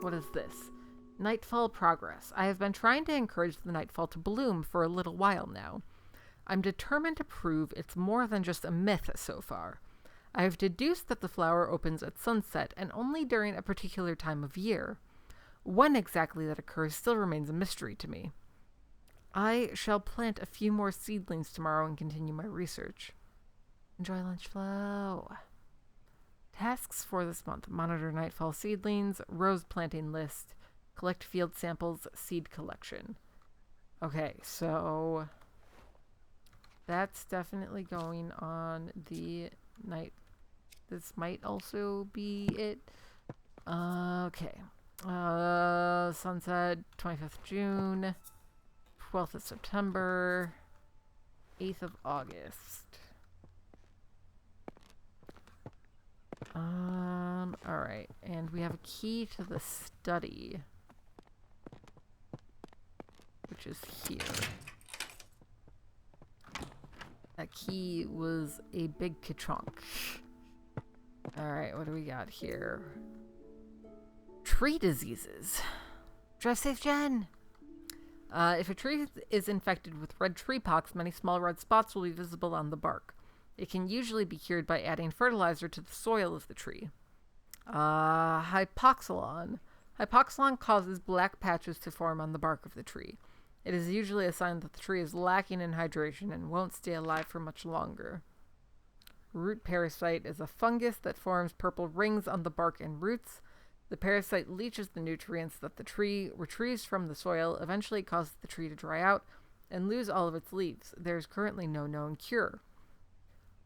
What is this? Nightfall progress. I have been trying to encourage the nightfall to bloom for a little while now. I'm determined to prove it's more than just a myth so far. I have deduced that the flower opens at sunset and only during a particular time of year. When exactly that occurs still remains a mystery to me. I shall plant a few more seedlings tomorrow and continue my research. Enjoy lunch flow. Tasks for this month. Monitor nightfall seedlings, rose planting list, collect field samples, seed collection. Okay, so that's definitely going on the night. This might also be it. Okay. Sunset, 25th June, 12th of September, 8th of August. Alright, and we have a key to the study, which is here. That key was a big ka-chunk. Alright, what do we got here? Tree diseases. Drive safe, Jen! If a tree is infected with red tree pox, many small red spots will be visible on the bark. It can usually be cured by adding fertilizer to the soil of the tree. Hypoxylon. Hypoxylon causes black patches to form on the bark of the tree. It is usually a sign that the tree is lacking in hydration and won't stay alive for much longer. Root parasite is a fungus that forms purple rings on the bark and roots. The parasite leaches the nutrients that the tree retrieves from the soil, eventually causes the tree to dry out and lose all of its leaves. There is currently no known cure.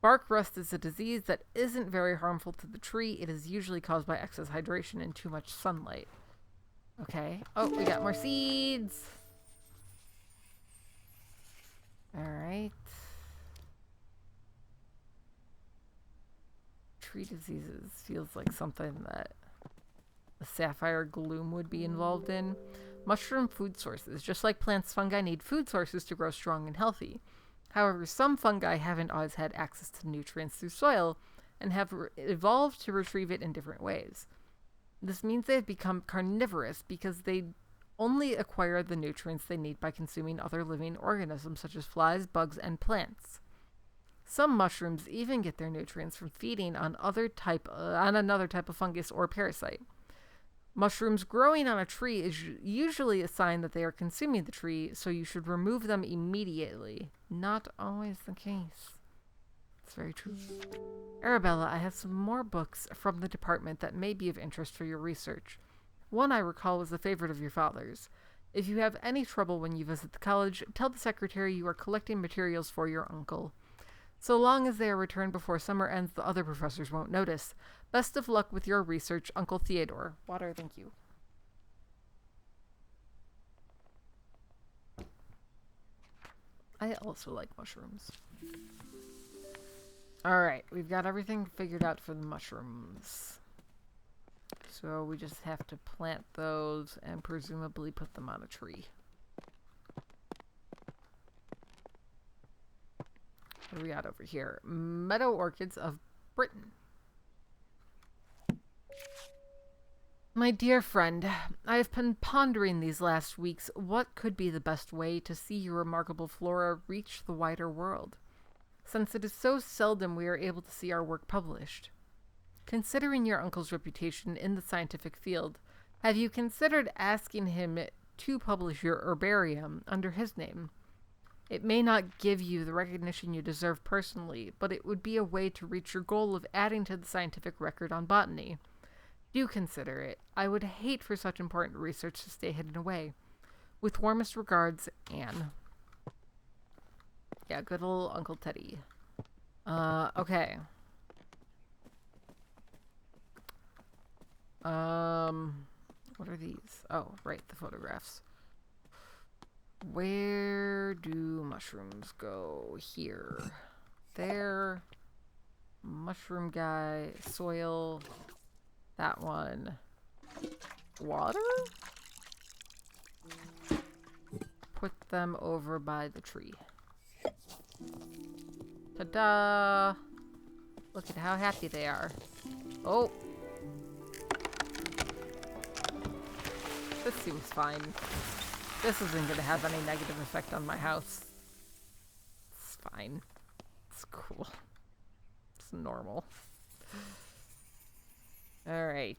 Bark rust is a disease that isn't very harmful to the tree. It is usually caused by excess hydration and too much sunlight. Okay. Oh, we got more seeds! Alright. Tree diseases feels like something that a sapphire gloom would be involved in. Mushroom food sources. Just like plants, fungi need food sources to grow strong and healthy. However, some fungi haven't always had access to nutrients through soil and have evolved to retrieve it in different ways. This means they have become carnivorous because they only acquire the nutrients they need by consuming other living organisms such as flies, bugs, and plants. Some mushrooms even get their nutrients from feeding on another type of fungus or parasite. Mushrooms growing on a tree is usually a sign that they are consuming the tree, so you should remove them immediately. Not always the case. It's very true. Arabella, I have some more books from the department that may be of interest for your research. One I recall was a favorite of your father's. If you have any trouble when you visit the college, tell the secretary you are collecting materials for your uncle. So long as they are returned before summer ends, the other professors won't notice. Best of luck with your research, Uncle Theodore. Water, thank you. I also like mushrooms. Alright, we've got everything figured out for the mushrooms. So we just have to plant those and presumably put them on a tree. What do we got over here? Meadow orchids of Britain. My dear friend, I have been pondering these last weeks what could be the best way to see your remarkable flora reach the wider world, since it is so seldom we are able to see our work published. Considering your uncle's reputation in the scientific field, have you considered asking him to publish your herbarium under his name? It may not give you the recognition you deserve personally, but it would be a way to reach your goal of adding to the scientific record on botany. Do consider it. I would hate for such important research to stay hidden away. With warmest regards, Anne. Yeah, good old Uncle Teddy. Okay. What are these? Oh, right, the photographs. Where do mushrooms go? Here. There. Mushroom guy. Soil. That one. Water? Put them over by the tree. Ta-da! Look at how happy they are. Oh! This seems fine. This isn't going to have any negative effect on my house. It's fine. It's cool. It's normal. Alright.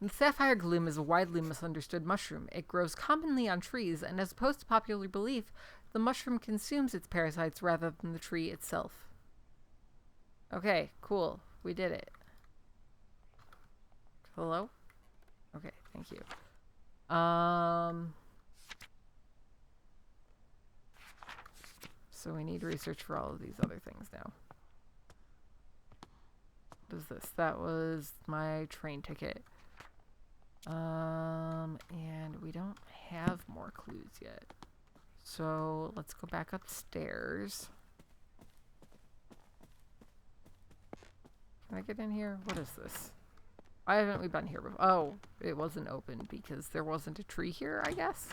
The sapphire gloom is a widely misunderstood mushroom. It grows commonly on trees, and as opposed to popular belief, the mushroom consumes its parasites rather than the tree itself. Okay, cool. We did it. Hello? Okay, thank you. So we need research for all of these other things now. What is this? That was my train ticket. And we don't have more clues yet. So let's go back upstairs. Can I get in here? What is this? Why haven't we been here before? Oh, it wasn't open because there wasn't a tree here, I guess.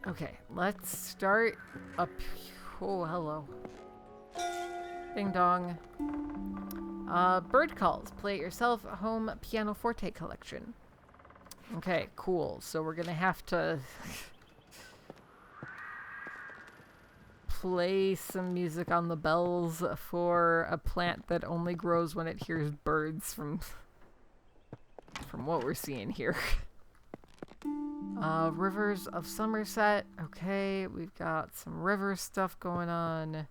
Okay, let's start up. Oh, hello. Ding dong. Bird calls. Play it yourself. Home pianoforte collection. Okay, cool. So we're gonna have to play some music on the bells for a plant that only grows when it hears birds from what we're seeing here. Rivers of Somerset. Okay, we've got some river stuff going on.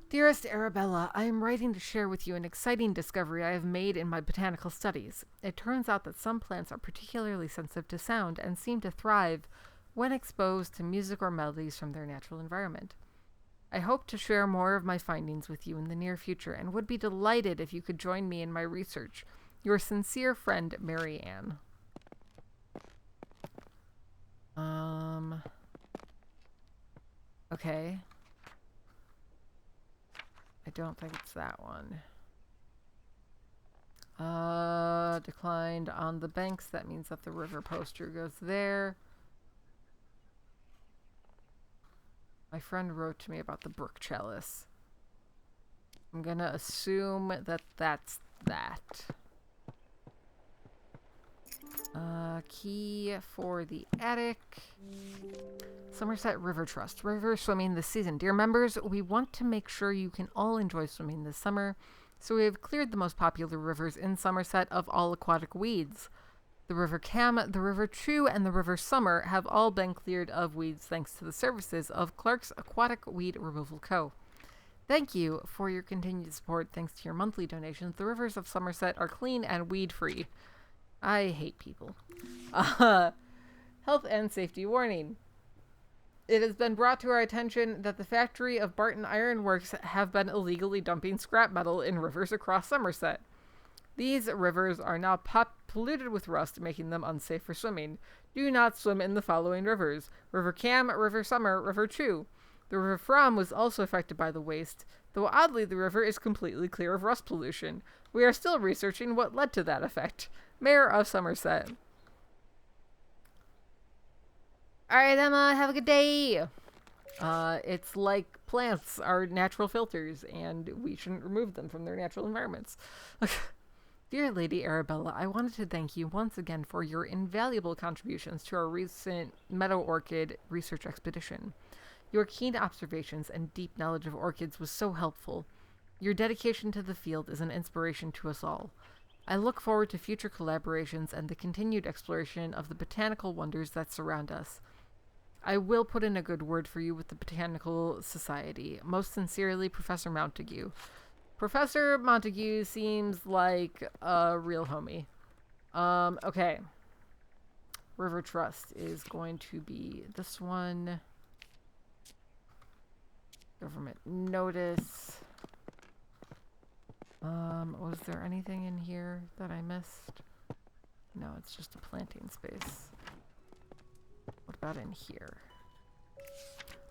Dearest Arabella, I am writing to share with you an exciting discovery I have made in my botanical studies. It turns out that some plants are particularly sensitive to sound and seem to thrive when exposed to music or melodies from their natural environment. I hope to share more of my findings with you in the near future and would be delighted if you could join me in my research. Your sincere friend, Mary Ann. Okay. I don't think it's that one. Declined on the banks. That means that the river poster goes there. My friend wrote to me about the brook chalice. I'm gonna assume that that's that. Key for the attic. Somerset River Trust. River swimming this season. Dear members, we want to make sure you can all enjoy swimming this summer, so we have cleared the most popular rivers in Somerset of all aquatic weeds. The River Cam, the River Chew, and the River Summer have all been cleared of weeds thanks to the services of Clark's Aquatic Weed Removal Co. Thank you for your continued support. Thanks to your monthly donations, the rivers of Somerset are clean and weed-free. I hate people. Health and safety warning. It has been brought to our attention that the factory of Barton Iron Works have been illegally dumping scrap metal in rivers across Somerset. These rivers are now polluted with rust, making them unsafe for swimming. Do not swim in the following rivers: River Cam, River Summer, River Chew. The River Fromm was also affected by the waste, though oddly the river is completely clear of rust pollution. We are still researching what led to that effect. Mayor of Somerset. Alright, Emma, have a good day. It's like plants are natural filters, and we shouldn't remove them from their natural environments. Dear Lady Arabella, I wanted to thank you once again for your invaluable contributions to our recent meadow orchid research expedition. Your keen observations and deep knowledge of orchids was so helpful. Your dedication to the field is an inspiration to us all. I look forward to future collaborations and the continued exploration of the botanical wonders that surround us. I will put in a good word for you with the Botanical Society. Most sincerely, Professor Montague. Professor Montague seems like a real homie. Okay. River Trust is going to be this one. Government notice. Was there anything in here that I missed? No, it's just a planting space. What about in here?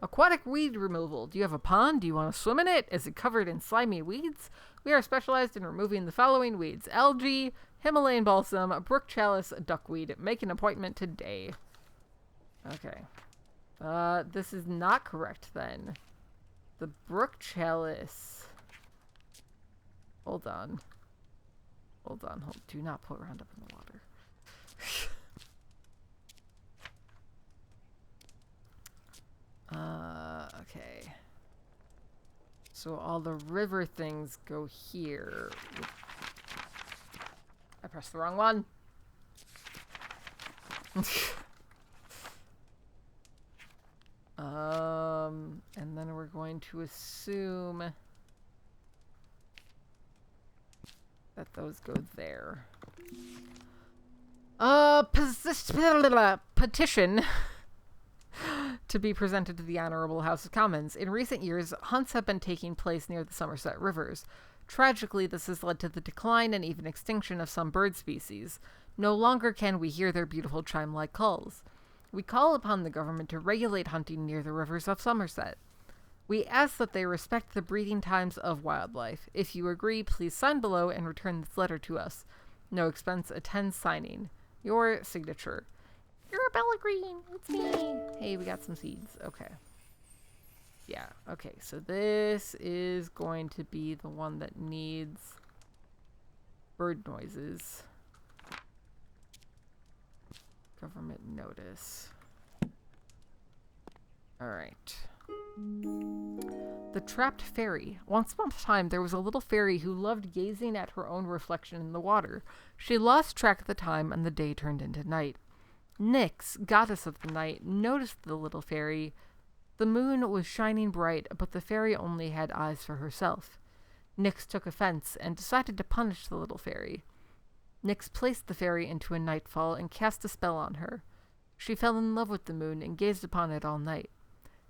Aquatic weed removal. Do you have a pond? Do you want to swim in it? Is it covered in slimy weeds? We are specialized in removing the following weeds: algae, Himalayan balsam, brook chalice, duckweed. Make an appointment today. Okay. This is not correct then. The brook chalice. Hold on. Hold on. Do not put Roundup in the water. Okay. So all the river things go here. I pressed the wrong one. And then we're going to assume that those go there. Petition to be presented to the Honorable House of Commons. In recent years, hunts have been taking place near the Somerset rivers. Tragically, this has led to the decline and even extinction of some bird species. No longer can we hear their beautiful chime-like calls. We call upon the government to regulate hunting near the rivers of Somerset. We ask that they respect the breeding times of wildlife. If you agree, please sign below and return this letter to us. No expense attends signing. Your signature. Arabella Green, it's me. Hey, we got some seeds. Okay. Yeah, okay, so this is going to be the one that needs bird noises. Government notice. Alright. The Trapped Fairy. Once upon a time, there was a little fairy who loved gazing at her own reflection in the water. She lost track of the time, and the day turned into night. Nyx, goddess of the night, noticed the little fairy. The moon was shining bright, but the fairy only had eyes for herself. Nyx took offense and decided to punish the little fairy. Nyx placed the fairy into a nightfall and cast a spell on her. She fell in love with the moon and gazed upon it all night.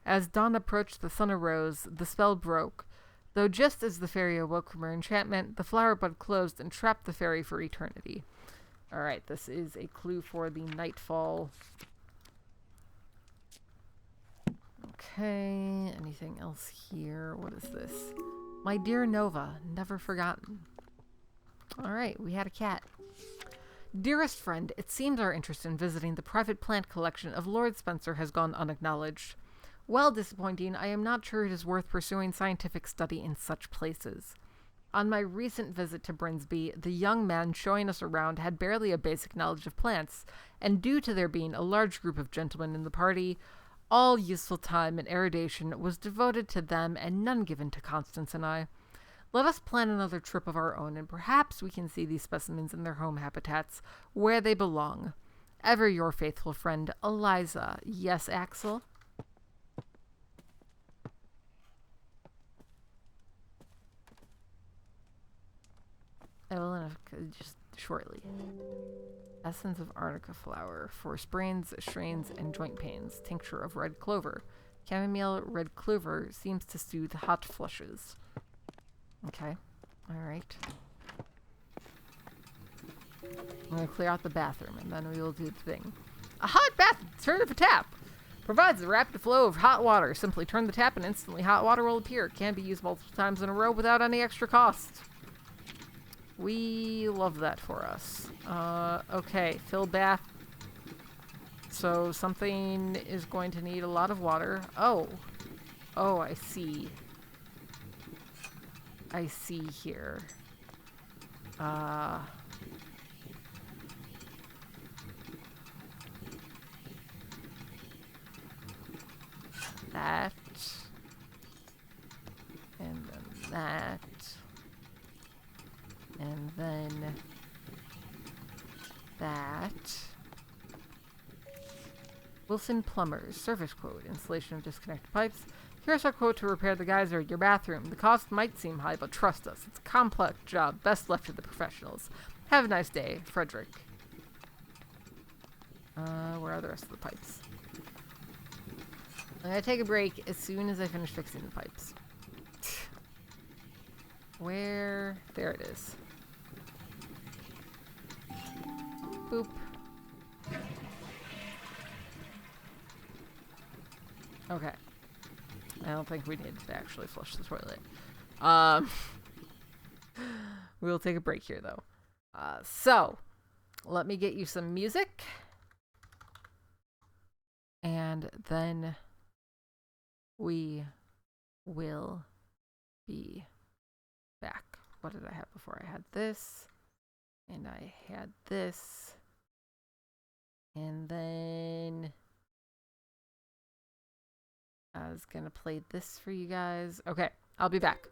As dawn approached, the sun arose, the spell broke. Though just as the fairy awoke from her enchantment, the flower bud closed and trapped the fairy for eternity. Alright, this is a clue for the nightfall. Okay, anything else here? What is this? My dear Nova, never forgotten. Alright, we had a cat. Dearest friend, it seems our interest in visiting the private plant collection of Lord Spencer has gone unacknowledged. While disappointing, I am not sure it is worth pursuing scientific study in such places. On my recent visit to Brinsby, the young man showing us around had barely a basic knowledge of plants, and due to there being a large group of gentlemen in the party, all useful time and erudition was devoted to them and none given to Constance and I. Let us plan another trip of our own, and perhaps we can see these specimens in their home habitats, where they belong. Ever your faithful friend, Eliza. Yes, Axel? Evelyn, just shortly. Essence of arnica flower for sprains, strains, and joint pains. Tincture of red clover. Chamomile red clover seems to soothe hot flushes. Okay. Alright. I'm going to clear out the bathroom, and then we will do the thing. A hot bath! Turn of a tap! Provides a rapid flow of hot water. Simply turn the tap and instantly hot water will appear. Can be used multiple times in a row without any extra cost. We love that for us. Okay, fill bath. So something is going to need a lot of water. Oh. Oh, I see. I see here. That. And then that. And then that. Wilson Plumbers, service quote, installation of disconnected pipes. Here's our quote to repair the geyser in your bathroom. The cost might seem high, but trust us, it's a complex job, best left to the professionals. Have a nice day, Frederick. Where are the rest of the pipes? I'm gonna take a break as soon as I finish fixing the pipes. Where? There it is. Boop. Okay. I don't think we need to actually flush the toilet. We'll take a break here, though. So, let me get you some music. And then we will be back. What did I have before? I had this. And I had this. And then I was going to play this for you guys. Okay, I'll be back.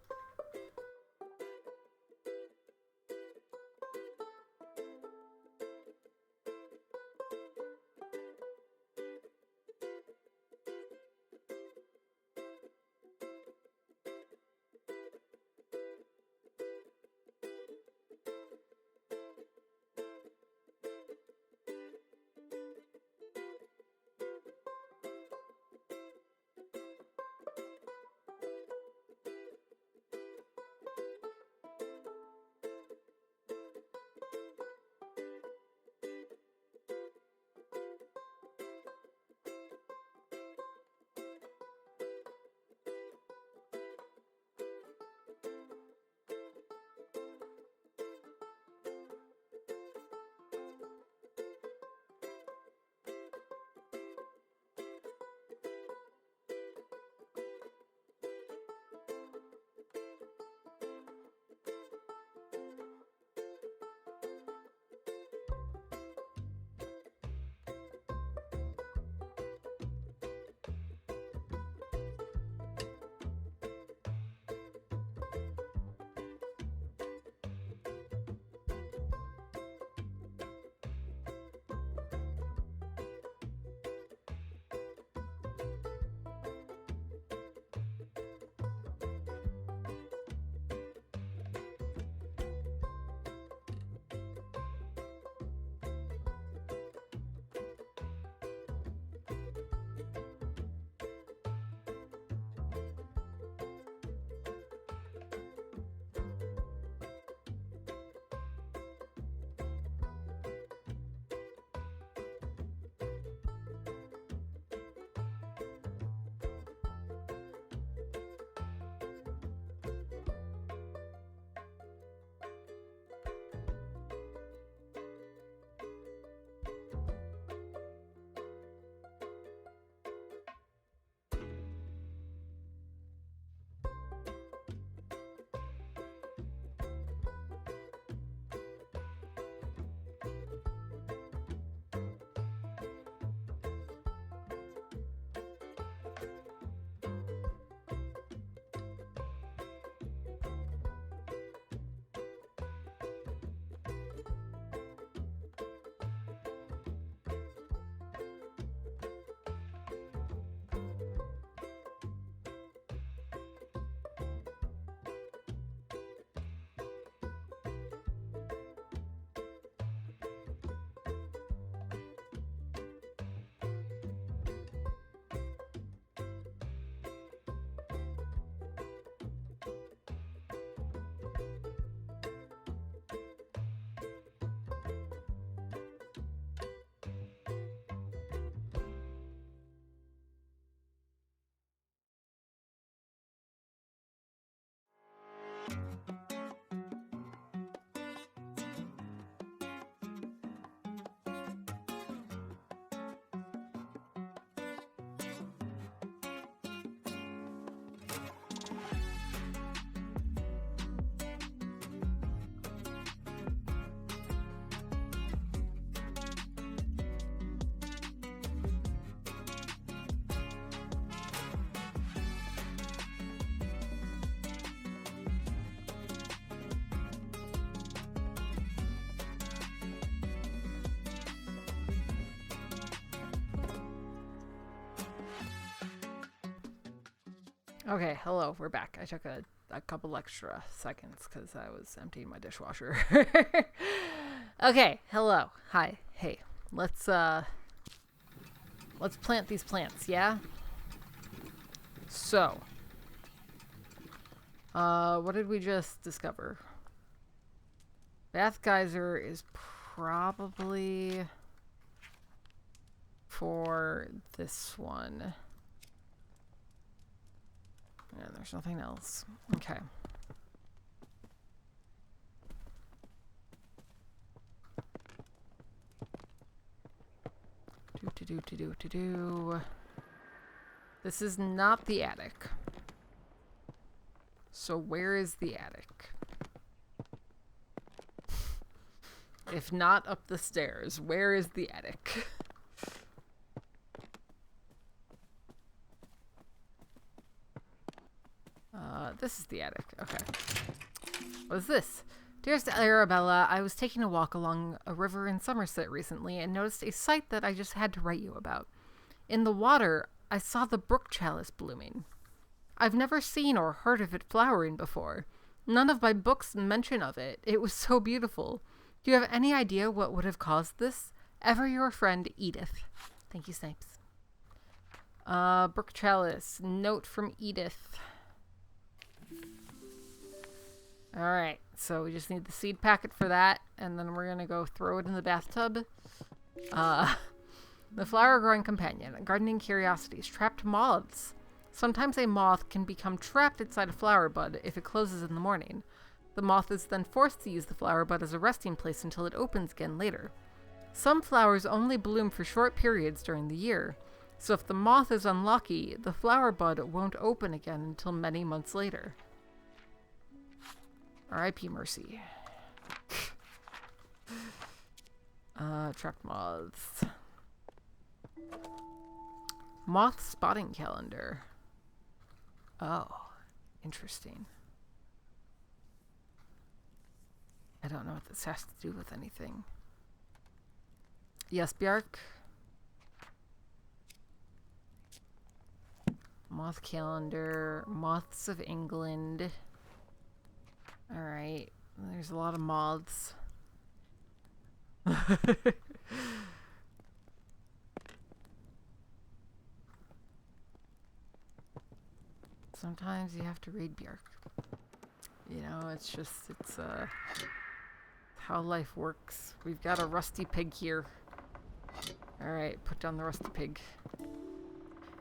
Okay, hello, we're back. I took a couple extra seconds because I was emptying my dishwasher. Okay, hello, hi, hey. Let's plant these plants, yeah? So, what did we just discover? Bath geyser is probably for this one. And there's nothing else. Okay. Do. This is not the attic. So where is the attic? If not up the stairs, where is the attic? This is the attic. Okay. What is this? Dearest Arabella, I was taking a walk along a river in Somerset recently and noticed a sight that I just had to write you about. In the water, I saw the brook chalice blooming. I've never seen or heard of it flowering before. None of my books mention of it. It was so beautiful. Do you have any idea what would have caused this? Ever your friend, Edith. Thank you, Snipes. Brook chalice. Note from Edith. Alright, so we just need the seed packet for that, and then we're going to go throw it in the bathtub. The flower-growing companion, gardening curiosities, trapped moths. Sometimes a moth can become trapped inside a flower bud if it closes in the morning. The moth is then forced to use the flower bud as a resting place until it opens again later. Some flowers only bloom for short periods during the year, so if the moth is unlucky, the flower bud won't open again until many months later. R.I.P. Mercy. Trapped moths. Moth spotting calendar. Oh, interesting. I don't know what this has to do with anything. Yes, Bjark? Moth calendar. Moths of England. Alright. There's a lot of moths. Sometimes you have to read Bjark. You know, it's how life works. We've got a rusty pig here. Alright, put down the rusty pig.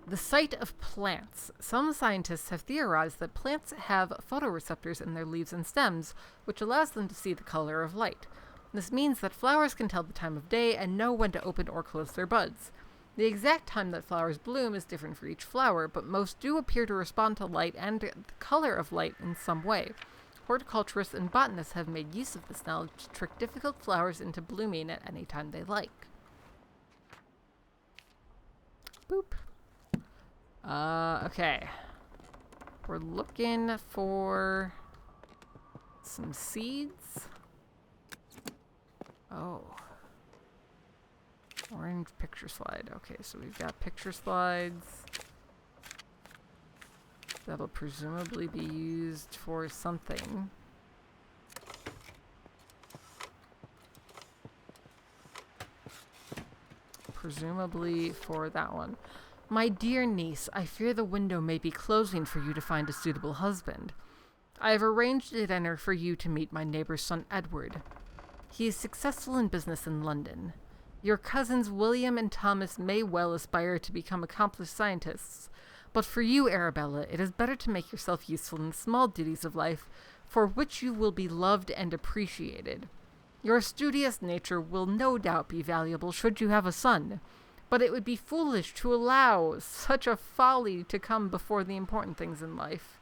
The sight of plants. Some scientists have theorized that plants have photoreceptors in their leaves and stems, which allows them to see the color of light. This means that flowers can tell the time of day and know when to open or close their buds. The exact time that flowers bloom is different for each flower, but most do appear to respond to light and the color of light in some way. Horticulturists and botanists have made use of this knowledge to trick difficult flowers into blooming at any time they like. Boop. Okay. We're looking for some seeds. Oh. Orange picture slide. Okay, so we've got picture slides. That'll presumably be used for something. Presumably for that one. My dear niece, I fear the window may be closing for you to find a suitable husband. I have arranged a dinner for you to meet my neighbor's son Edward. He is successful in business in London. Your cousins William and Thomas may well aspire to become accomplished scientists, but for you, Arabella, it is better to make yourself useful in the small duties of life, for which you will be loved and appreciated. Your studious nature will no doubt be valuable should you have a son, but it would be foolish to allow such a folly to come before the important things in life.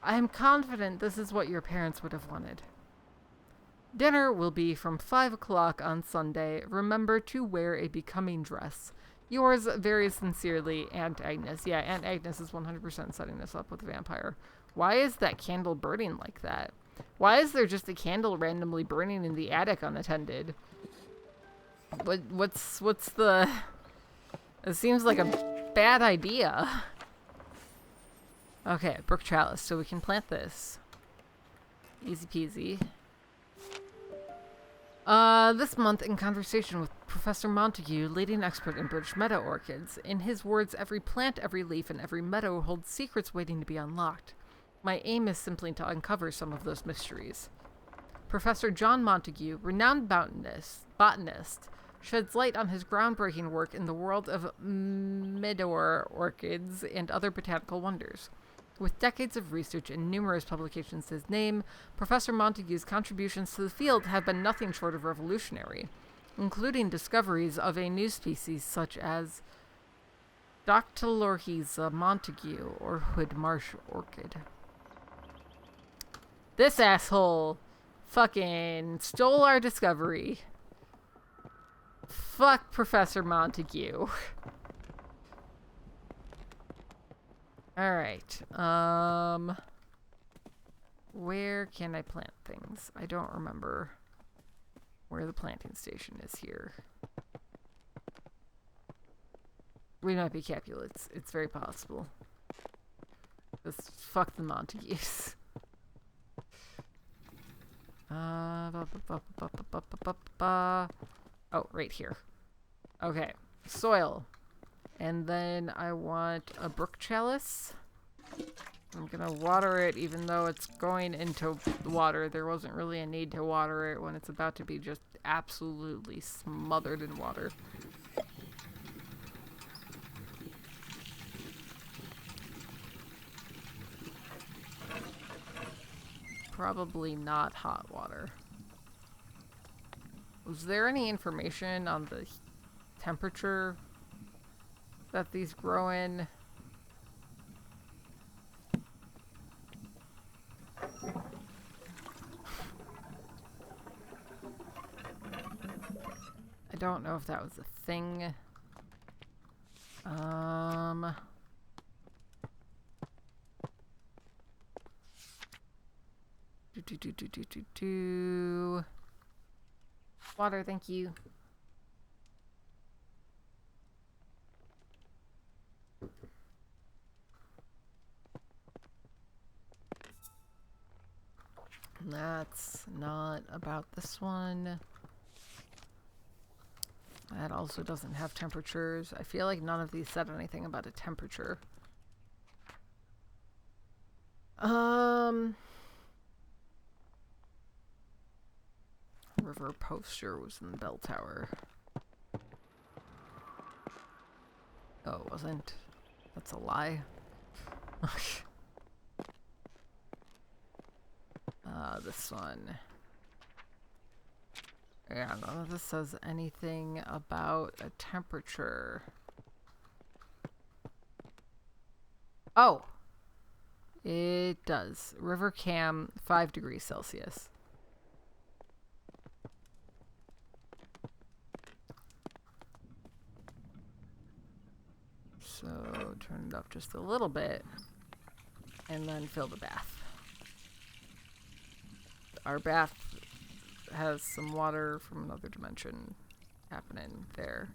I am confident this is what your parents would have wanted. Dinner will be from 5 o'clock on Sunday. Remember to wear a becoming dress. Yours very sincerely, Aunt Agnes. Yeah, Aunt Agnes is 100% setting this up with a vampire. Why is that candle burning like that? Why is there just a candle randomly burning in the attic unattended? What's the... It seems like a bad idea. Okay, brook chalice. So we can plant this. Easy peasy. This month, in conversation with Professor Montague, leading expert in British meadow orchids, in his words, every plant, every leaf, and every meadow holds secrets waiting to be unlocked. My aim is simply to uncover some of those mysteries. Professor John Montague, renowned botanist, sheds light on his groundbreaking work in the world of meadow orchids and other botanical wonders. With decades of research and numerous publications to his name, Professor Montague's contributions to the field have been nothing short of revolutionary, including discoveries of a new species such as Dactylorhiza Montague, or hood marsh orchid. This asshole fucking stole our discovery. Fuck Professor Montague. Alright, where can I plant things? I don't remember where the planting station is here. We might be Capulets. It's very possible. Just fuck the Montagues. Oh, right here. Okay, soil. And then I want a brook chalice. I'm gonna water it even though it's going into water. There wasn't really a need to water it when it's about to be just absolutely smothered in water. Probably not hot water. Was there any information on the temperature that these grow in? I don't know if that was a thing. Water, thank you. That's not about this one. That also doesn't have temperatures. I feel like none of these said anything about a temperature. River poster was in the bell tower. Oh, it wasn't. That's a lie. This one. Yeah, none of this says anything about a temperature. Oh! It does. River Cam, 5 degrees Celsius. So, turn it up just a little bit, and then fill the bath. Our bath has some water from another dimension happening there.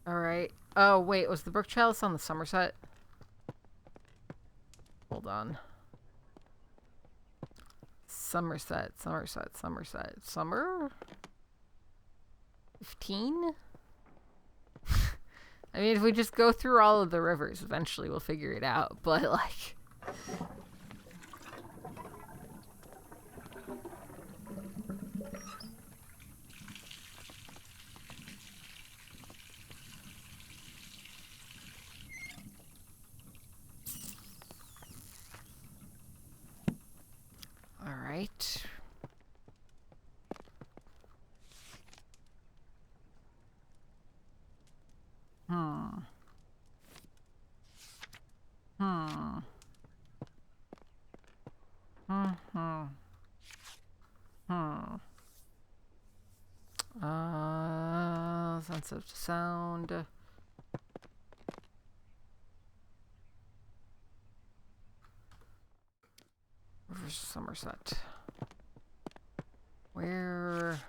Alright. Oh, wait, was the brook chalice on the Somerset? Hold on. Somerset. Summer? 15? I mean, if we just go through all of the rivers, eventually we'll figure it out, but like... Alright. Sense of sound. Where's Somerset? Where?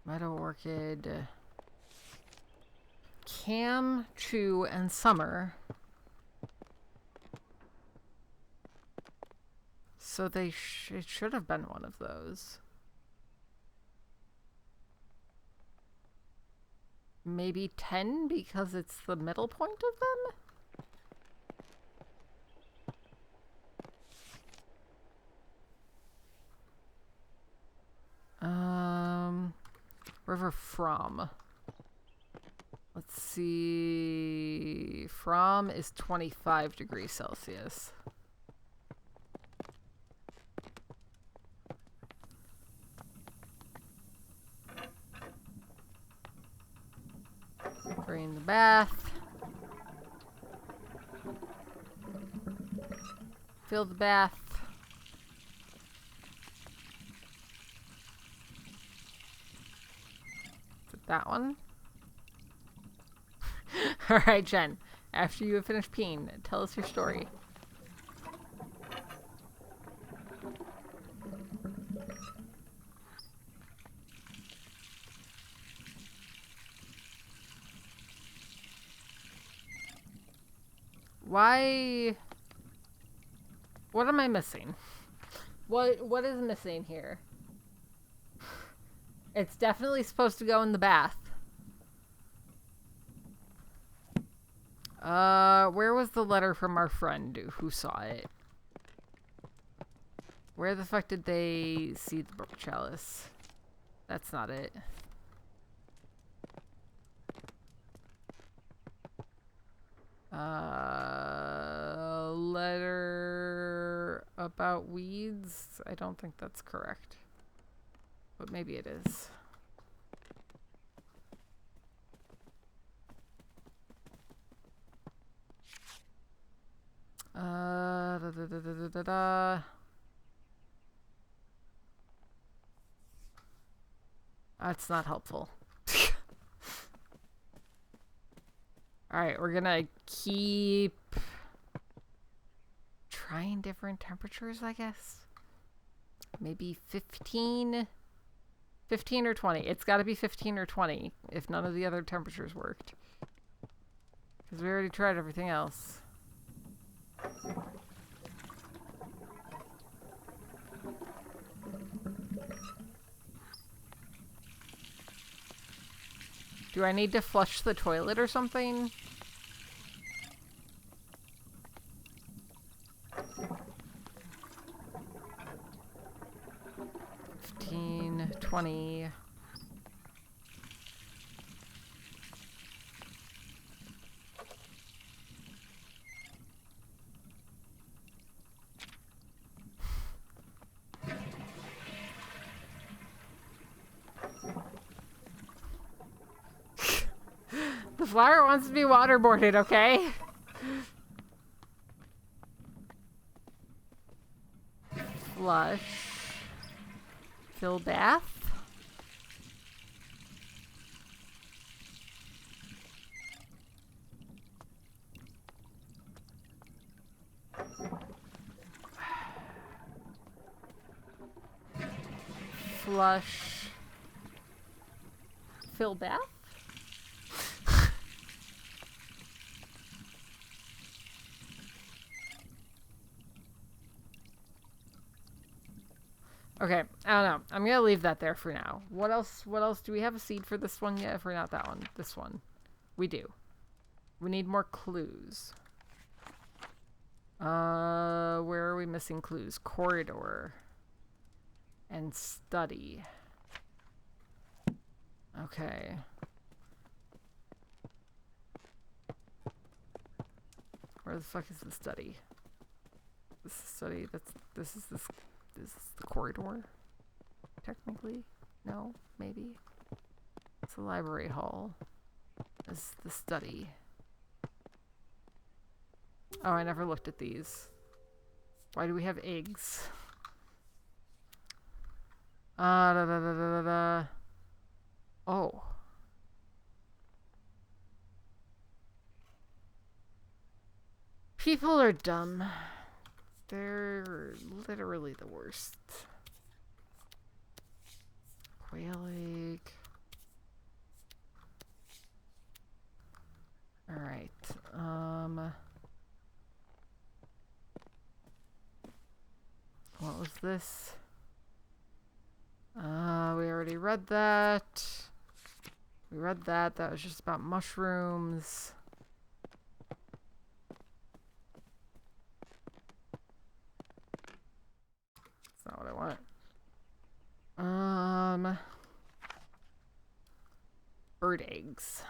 Meadow orchid. Cam, Chew, and Summer. So it should have been one of those. Maybe 10 because it's the middle point of them? River from. Let's see. From is 25 degrees Celsius. Drain the bath. Fill the bath. Is it that one? Alright, Jen. After you have finished peeing, tell us your story. Why? What am I missing? What is missing here? It's definitely supposed to go in the bath. Where was the letter from our friend who saw it? Where the fuck did they see the brook chalice? That's not it. Letter about weeds? I don't think that's correct. But maybe it is. That's not helpful. Alright, we're gonna keep trying different temperatures, I guess. Maybe 15? 15 or 20. It's gotta be 15 or 20 if none of the other temperatures worked. Because we already tried everything else. Do I need to flush the toilet or something? $15, $20. The flower wants to be waterboarded, okay? Flush. Fill bath. Flush. Fill bath? Okay, I don't know. I'm gonna leave that there for now. What else do we have a seed for this one yet? If we're not that one. This one. We do. We need more clues. Where are we missing clues? Corridor. And study. Okay. Where the fuck is the study? This is study. This is the corridor. Technically, no, maybe. It's the library hall. This is the study. Oh, I never looked at these. Why do we have eggs? Oh. People are dumb. They're literally the worst. Quail egg. Alright. What was this? We already read that. We read that. That was just about mushrooms. That's not what I want. Bird eggs.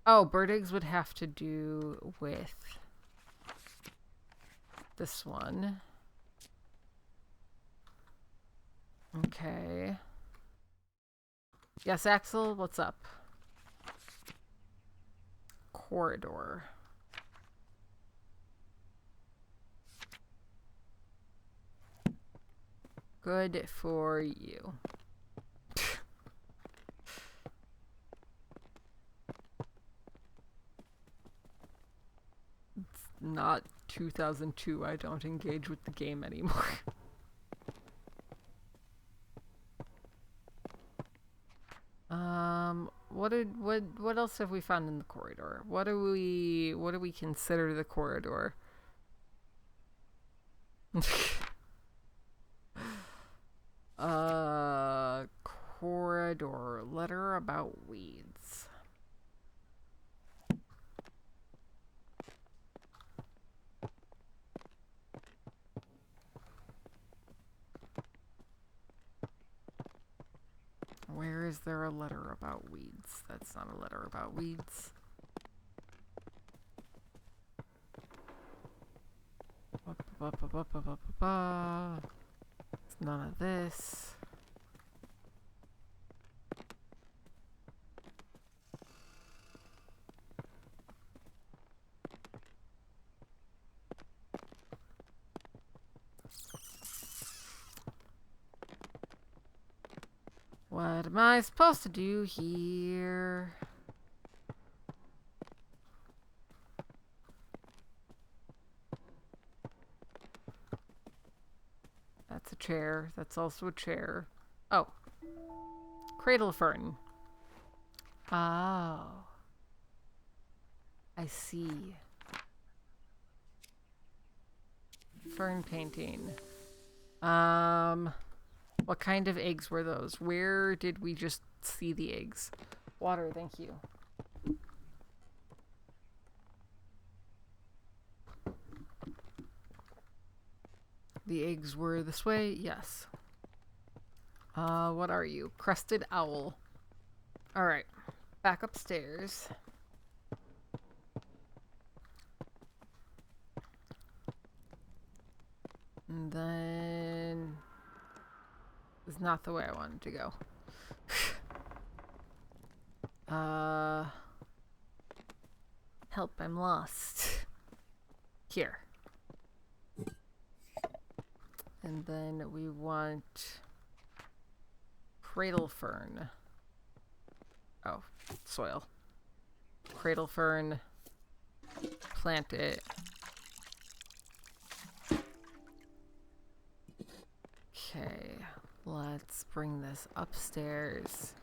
Oh, bird eggs would have to do with this one. Okay. Yes, Axel, what's up? Corridor. Good for you. It's not 2002. I don't engage with the game anymore. What else have we found in the corridor? What do we consider the corridor? Corridor letter about weeds. Where is there a letter about weeds? That's not a letter about weeds. It's none of this. What am I supposed to do here? That's a chair. That's also a chair. Oh. Cradle fern. Oh. I see. Fern painting. What kind of eggs were those? Where did we just see the eggs? Water, thank you. The eggs were this way? Yes. What are you? Crested owl. Alright. Back upstairs. And then... It's not the way I wanted to go. Help, I'm lost. Here. And then we want cradle fern. Oh, soil. Cradle fern. Plant it. Okay, let's bring this upstairs.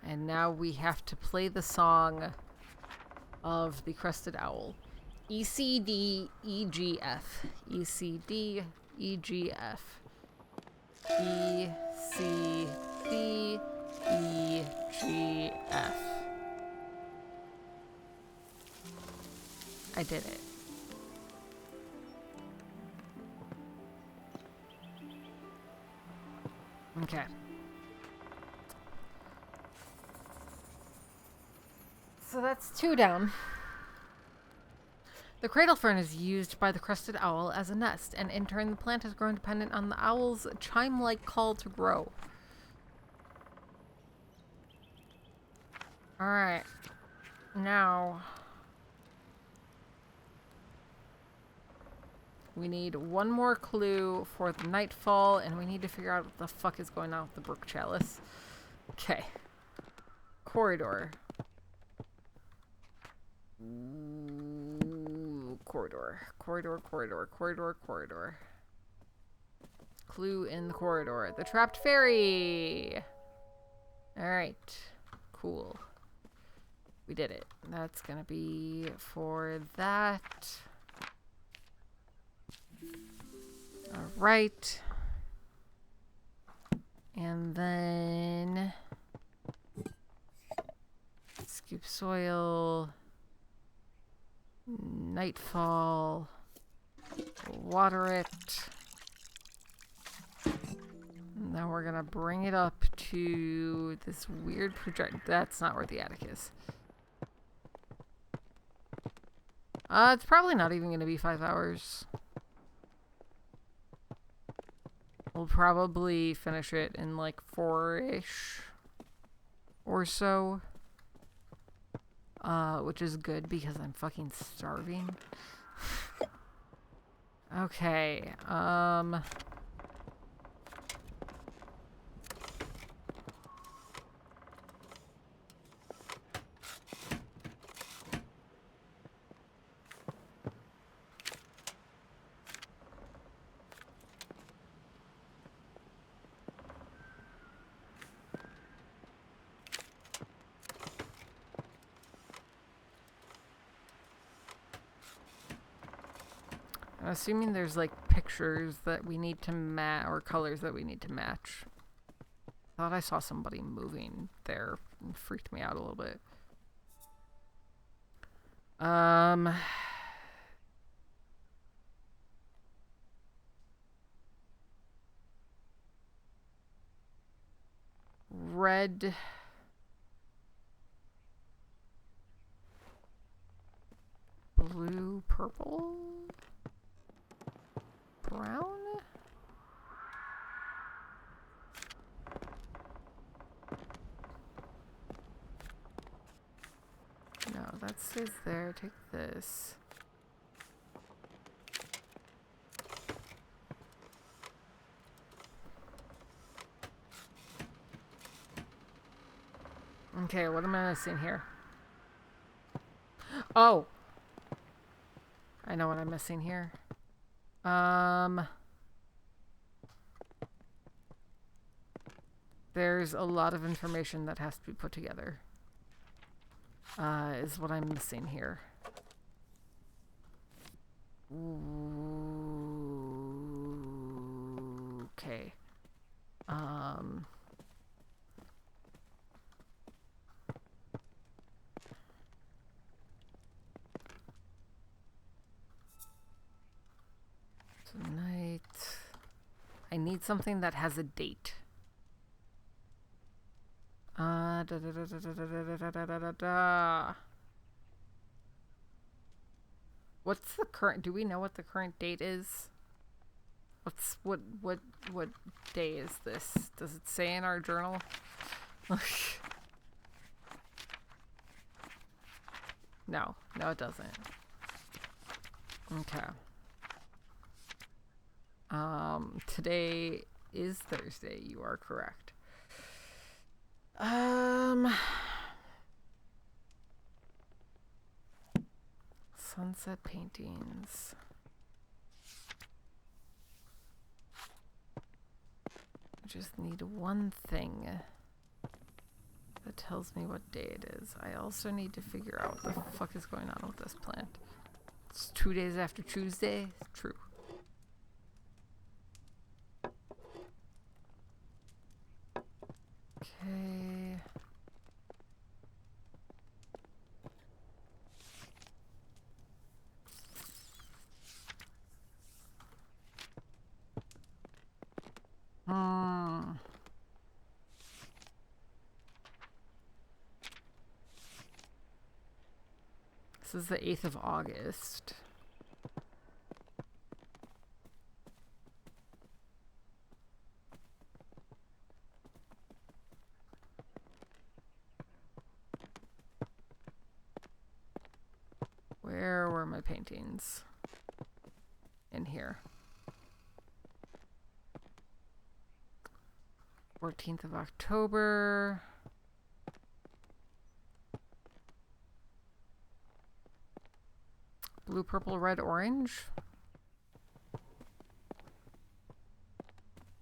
And now we have to play the song of the Crested Owl. E, C, D, E, G, F. E, C, D, E, G, F. E, C, D, E, G, F. I did it. Okay. So that's 2 down. The cradle fern is used by the crested owl as a nest, and in turn the plant has grown dependent on the owl's chime-like call to grow. Alright. Now... we need one more clue for the nightfall, and we need to figure out what the fuck is going on with the brook chalice. Okay. Corridor. Ooh, corridor. Corridor. Clue in the corridor. The trapped fairy! Alright. Cool. We did it. That's gonna be for that. All right. And then scoop soil, nightfall, water it. And then we're gonna bring it up to this weird project. That's not where the attic is. It's probably not even gonna be 5 hours. We'll probably finish it in like 4-ish or so. Which is good because I'm fucking starving. Okay, I'm assuming there's like pictures that we need to match or colors that we need to match. Thought I saw somebody moving there and freaked me out a little bit. Red. Blue, purple. Brown? No, that stays there. Take this. Okay, what am I missing here? Oh! I know what I'm missing here. There's a lot of information that has to be put together. Is what I'm missing here. Ooh, okay. Tonight. I need something that has a date. What's the current? Do we know what the current date is? What day is this? Does it say in our journal? No, it doesn't. Okay. Today is Thursday. You are correct. Sunset paintings. I just need one thing that tells me what day it is. I also need to figure out what the fuck is going on with this plant. It's 2 days after Tuesday. True. Okay. This is the 8th of August. Where were my paintings? In here. 14th of October. Blue, purple, red, orange.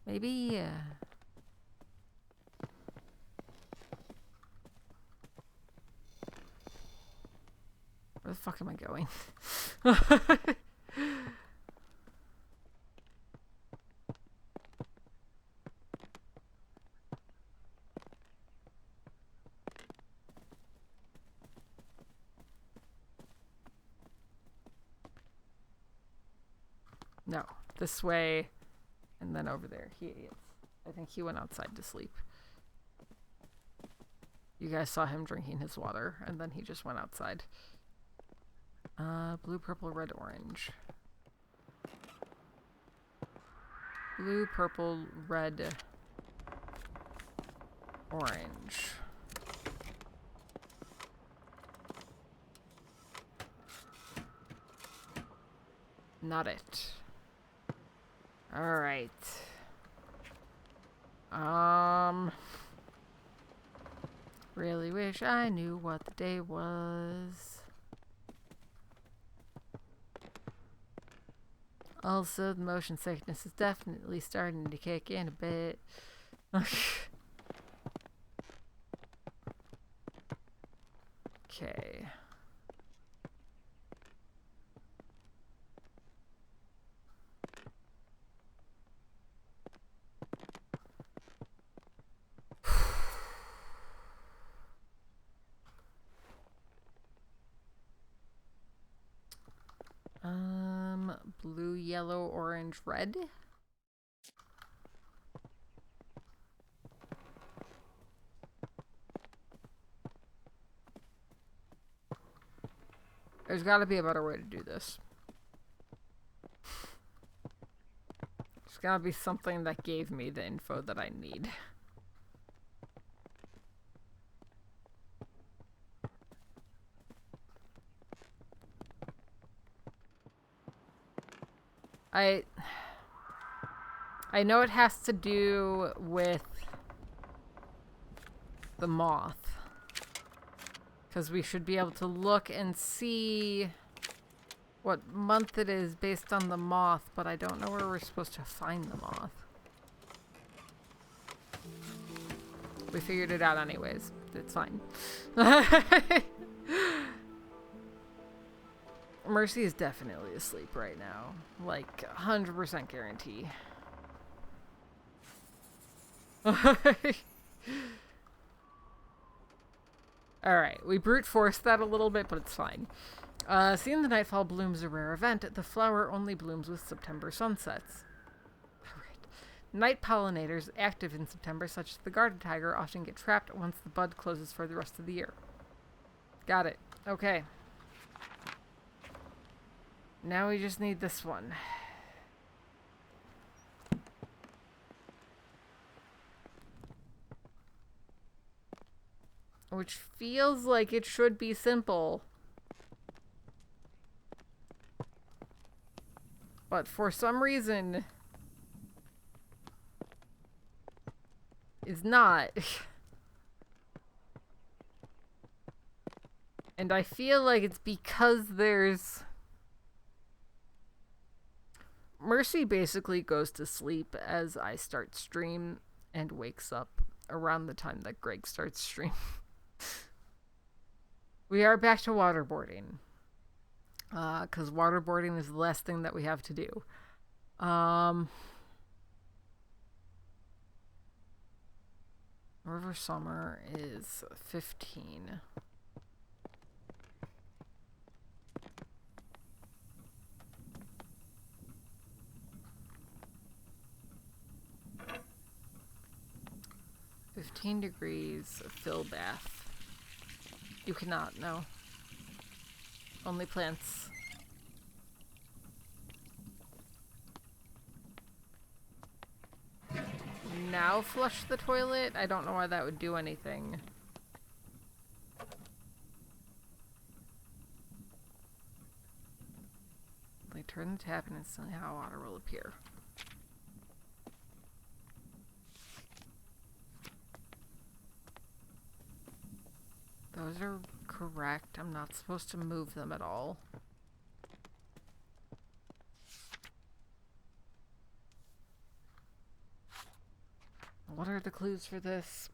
Maybe. Where the fuck am I going? No, this way, and then over there. I think he went outside to sleep. You guys saw him drinking his water, and then he just went outside. Blue, purple, red, orange. Blue, purple, red, orange. Not it. Alright. Really wish I knew what the day was. Also, the motion sickness is definitely starting to kick in a bit. Okay. Blue, yellow, orange, red. There's got to be a better way to do this. There's got to be something that gave me the info that I need. I know it has to do with the moth. Because we should be able to look and see what month it is based on the moth, but I don't know where we're supposed to find the moth. We figured it out anyways. It's fine. Mercy is definitely asleep right now. Like, 100% guarantee. Alright, we brute forced that a little bit, but it's fine. Seeing the nightfall bloom is a rare event. The flower only blooms with September sunsets. Alright. Night pollinators active in September, such as the garden tiger, often get trapped once the bud closes for the rest of the year. Got it. Okay. Now we just need this one. Which feels like it should be simple. But for some reason, it's not. And I feel like it's because there's... Mercy basically goes to sleep as I start stream and wakes up around the time that Greg starts stream. We are back to waterboarding. Because waterboarding is the last thing that we have to do. River Summer is 15. $15 fill bath. You cannot, no. Only plants. Now flush the toilet? I don't know why that would do anything. Like, turn the tap and instantly hot water will appear. Those are correct. I'm not supposed to move them at all. What are the clues for this?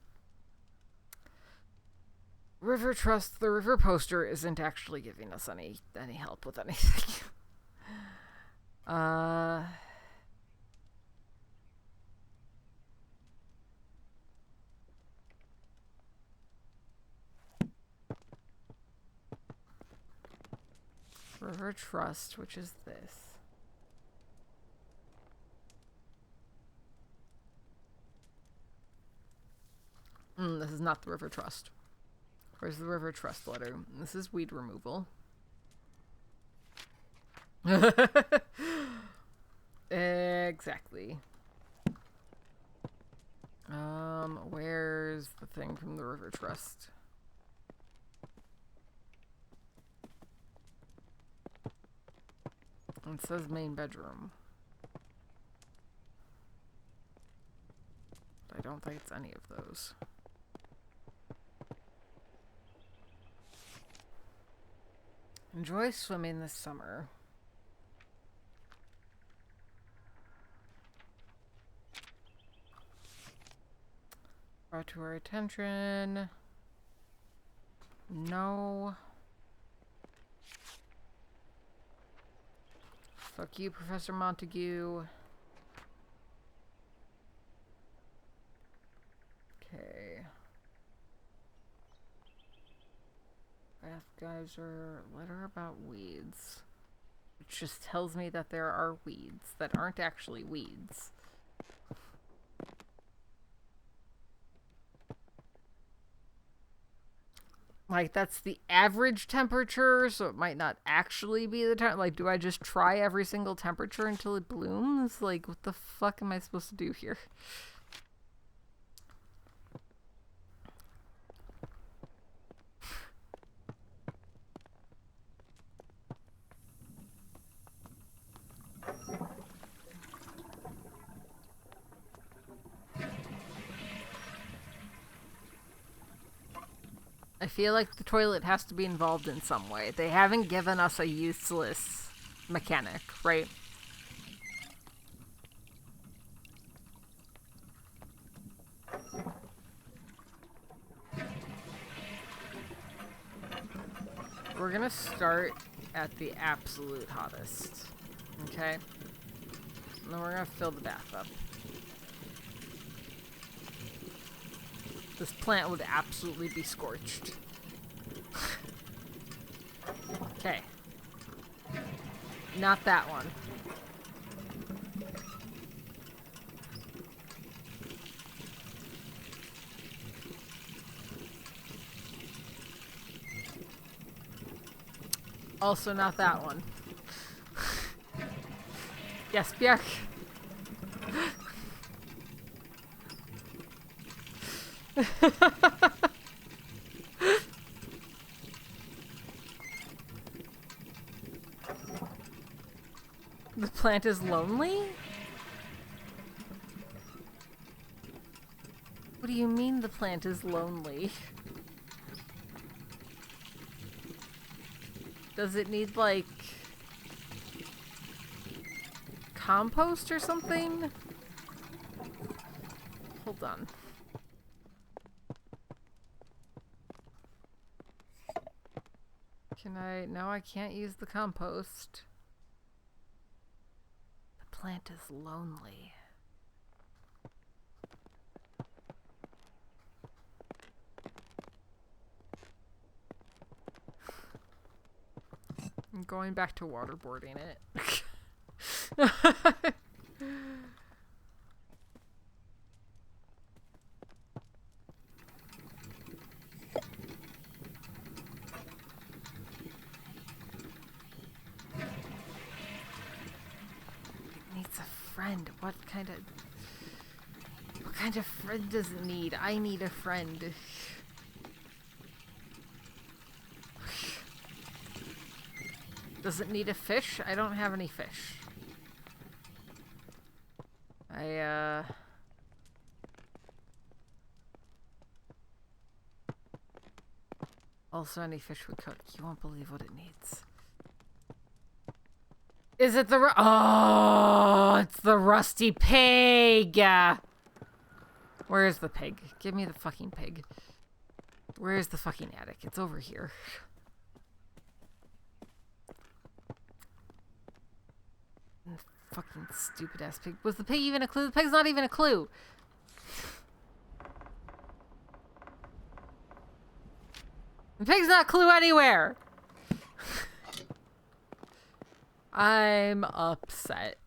River Trust, the river poster isn't actually giving us any help with anything. River Trust, which is this. This is not the River Trust. Where's the River Trust letter? This is weed removal. Exactly. Where's the thing from the River Trust? It says main bedroom. I don't think it's any of those. Enjoy swimming this summer. Brought to our attention. No. Fuck you, Professor Montague. Okay. Bath geyser, letter about weeds. Which just tells me that there are weeds that aren't actually weeds. Like, that's the average temperature, so it might not actually be the temperature. Like, do I just try every single temperature until it blooms? Like, what the fuck am I supposed to do here? I feel like the toilet has to be involved in some way. They haven't given us a useless mechanic, right? We're gonna start at the absolute hottest, okay? And then we're gonna fill the bath up. This plant would absolutely be scorched. Okay. Not that one. Also not that one. Yes, Björk. The plant is lonely? What do you mean the plant is lonely? Does it need, like, compost or something? Hold on. Can I? No, I can't use the compost. The plant is lonely. I'm going back to waterboarding it. Friend. What kind of friend does it need? I need a friend. Does it need a fish? I don't have any fish. Also, any fish would cook. You won't believe what it needs. Is it the oh, it's the rusty pig. Where is the pig? Give me the fucking pig. Where's the fucking attic? It's over here. Fucking stupid ass pig. Was the pig even a clue? The pig's not even a clue. The pig's not a clue anywhere. I'm upset.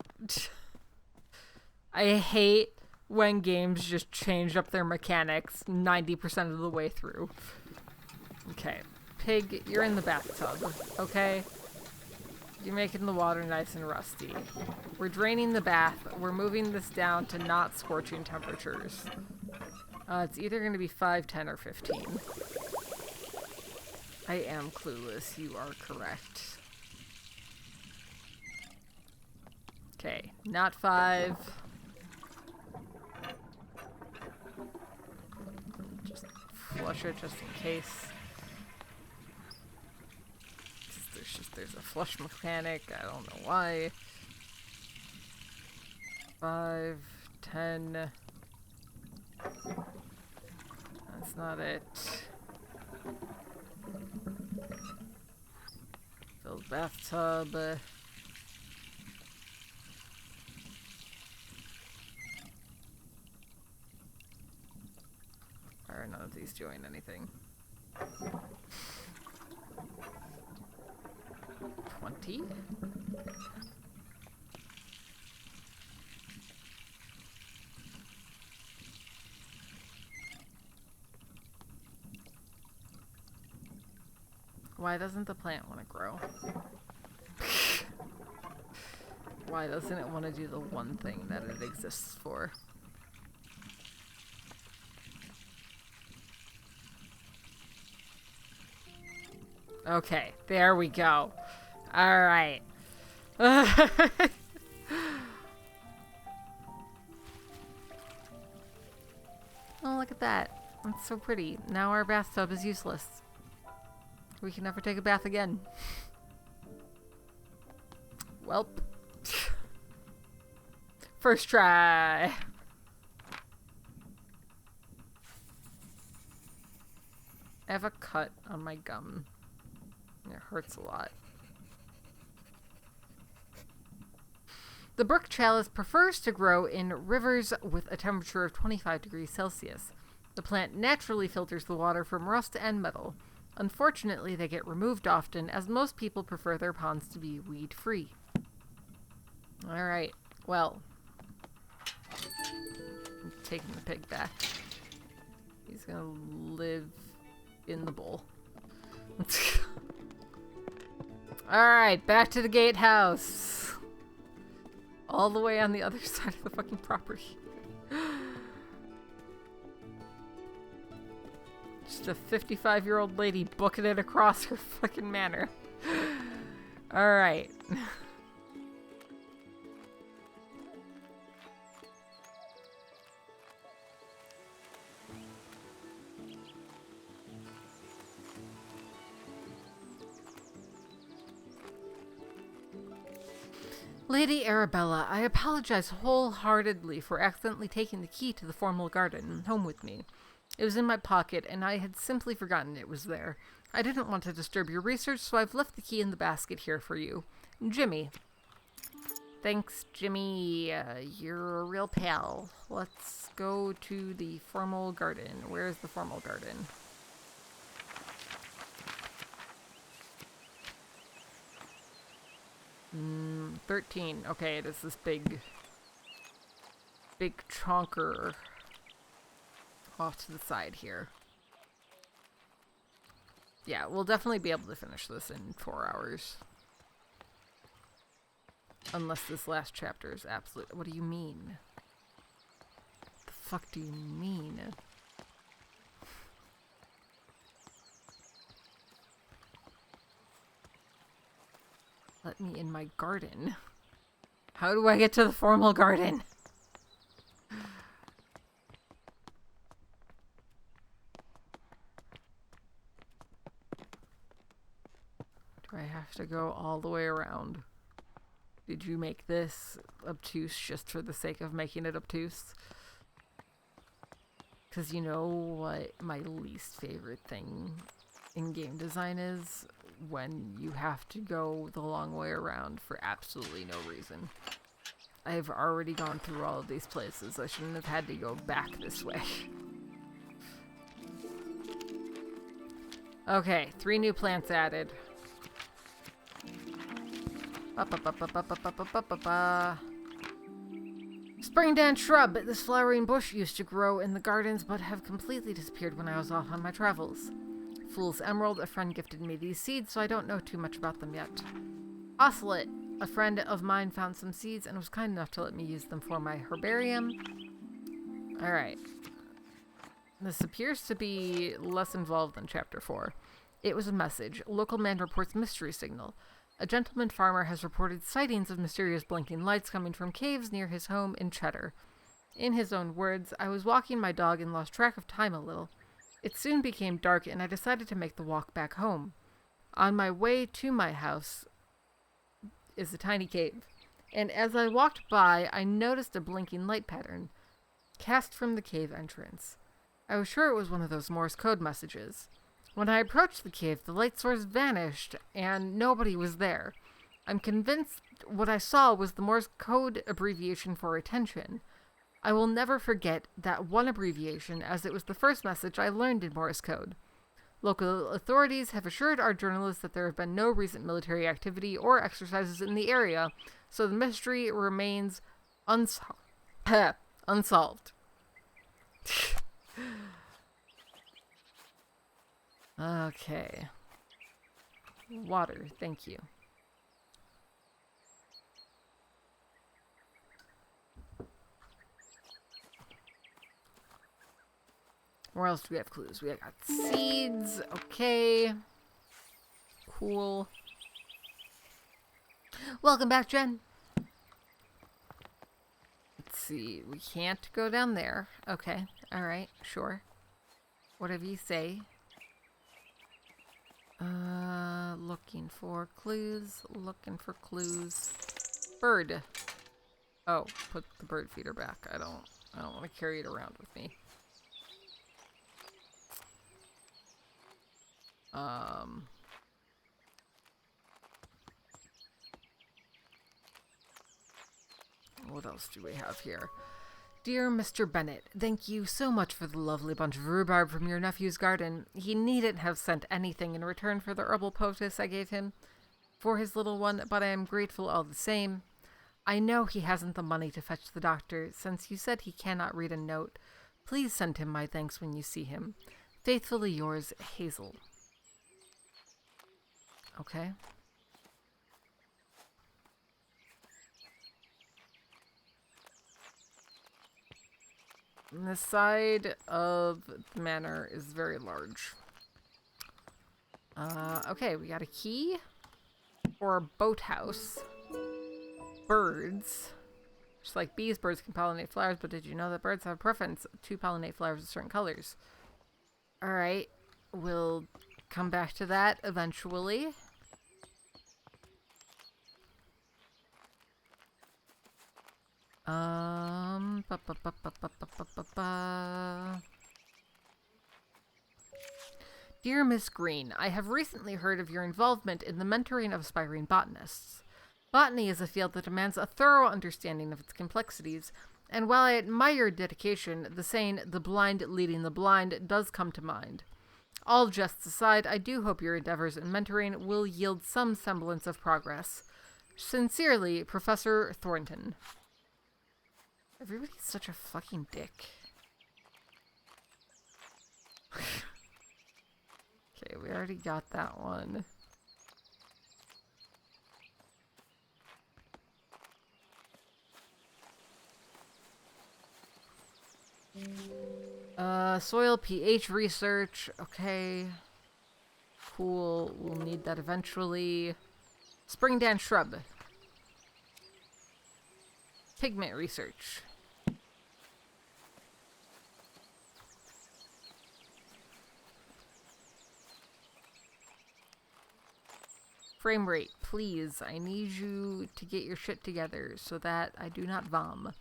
I hate when games just change up their mechanics 90% of the way through. Okay. Pig, you're in the bathtub, okay? You're making the water nice and rusty. We're draining the bath. We're moving this down to not scorching temperatures. It's either going to be 5, 10, or 15. I am clueless. You are correct. Okay, not 5. Just flush it just in case. There's a flush mechanic. I don't know why. 5, 10. That's not it. Fill the bathtub. Are none of these doing anything? 20? Why doesn't the plant want to grow? Why doesn't it want to do the one thing that it exists for? Okay, there we go. Alright. Oh, look at that. That's so pretty. Now our bathtub is useless. We can never take a bath again. Welp. First try. I have a cut on my gum. It hurts a lot. The brook chalice prefers to grow in rivers with a temperature of 25 degrees Celsius. The plant naturally filters the water from rust and metal. Unfortunately, they get removed often, as most people prefer their ponds to be weed-free. Alright, well. I'm taking the pig back. He's gonna live in the bowl. Alright, back to the gatehouse. All the way on the other side of the fucking property. Just a 55-year-old lady booking it across her fucking manor. Alright. Lady Arabella, I apologize wholeheartedly for accidentally taking the key to the formal garden home with me. It was in my pocket, and I had simply forgotten it was there. I didn't want to disturb your research, so I've left the key in the basket here for you. Jimmy. Thanks, Jimmy. You're a real pal. Let's go to the formal garden. Where's the formal garden? Mm, 13. Okay, it is this big chonker off to the side here. Yeah, we'll definitely be able to finish this in 4 hours. Unless this last chapter is absolute. What do you mean? What the fuck do you mean? Let me in my garden. How do I get to the formal garden? Do I have to go all the way around? Did you make this obtuse just for the sake of making it obtuse? Because you know what my least favorite thing in game design is? When you have to go the long way around for absolutely no reason. I've already gone through all of these places. I shouldn't have had to go back this way. Okay, 3 new plants added. Spring dance shrub. This flowering bush used to grow in the gardens but have completely disappeared when I was off on my travels. Fool's emerald. A friend gifted me these seeds, so I don't know too much about them yet. Ocelot. A friend of mine found some seeds and was kind enough to let me use them for my herbarium. Alright. This appears to be less involved than Chapter 4. It was a message. Local man reports mystery signal. A gentleman farmer has reported sightings of mysterious blinking lights coming from caves near his home in Cheddar. In his own words, I was walking my dog and lost track of time a little. It soon became dark and I decided to make the walk back home. On my way to my house is a tiny cave, and as I walked by, I noticed a blinking light pattern cast from the cave entrance. I was sure it was one of those Morse code messages. When I approached the cave, the light source vanished, and nobody was there. I'm convinced what I saw was the Morse code abbreviation for attention. I will never forget that one abbreviation, as it was the first message I learned in Morse code. Local authorities have assured our journalists that there have been no recent military activity or exercises in the area, so the mystery remains unsolved. Okay. Water, thank you. Where else do we have clues? We got seeds. Okay. Cool. Welcome back, Jen. Let's see. We can't go down there. Okay. Alright. Sure. Whatever you say. Looking for clues. Looking for clues. Bird. Oh, put the bird feeder back. I don't want to carry it around with me. What else do we have here? Dear Mr. Bennett, thank you so much for the lovely bunch of rhubarb from your nephew's garden. He needn't have sent anything in return for the herbal poultice I gave him for his little one, but I am grateful all the same. I know he hasn't the money to fetch the doctor, since you said he cannot read a note. Please send him my thanks when you see him. Faithfully yours, Hazel. Okay. And the side of the manor is very large. Okay, we got a key for a boathouse. Birds. Just like bees, birds can pollinate flowers, but did you know that birds have a preference to pollinate flowers of certain colors? Alright, we'll come back to that eventually. Dear Miss Green, I have recently heard of your involvement in the mentoring of aspiring botanists. Botany is a field that demands a thorough understanding of its complexities, and while I admire your dedication, the saying, "the blind leading the blind," does come to mind. All jests aside, I do hope your endeavors in mentoring will yield some semblance of progress. Sincerely, Professor Thornton. Everybody's such a fucking dick. Okay, we already got that one. Soil pH research. Okay. Cool. We'll need that eventually. Spring dance shrub. Pigment research. Frame rate, please. I need you to get your shit together so that I do not vom.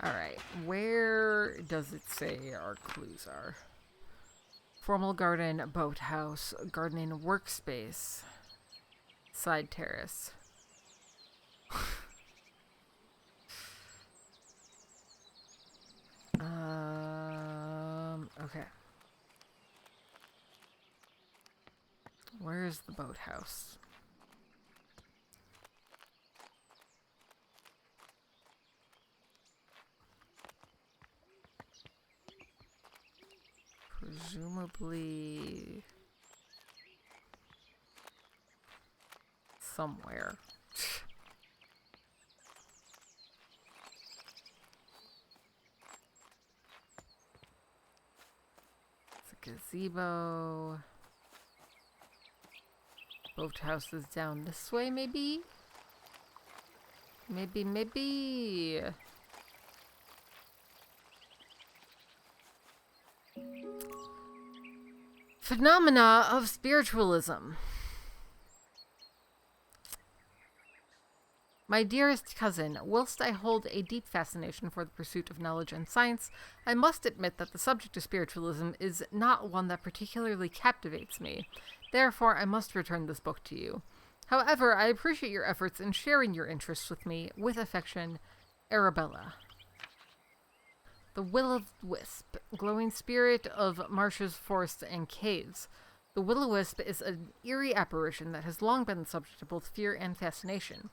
Alright, where does it say our clues are? Formal garden, boathouse, gardening workspace, side terrace. Okay. Where's the boathouse? Presumably somewhere. It's a gazebo. Boathouse is down this way, maybe? Maybe. Phenomena of spiritualism. My dearest cousin, whilst I hold a deep fascination for the pursuit of knowledge and science, I must admit that the subject of spiritualism is not one that particularly captivates me. Therefore, I must return this book to you. However, I appreciate your efforts in sharing your interests with me. With affection, Arabella. The Will-o'-Wisp, glowing spirit of marshes, forests, and caves. The Will-o'-Wisp is an eerie apparition that has long been the subject of both fear and fascination.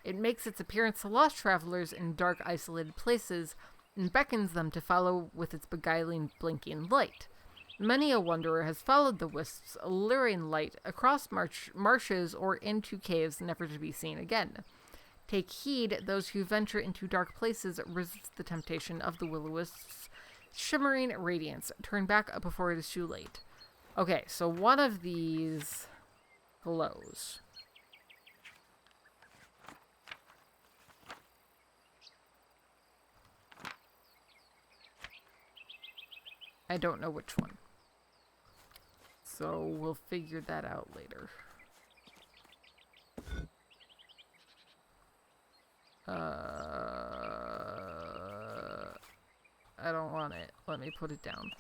It makes its appearance to lost travelers in dark, isolated places and beckons them to follow with its beguiling, blinking light. Many a wanderer has followed the wisp's alluring light across marshes or into caves never to be seen again. Take heed, those who venture into dark places resist the temptation of the will-o'-wisp's shimmering radiance. Turn back before it is too late. Okay, so one of these glows. I don't know which one. So we'll figure that out later. I don't want it. Let me put it down.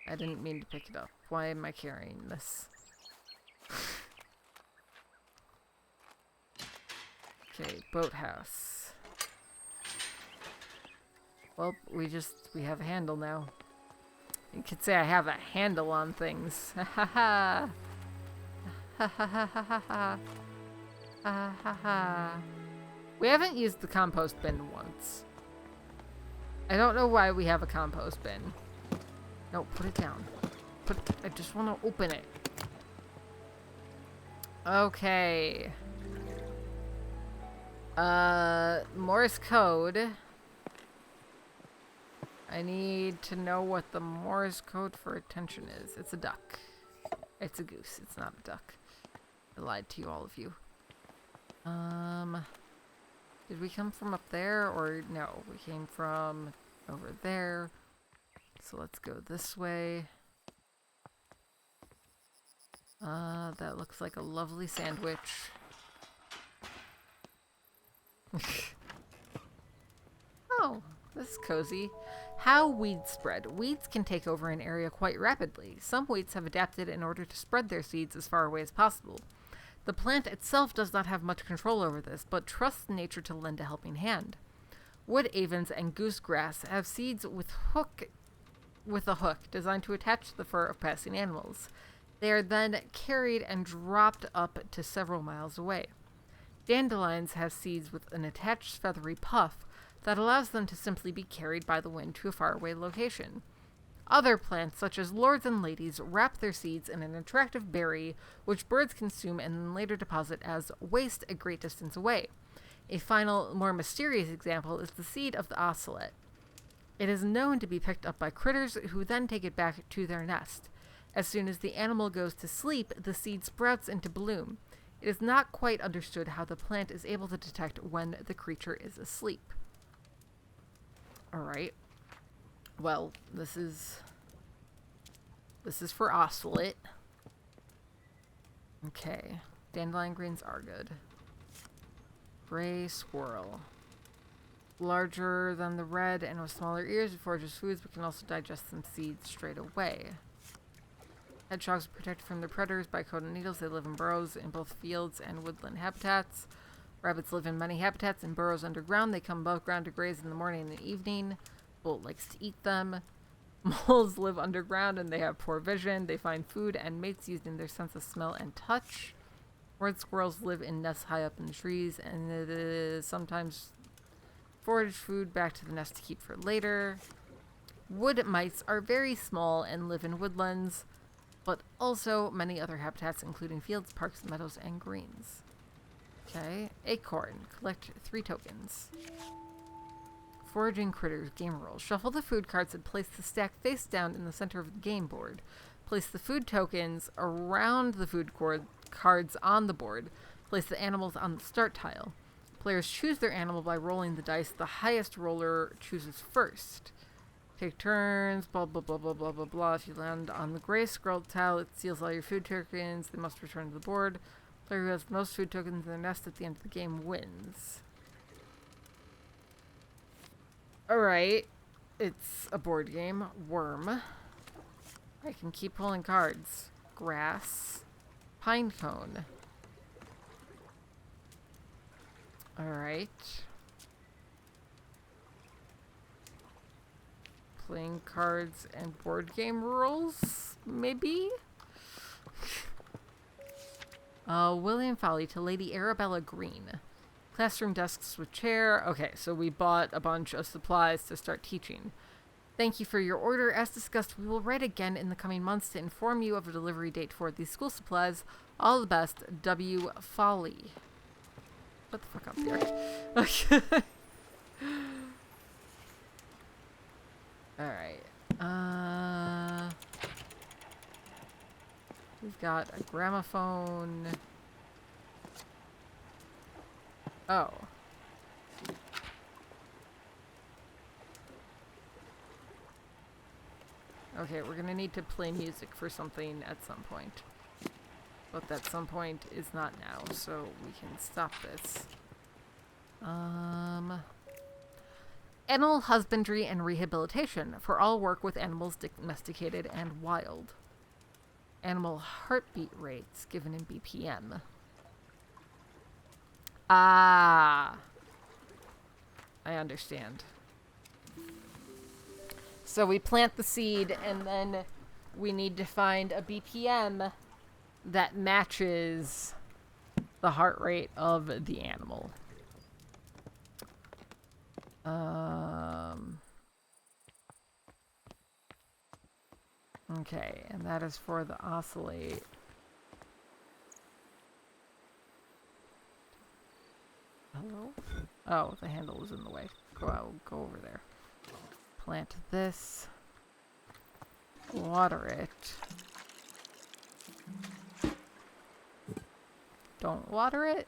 I didn't mean to pick it up. Why am I carrying this? Okay, boathouse. Well, we have a handle now. You could say I have a handle on things. Ha ha ha. Ha ha ha ha ha ha. Ha ha ha. We haven't used the compost bin once. I don't know why we have a compost bin. No, put it down. I just want to open it. Okay. Morse code. I need to know what the Morse code for attention is. It's a duck. It's a goose. It's not a duck. I lied to you, all of you. Did we come from up there or no? We came from over there. So let's go this way. That looks like a lovely sandwich. Oh, this is cozy. How weeds spread. Weeds can take over an area quite rapidly. Some weeds have adapted in order to spread their seeds as far away as possible. The plant itself does not have much control over this, but trusts nature to lend a helping hand. Wood avens and goosegrass have seeds with a hook designed to attach to the fur of passing animals. They are then carried and dropped up to several miles away. Dandelions have seeds with an attached feathery puff that allows them to simply be carried by the wind to a faraway location. Other plants, such as lords and ladies, wrap their seeds in an attractive berry, which birds consume and then later deposit as waste a great distance away. A final, more mysterious example is the seed of the ocelot. It is known to be picked up by critters who then take it back to their nest. As soon as the animal goes to sleep, the seed sprouts into bloom. It is not quite understood how the plant is able to detect when the creature is asleep. Alright. Well, this is for ocelot. Okay. Dandelion greens are good. Gray squirrel. Larger than the red and with smaller ears, it forages foods but can also digest some seeds straight away. Hedgehogs are protected from their predators by coat and needles. They live in burrows in both fields and woodland habitats. Rabbits live in many habitats and burrows underground. They come above ground to graze in the morning and evening. Bolt likes to eat them. Moles live underground and they have poor vision. They find food and mates using their sense of smell and touch. Red squirrels live in nests high up in the trees and sometimes forage food back to the nest to keep for later. Wood mice are very small and live in woodlands, but also many other habitats, including fields, parks, meadows, and greens. Okay, acorn. Collect 3 tokens. Foraging critters, game rules. Shuffle the food cards and place the stack face down in the center of the game board. Place the food tokens around the food cards on the board. Place the animals on the start tile. Players choose their animal by rolling the dice. The highest roller chooses first. Take turns, blah, blah, blah, blah, blah, blah, blah. If you land on the gray scrolled tile, it steals all your food tokens. They must return to the board. Player who has the most food tokens in their nest at the end of the game wins. Alright. It's a board game. Worm. I can keep pulling cards. Grass. Pine cone. Alright. Playing cards and board game rules? Maybe? William Folly to Lady Arabella Green. Classroom desks with chair. Okay, so we bought a bunch of supplies to start teaching. Thank you for your order. As discussed, we will write again in the coming months to inform you of a delivery date for these school supplies. All the best, W. Folly. What the fuck up here? Okay. Alright. We've got a gramophone. Oh. Okay, we're gonna need to play music for something at some point. But that some point is not now, so we can stop this. Animal husbandry and rehabilitation for all work with animals domesticated and wild. Animal heartbeat rates given in BPM. Ah. I understand. So we plant the seed and then we need to find a BPM that matches the heart rate of the animal. Okay, and that is for the oscillate. Hello? Oh, the handle is in the way. Go over there. Plant this. Water it. Don't water it.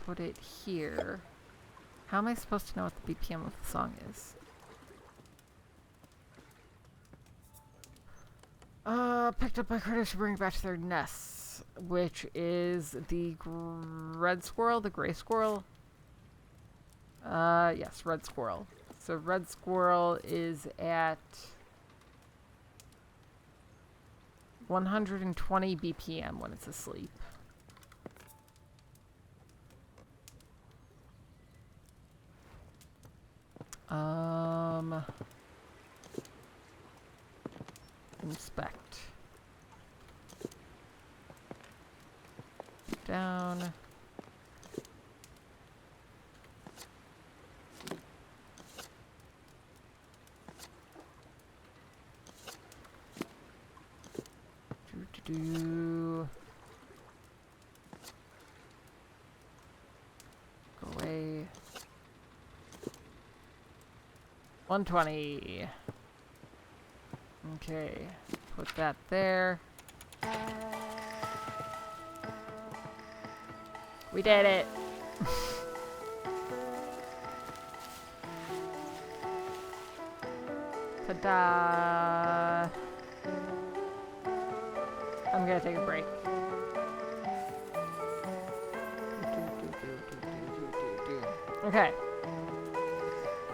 Put it here. How am I supposed to know what the BPM of the song is? Picked up by critters to bring back to their nests, which is the red squirrel, the gray squirrel. Yes, red squirrel. So red squirrel is at 120 BPM when it's asleep. Inspect. Down. Go away. 120. Okay, put that there. We did it. Ta-da! I'm gonna take a break. Okay.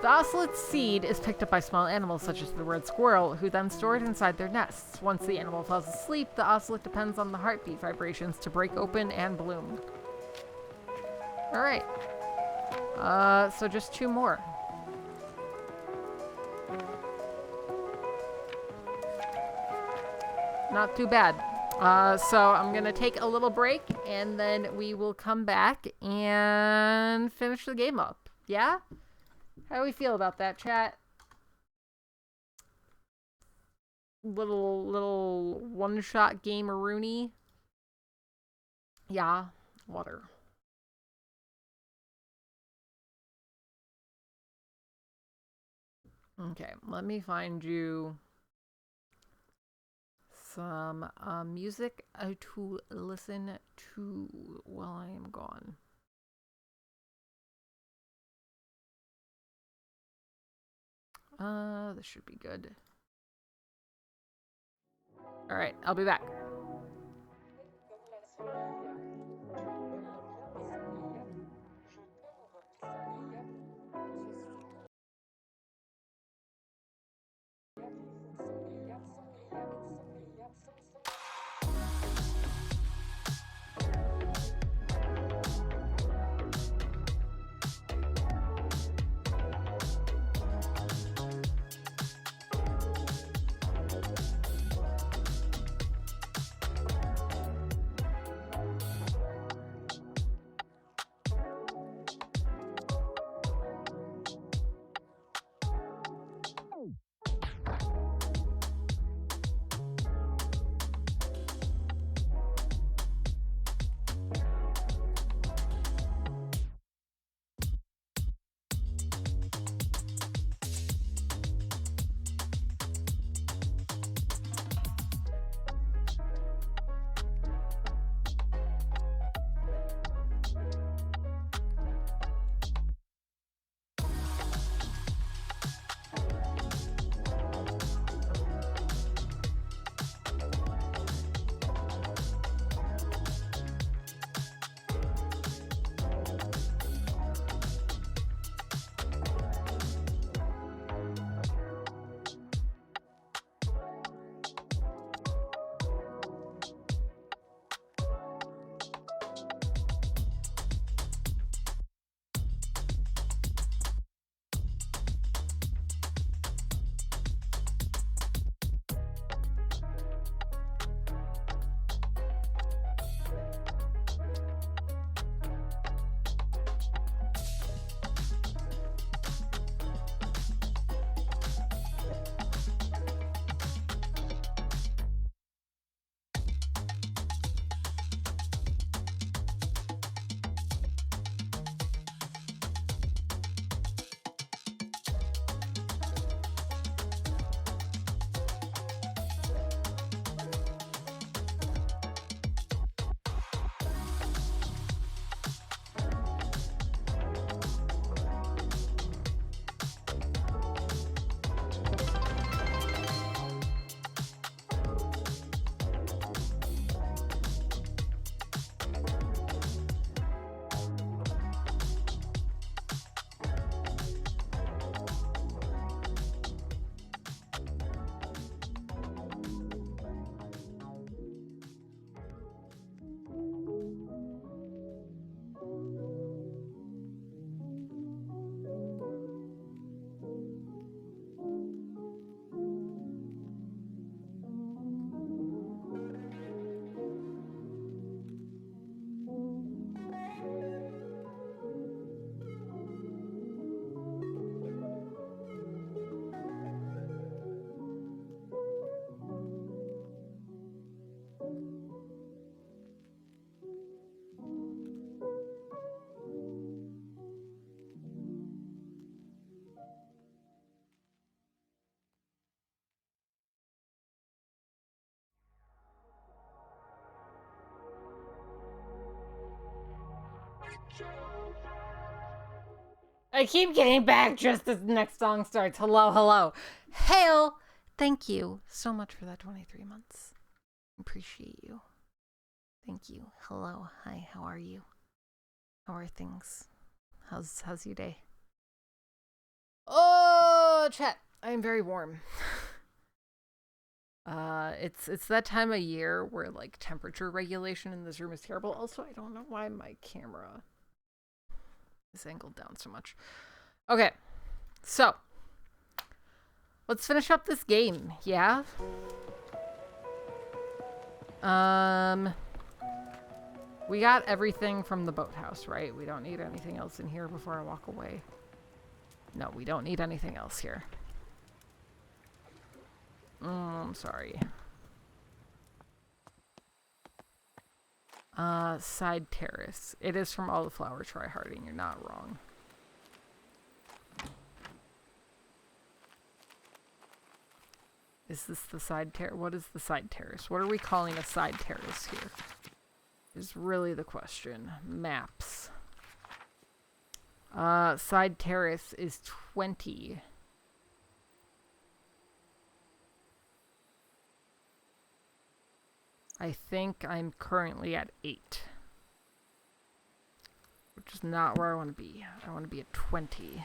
The ocelot's seed is picked up by small animals such as the red squirrel, who then store it inside their nests. Once the animal falls asleep, the ocelot depends on the heartbeat vibrations to break open and bloom. Alright. So just 2 more. Not too bad. So I'm going to take a little break, and then we will come back and finish the game up. Yeah? How do we feel about that, chat? Little one-shot game-a-rooney? Yeah. Water. Okay, let me find you some music to listen to while I am gone. This should be good. Alright, I'll be back. I keep getting back just as the next song starts. Hello, hello. Hail! Thank you so much for that 23 months. Appreciate you. Thank you. Hello. Hi, how are you? How are things? How's your day? Oh, chat. I am very warm. It's that time of year where like temperature regulation in this room is terrible. Also, I don't know why my camera is angled down so much. Okay, so let's finish up this game. Yeah. We got everything from the boathouse, right? We don't need anything else in here before I walk away. No, we don't need anything else here. I'm sorry. Side terrace. It is from all the flower tryharding. You're not wrong. Is this the side terrace? What is the side terrace? What are we calling a side terrace here? Is really the question. Maps. Side terrace is 20. I think I'm currently at 8. Which is not where I want to be. I want to be at 20.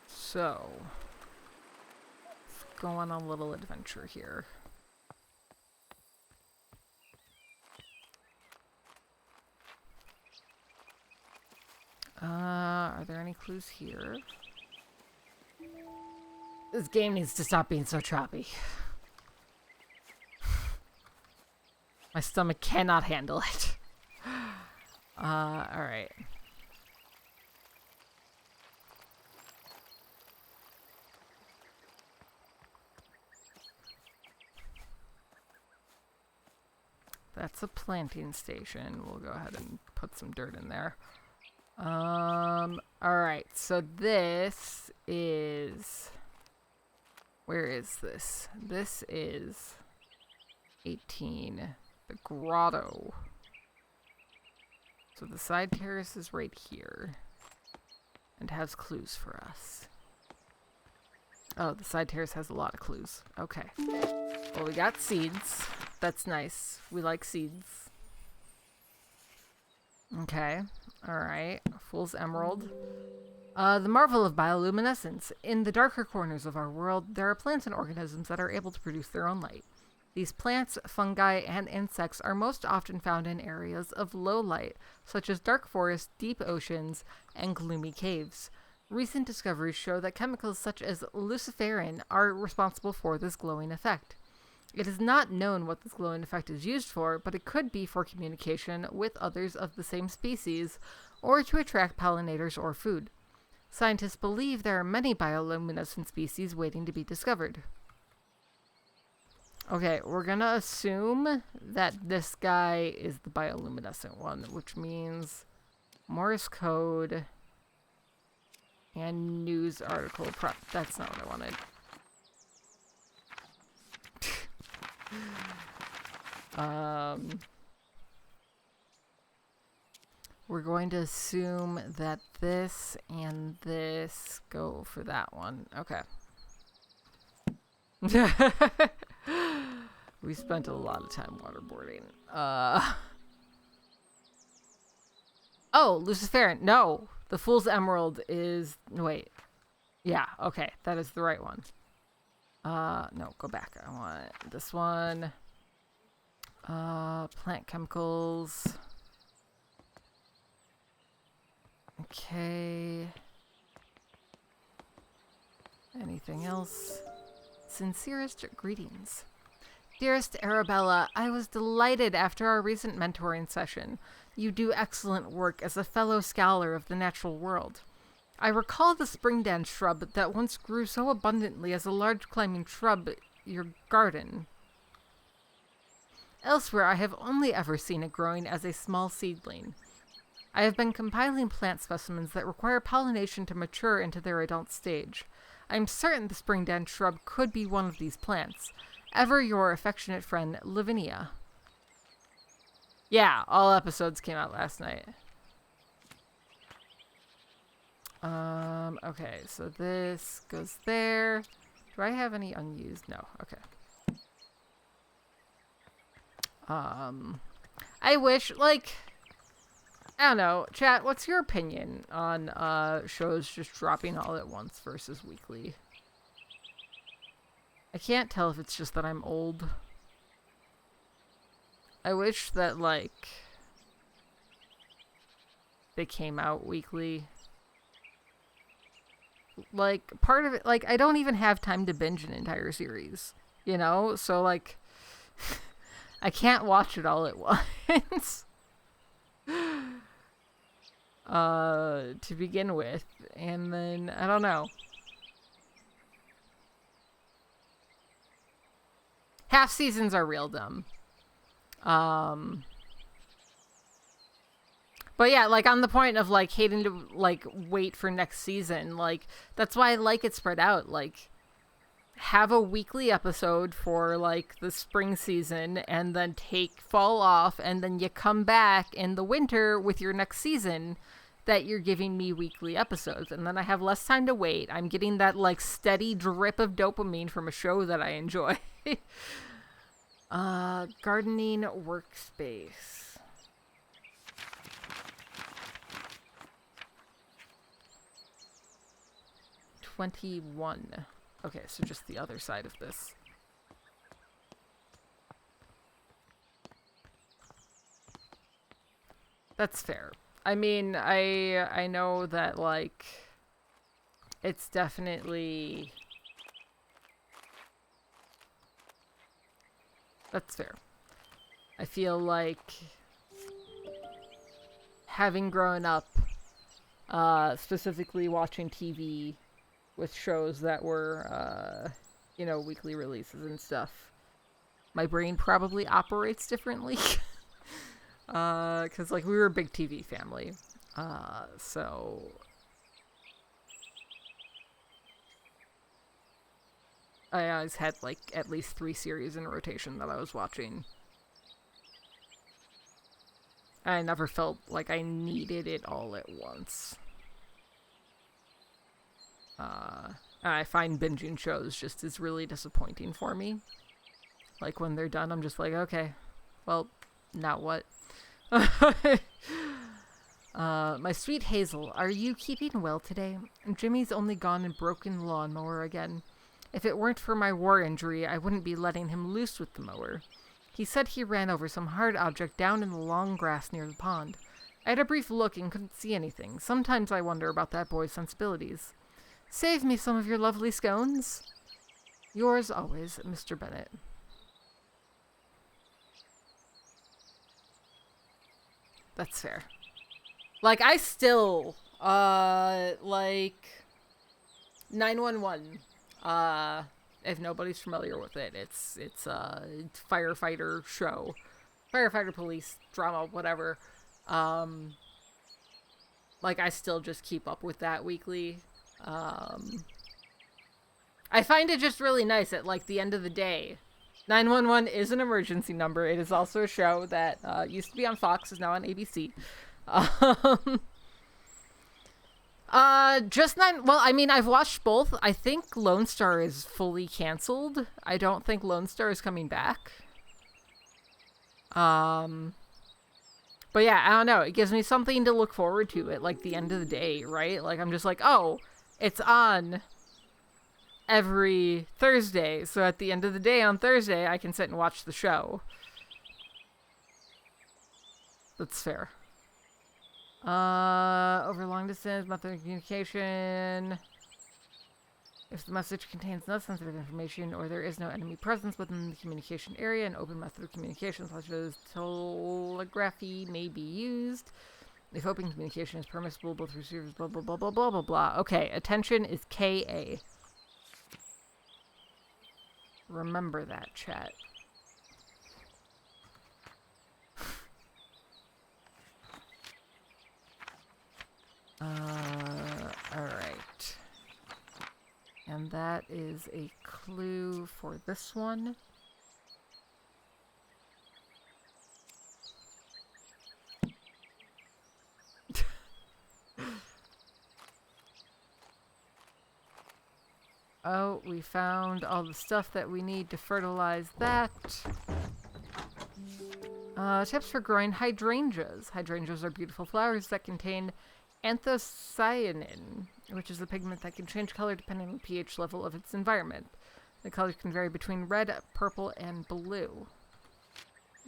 So, let's go on a little adventure here. Are there any clues here? This game needs to stop being so choppy. My stomach cannot handle it. Alright. That's a planting station. We'll go ahead and put some dirt in there. Alright, so this is... Where is this? This is 18. The grotto. So the side terrace is right here. And has clues for us. Oh, the side terrace has a lot of clues. Okay. Well, we got seeds. That's nice. We like seeds. Okay. Alright. Fool's Emerald. The marvel of bioluminescence. In the darker corners of our world, there are plants and organisms that are able to produce their own light. These plants, fungi, and insects are most often found in areas of low light, such as dark forests, deep oceans, and gloomy caves. Recent discoveries show that chemicals such as luciferin are responsible for this glowing effect. It is not known what this glowing effect is used for, but it could be for communication with others of the same species, or to attract pollinators or food. Scientists believe there are many bioluminescent species waiting to be discovered. Okay, we're gonna assume that this guy is the bioluminescent one, which means Morse code and news article prep. That's not what I wanted. We're going to assume that this and this go for that one. Okay. We spent a lot of time waterboarding. Oh, luciferin. No, the Fool's Emerald is... Wait. Yeah, okay. That is the right one. No, go back. I want this one. Plant chemicals. Okay. Anything else? Sincerest greetings. Dearest Arabella, I was delighted after our recent mentoring session. You do excellent work as a fellow scholar of the natural world. I recall the springdan shrub that once grew so abundantly as a large climbing shrub your garden. Elsewhere, I have only ever seen it growing as a small seedling. I have been compiling plant specimens that require pollination to mature into their adult stage. I am certain the springdan shrub could be one of these plants. Ever your affectionate friend, Lavinia. Yeah, all episodes came out last night. Okay, so this goes there. Do I have any unused? No. Okay. I wish, like, I don't know. Chat, what's your opinion on shows just dropping all at once versus weekly? I can't tell if it's just that I'm old. I wish that, like, they came out weekly. Like, part of it, like, I don't even have time to binge an entire series, you know? So, like, I can't watch it all at once. To begin with. And then, I don't know. Half seasons are real dumb. But yeah, like, on the point of, like, hating to, like, wait for next season, like, that's why I like it spread out. Like, have a weekly episode for, like, the spring season, and then take fall off, and then you come back in the winter with your next season that you're giving me weekly episodes. And then I have less time to wait. I'm getting that, like, steady drip of dopamine from a show that I enjoy. Gardening workspace. 21. Okay, so just the other side of this. That's fair. I mean, I know that, like, it's definitely... That's fair. I feel like having grown up, specifically watching TV with shows that were, you know, weekly releases and stuff, my brain probably operates differently. Because, like, we were a big TV family. So... I always had, like, at least 3 series in rotation that I was watching. I never felt like I needed it all at once. I find binging shows just is really disappointing for me. Like, when they're done, I'm just like, okay, well, now what? My sweet Hazel, are you keeping well today? Jimmy's only gone and broken lawnmower again. If it weren't for my war injury, I wouldn't be letting him loose with the mower. He said he ran over some hard object down in the long grass near the pond. I had a brief look and couldn't see anything. Sometimes I wonder about that boy's sensibilities. Save me some of your lovely scones. Yours always, Mr. Bennett. That's fair. Like, I still, like, 911. If nobody's familiar with it, it's a firefighter show. Firefighter, police, drama, whatever. Like, I still just keep up with that weekly. I find it just really nice at, like, the end of the day. 911 is an emergency number. It is also a show that used to be on Fox, is now on ABC. Well, I mean, I've watched both. I think Lone Star is fully canceled. I don't think Lone Star is coming back. But yeah, I don't know. It gives me something to look forward to at, like, the end of the day, right? Like, I'm just like, oh, it's on every Thursday. So at the end of the day on Thursday, I can sit and watch the show. That's fair. Over long distance, method of communication. If the message contains no sensitive information or there is no enemy presence within the communication area, an open method of communication such as telegraphy may be used. If open communication is permissible, both receivers, blah, blah, blah, blah, blah, blah, blah. Okay, attention is KA. Remember that, chat. Alright. And that is a clue for this one. Oh, we found all the stuff that we need to fertilize that. Tips for growing hydrangeas. Hydrangeas are beautiful flowers that contain anthocyanin, which is a pigment that can change color depending on the pH level of its environment. The colors can vary between red, purple, and blue.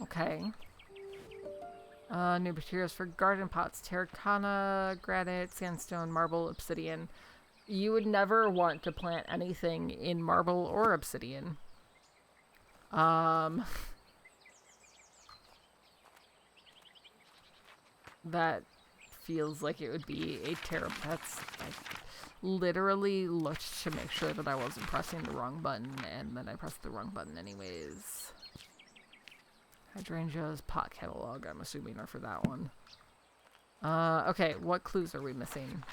Okay. New materials for garden pots. Terracotta, granite, sandstone, marble, obsidian. You would never want to plant anything in marble or obsidian. That feels like it would be a terrible... That's... I literally looked to make sure that I wasn't pressing the wrong button, and then I pressed the wrong button anyways. Hydrangeas pot catalog, I'm assuming, are for that one. Okay, what clues are we missing?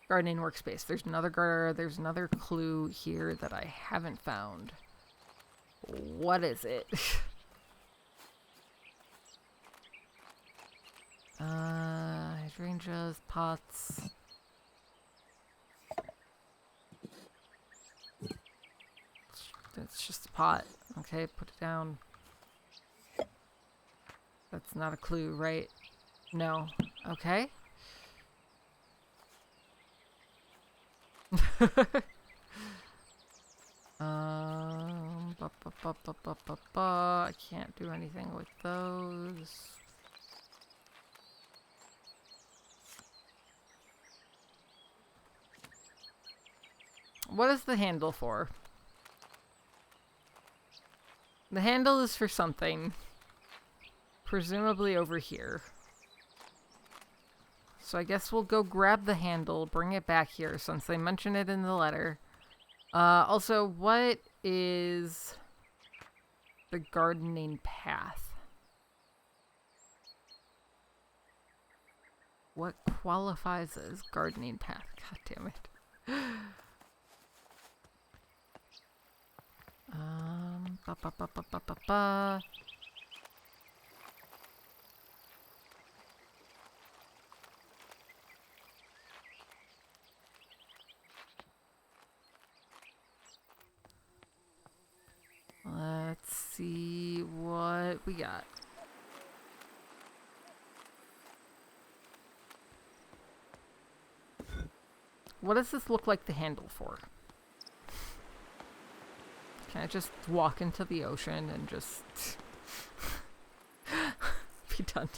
Gardening workspace. There's another clue here that I haven't found. What is it? Hydrangeas, pots. It's just a pot. Okay, put it down. That's not a clue, right? No. Okay. I can't do anything with those. What is the handle for? The handle is for something. Presumably over here. So I guess we'll go grab the handle, bring it back here since they mention it in the letter. Also, what is the gardening path? What qualifies as gardening path? God damn it. Ba ba ba ba ba ba ba. Let's see what we got. What does this look like the handle for? Can I just walk into the ocean and just be done?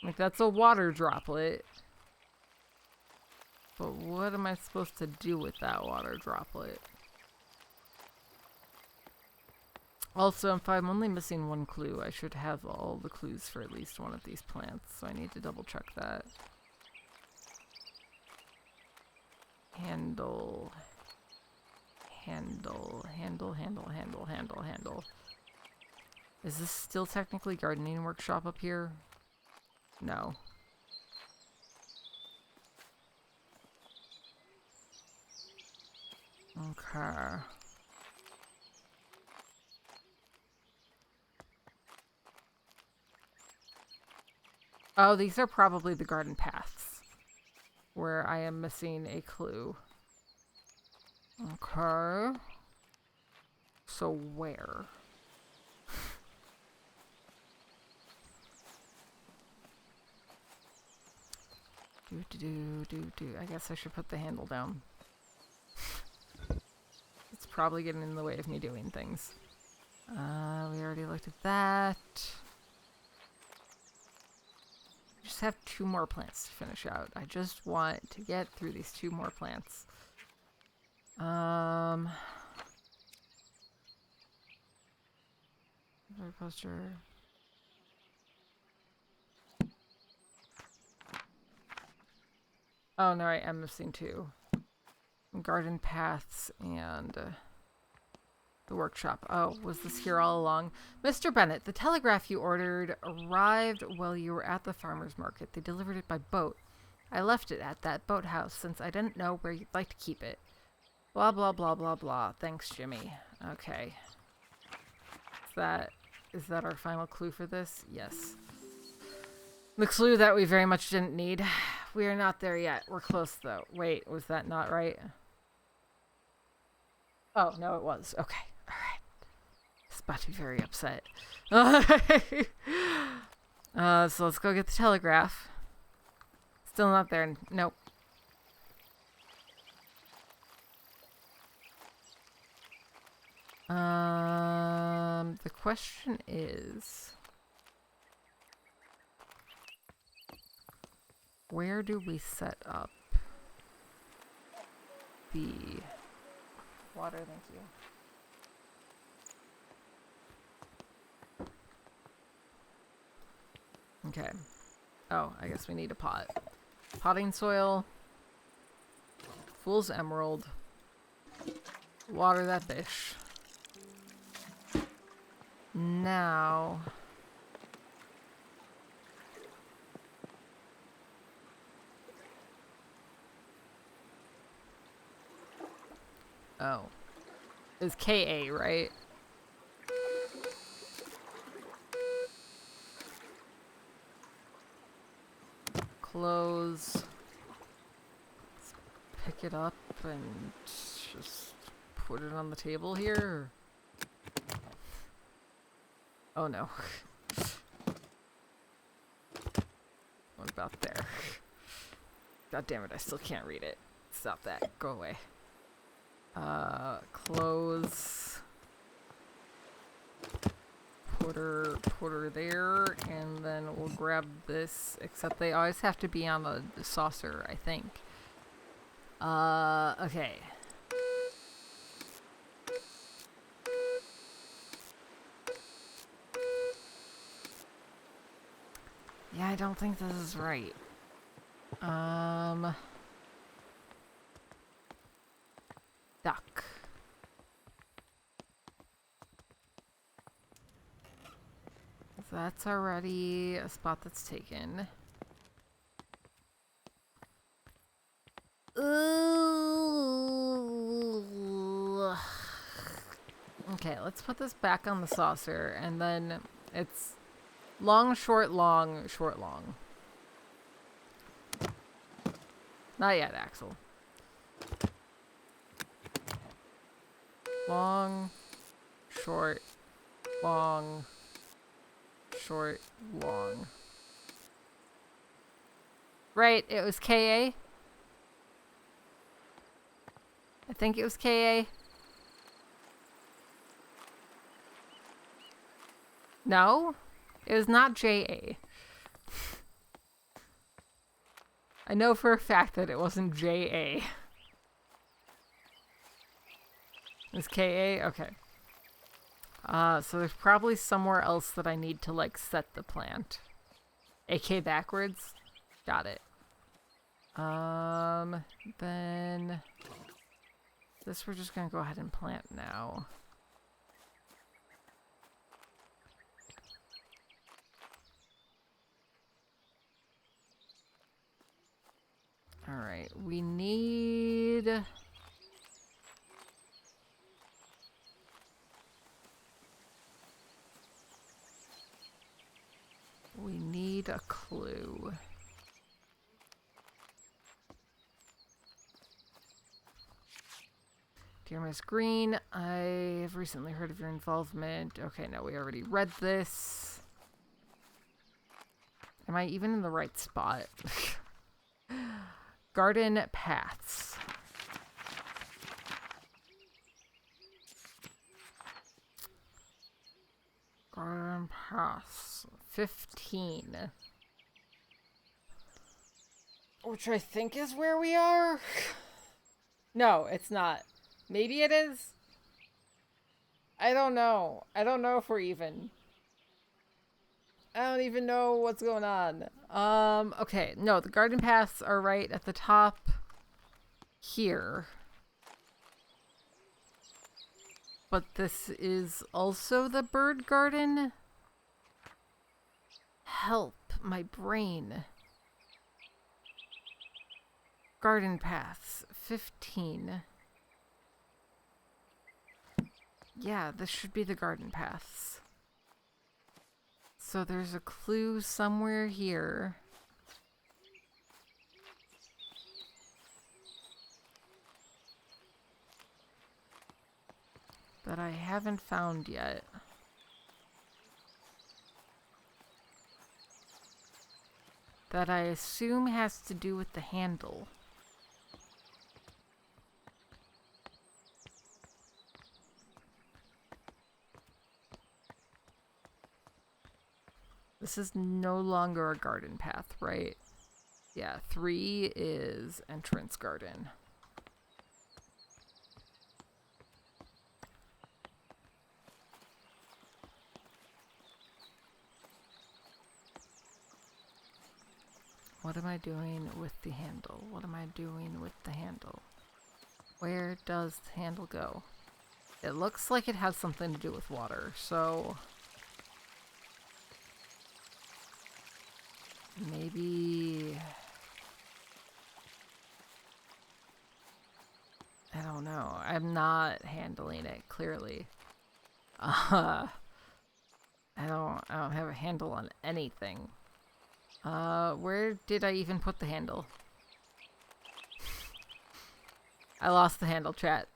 Like, that's a water droplet. But what am I supposed to do with that water droplet? Also, if I'm only missing one clue, I should have all the clues for at least one of these plants, so I need to double check that. Handle. Handle. Handle, handle, handle, handle, handle. Is this still technically gardening workshop up here? No. Okay. Oh, these are probably the garden paths where I am missing a clue. Okay. So where? I guess I should put the handle down. It's probably getting in the way of me doing things. We already looked at that. Just have 2 more plants to finish out. I just want to get through these 2 more plants. Poster. Oh no, I am missing 2. Garden paths and the workshop. Oh, was this here all along? Mr. Bennett, the telegraph you ordered arrived while you were at the farmer's market. They delivered it by boat. I left it at that boathouse since I didn't know where you'd like to keep it. Blah, blah, blah, blah, blah. Thanks, Jimmy. Okay. Is that Is that our final clue for this? Yes. The clue that we very much didn't need. We are not there yet. We're close, though. Wait, was that not right? Oh, no, it was. Okay. All right. It's about to be very upset. So let's go get the telegraph. Still not there. Nope. The question is, where do we set up the water? Thank you. Okay. Oh, I guess we need a pot. Potting soil. Fool's emerald. Water that bitch. Now... Oh. It's KA, right? Close. Let's pick it up and just put it on the table here. Oh no. What about there? God damn it, I still can't read it. Stop that. Go away. Close. Put her there, and then we'll grab this, except they always have to be on the saucer, I think. Okay. Yeah, I don't think this is right. Duck. So that's already a spot that's taken. Ooh. Okay, let's put this back on the saucer, and then it's long, short, long, short, long. Not yet, Axel. Long, short, long, short, long. Right, it was KA. I think it was KA. No, it was not JA. I know for a fact that it wasn't JA. It's KA? Okay. So there's probably somewhere else that I need to, like, set the plant. AK backwards? Got it. Then... this we're just gonna go ahead and plant now. Alright, we need... we need a clue. Dear Miss Green, I have recently heard of your involvement. Okay, no, we already read this. Am I even in the right spot? Garden paths. Garden paths. 15. Which I think is where we are. No, it's not. Maybe it is. I don't know. I don't know if we're even. I don't even know what's going on. Okay. No, the garden paths are right at the top here. But this is also the bird garden? Help, my brain. Garden paths, 15. Yeah, this should be the garden paths. So there's a clue somewhere here. That I haven't found yet. That I assume has to do with the handle. This is no longer a garden path, right? Yeah, 3 is entrance garden. What am I doing with the handle? What am I doing with the handle? Where does the handle go? It looks like it has something to do with water, so... maybe... I don't know. I'm not handling it, clearly. I don't have a handle on anything. Where did I even put the handle? I lost the handle, chat.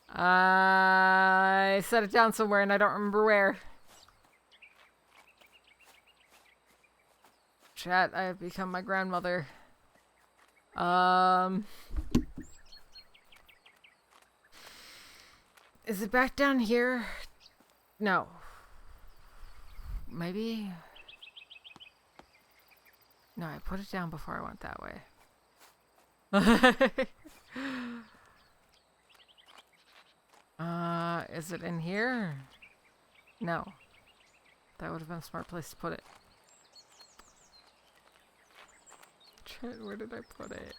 I set it down somewhere and I don't remember where. Chat, I have become my grandmother. Is it back down here? No. Maybe? No, I put it down before I went that way. Is it in here? No. That would have been a smart place to put it. Where did I put it?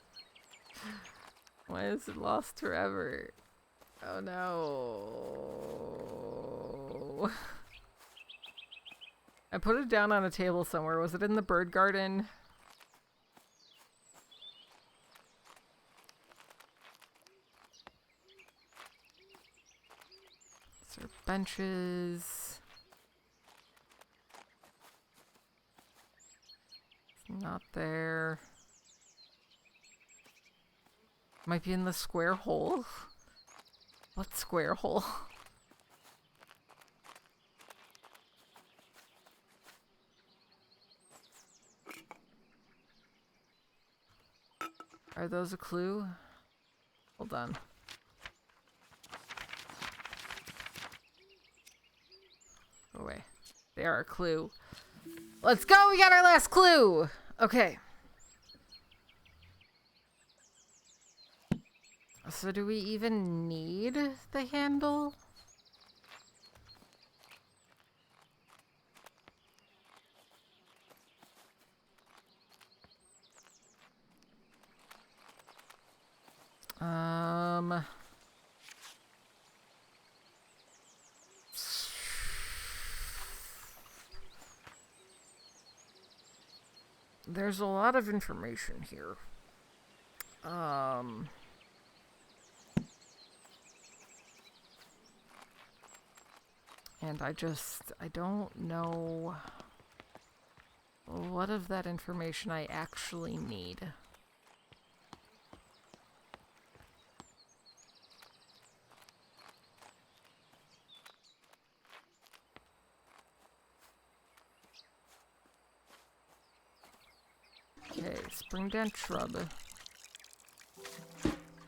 Why is it lost forever? Oh no. I put it down on a table somewhere. Was it in the bird garden? There are benches. It's not there. Might be in the square hole. What square hole? Are those a clue? Hold on. Go away. They are a clue. Let's go! We got our last clue! Okay. So do we even need the handle? There's a lot of information here. And I don't know what of that information I actually need. Okay, spring dance shrub.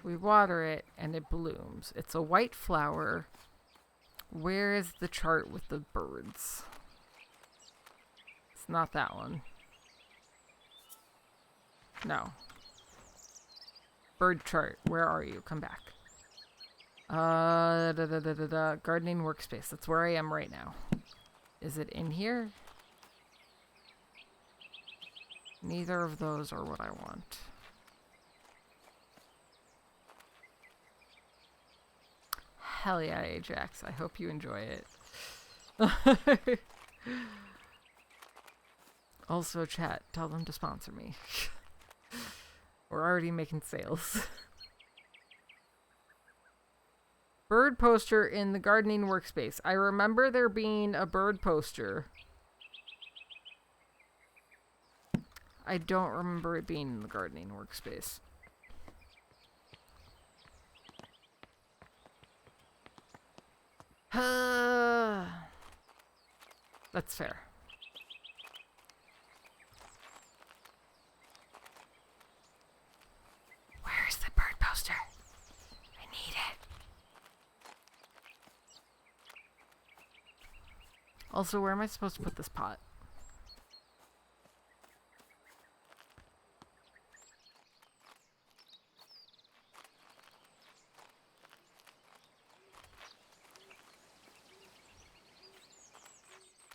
We water it and it blooms. It's a white flower. Where is the chart with the birds? It's not that one. No. Bird chart. Where are you? Come back. Gardening workspace. That's where I am right now. Is it in here? Neither of those are what I want. Hell yeah, Ajax. I hope you enjoy it. Also, chat, tell them to sponsor me. We're already making sales. Bird poster in the gardening workspace. I remember there being a bird poster. I don't remember it being in the gardening workspace. That's fair. Where's the bird poster? I need it. Also, where am I supposed to put this pot?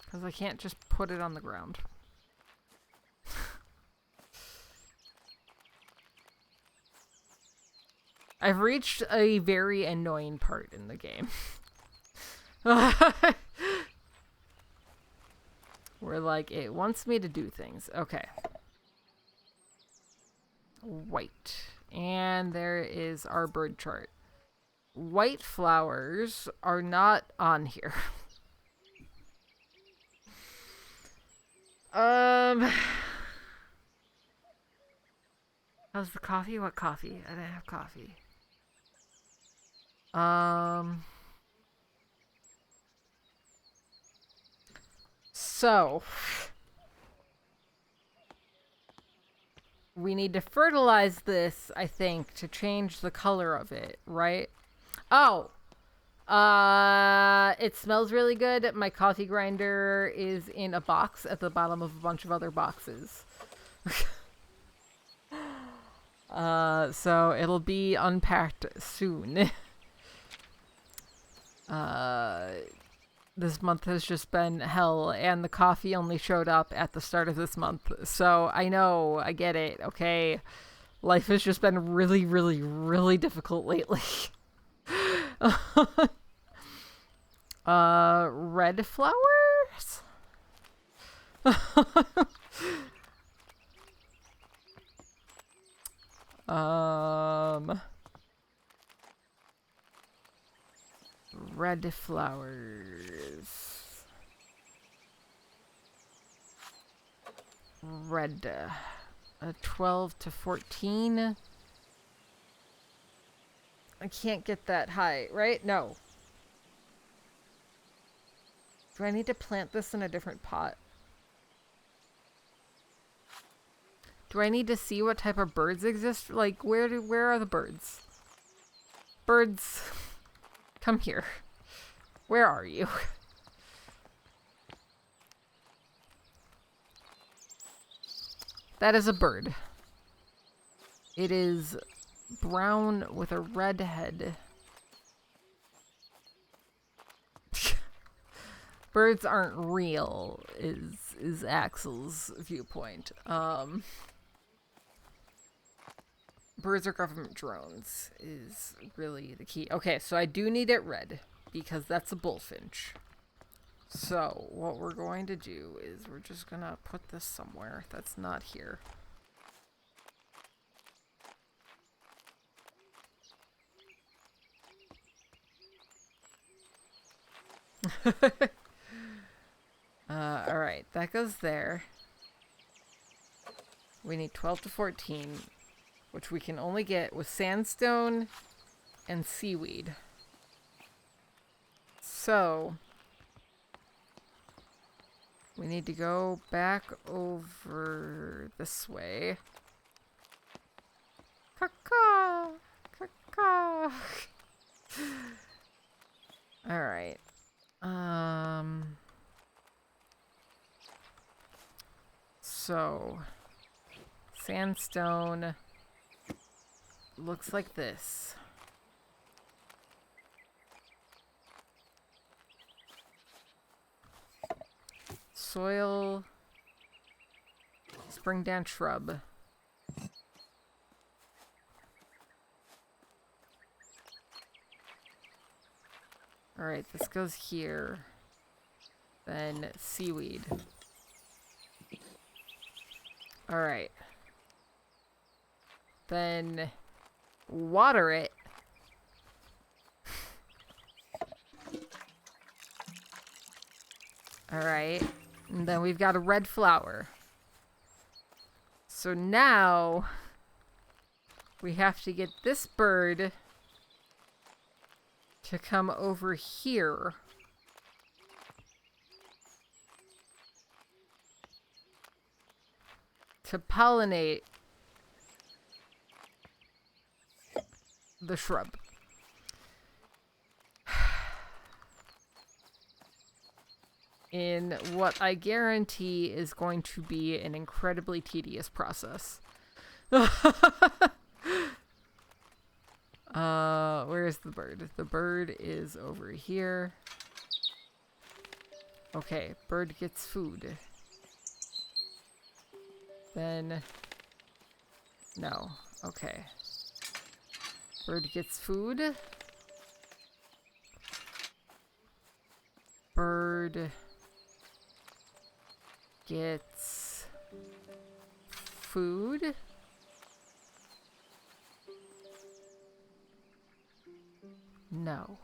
Because I can't just put it on the ground. I've reached a very annoying part in the game. Where, like, it wants me to do things. Okay. White. And there is our bird chart. White flowers are not on here. How's the coffee? What coffee? I didn't have coffee. So we need to fertilize this, I think, to change the color of it, right? Oh, it smells really good. My coffee grinder is in a box at the bottom of a bunch of other boxes. So it'll be unpacked soon. This month has just been hell, and the coffee only showed up at the start of this month. So I know, I get it, okay? Life has just been really, really, really difficult lately. Red flowers? Red flowers. Red. 12 to 14. I can't get that high, right? No. Do I need to plant this in a different pot? Do I need to see what type of birds exist? Like, where are the birds? Birds, come here. Where are you? That is a bird. It is brown with a red head. Birds aren't real, is Axel's viewpoint. Birds are government drones is really the key. Okay, so I do need it red because that's a bullfinch. So what we're going to do is we're just gonna put this somewhere that's not here. Alright, that goes there. We need 12 to 14, which we can only get with sandstone and seaweed. So we need to go back over this way. Caw-caw! Caw-caw! Alright. So sandstone looks like this. Soil, spring dance shrub. Alright, this goes here. Then seaweed. Alright. Then water it. Alright. And then we've got a red flower. So now we have to get this bird to come over here. To pollinate the shrub. In what I guarantee is going to be an incredibly tedious process. Where's the bird? The bird is over here. Okay, bird gets food. Then... no. Okay. Bird gets food. Bird gets food. No.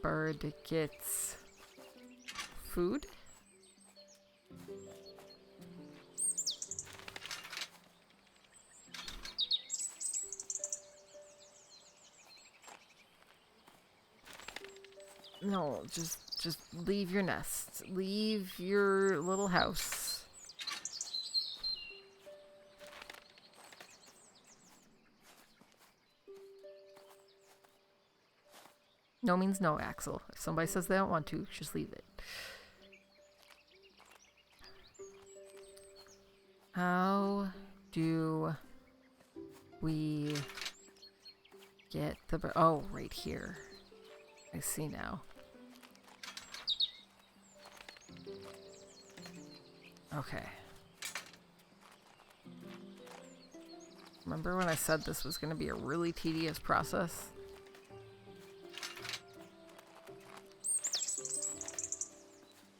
Bird gets food. No, just leave your nest. Leave your little house. No means no, Axel. If somebody says they don't want to, just leave it. How do we get the... oh, right here. I see now. Okay. Remember when I said this was going to be a really tedious process?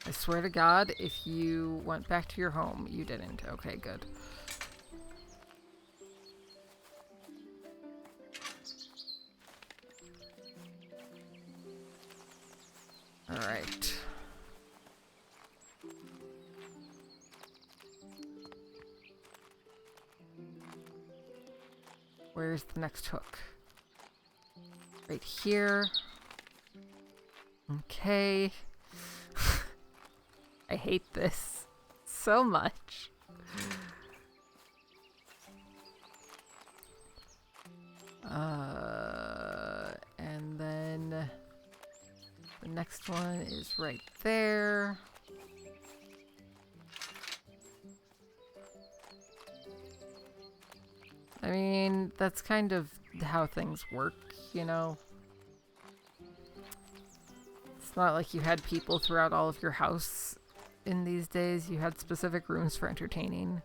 I swear to God, if you went back to your home, you didn't. Okay, good. Alright. Where's the next hook? Right here. Okay. I hate this so much. And then the next one is right there. I mean, that's kind of how things work, you know? It's not like you had people throughout all of your house in these days. You had specific rooms for entertaining.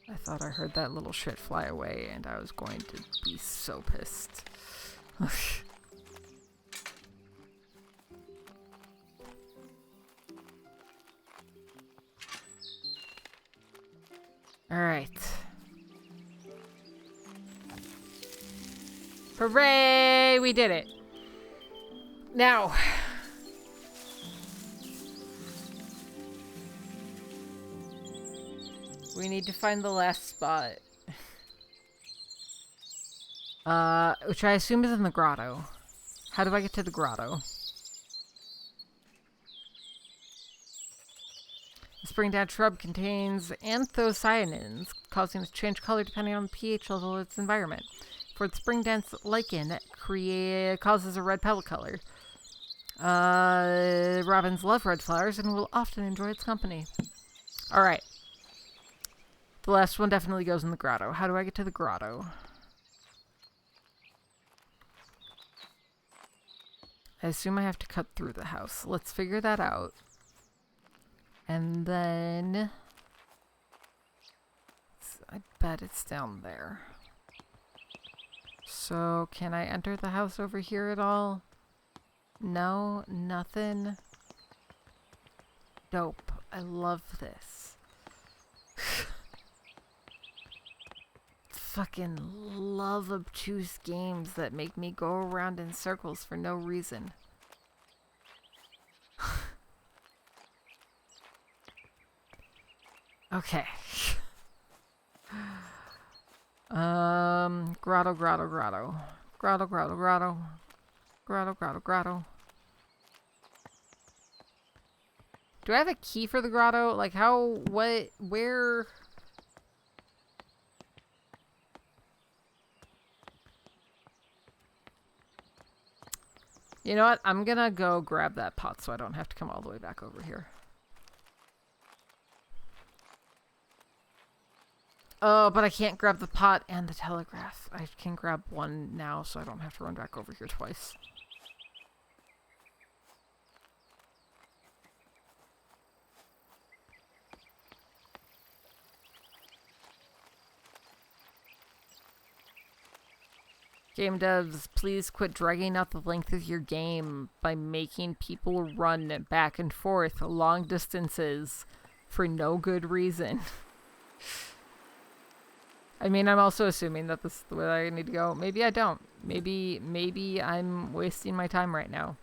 I thought I heard that little shit fly away and I was going to be so pissed. Alright. Hooray! We did it! Now... we need to find the last spot. Which I assume is in the grotto. How do I get to the grotto? The spring-down shrub contains anthocyanins, causing it to change color depending on the pH level of its environment. For the spring-down lichen, causes a red petal color. Robins love red flowers and will often enjoy its company. Alright. The last one definitely goes in the grotto. How do I get to the grotto? I assume I have to cut through the house. Let's figure that out. And then... I bet it's down there. So, can I enter the house over here at all? No, nothing. Dope. I love this. Fucking love obtuse games that make me go around in circles for no reason. Okay. Grotto, grotto, grotto. Grotto, grotto, grotto. Grotto, grotto, grotto. Do I have a key for the grotto? Like how, what, where? You know what? I'm gonna go grab that pot so I don't have to come all the way back over here. Oh, but I can't grab the pot and the telegraph. I can grab one now so I don't have to run back over here twice. Game devs, please quit dragging out the length of your game by making people run back and forth long distances for no good reason. I mean, I'm also assuming that this is the way I need to go. Maybe I don't. Maybe I'm wasting my time right now.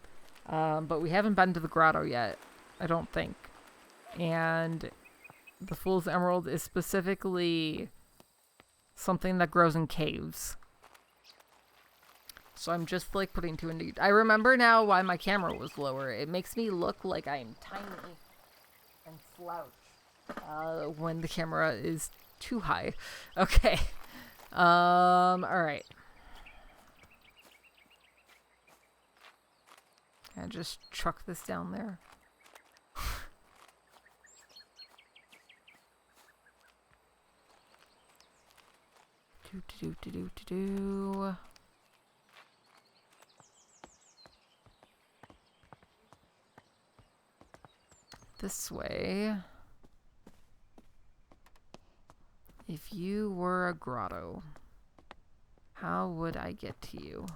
But we haven't been to the grotto yet, I don't think. And the Fool's Emerald is specifically something that grows in caves. So I'm just like putting two and two. I remember now why my camera was lower. It makes me look like I'm tiny and slouch when the camera is too high. Okay. Alright. I just chuck this down there. Do. This way. If you were a grotto, how would I get to you?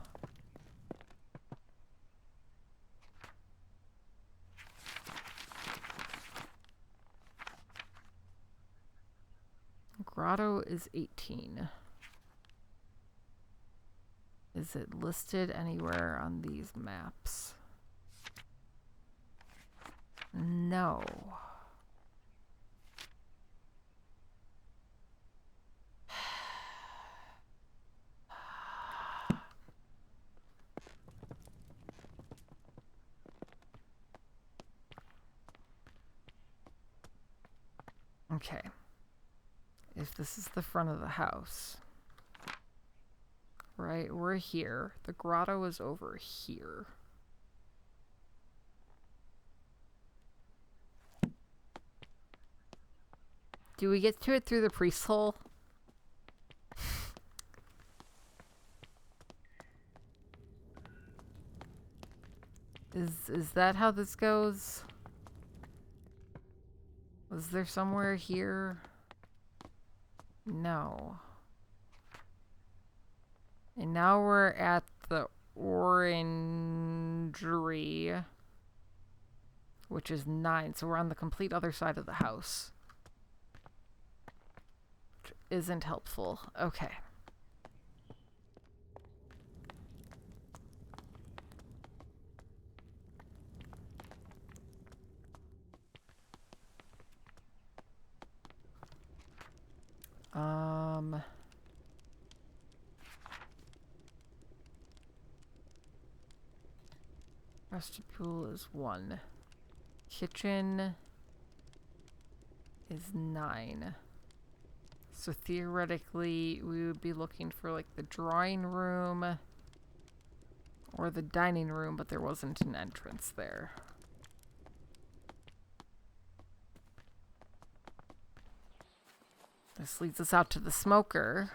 Grotto is 18. Is it listed anywhere on these maps? No. Okay. If this is the front of the house, right, we're here. The grotto is over here. Do we get to it through the priest's hole? Is that how this goes? Was there somewhere here? No. And now we're at the orangery, which is 9. So we're on the complete other side of the house. Which isn't helpful. Okay. Vestibule is 1. Kitchen is 9. So theoretically, we would be looking for like the drawing room or the dining room, but there wasn't an entrance there. This leads us out to the smoker.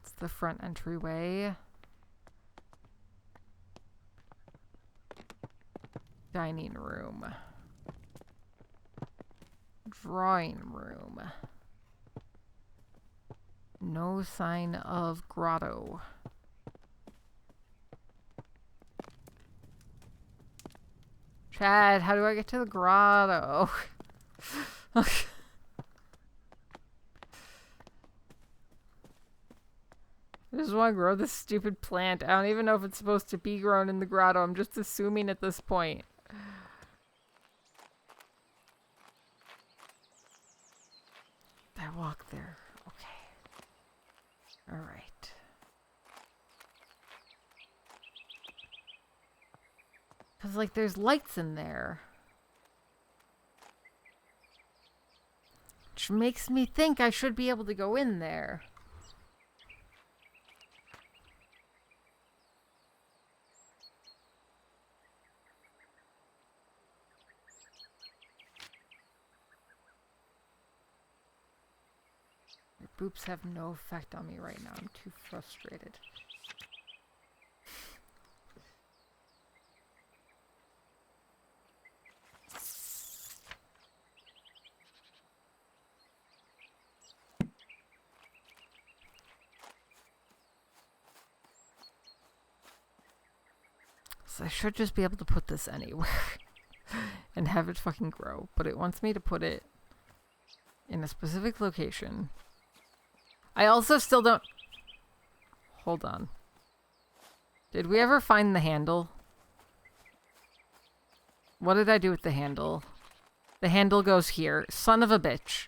It's the front entryway. Dining room. Drawing room. No sign of grotto. Chad, how do I get to the grotto? I just want to grow this stupid plant. I don't even know if it's supposed to be grown in the grotto. I'm just assuming at this point. I walk there. Okay. Alright. Because, like, there's lights in there. Which makes me think I should be able to go in there. Your boops have no effect on me right now. I'm too frustrated. So I should just be able to put this anywhere and have it fucking grow. But it wants me to put it in a specific location. I also still don't... Hold on. Did we ever find the handle? What did I do with the handle? The handle goes here. Son of a bitch.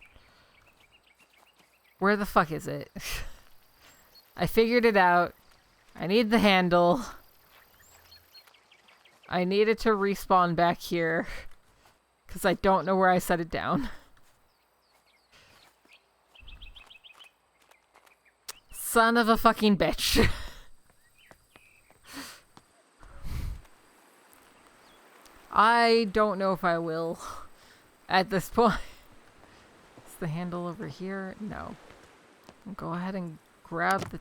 Where the fuck is it? I figured it out. I need the handle. I need it to respawn back here. Because I don't know where I set it down. Son of a fucking bitch. I don't know if I will at this point. Is the handle over here? No. I'll go ahead and grab the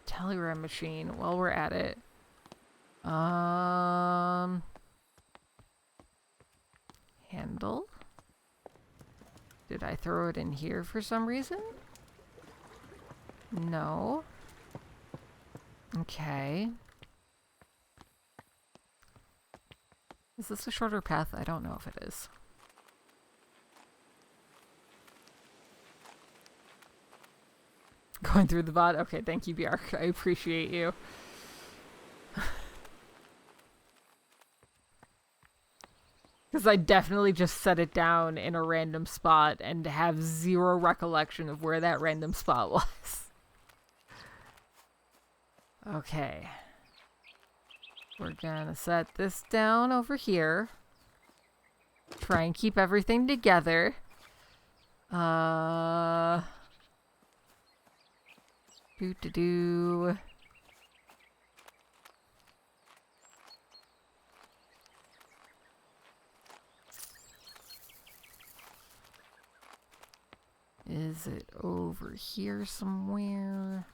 telegram machine while we're at it. Handle? Did I throw it in here for some reason? No. Okay. Is this a shorter path? I don't know if it is. Going through the bot? Okay, thank you, Bjark. I appreciate you. Because I definitely just set it down in a random spot and have zero recollection of where that random spot was. Okay. We're gonna set this down over here. Try and keep everything together. Doo-doo-doo. Is it over here somewhere?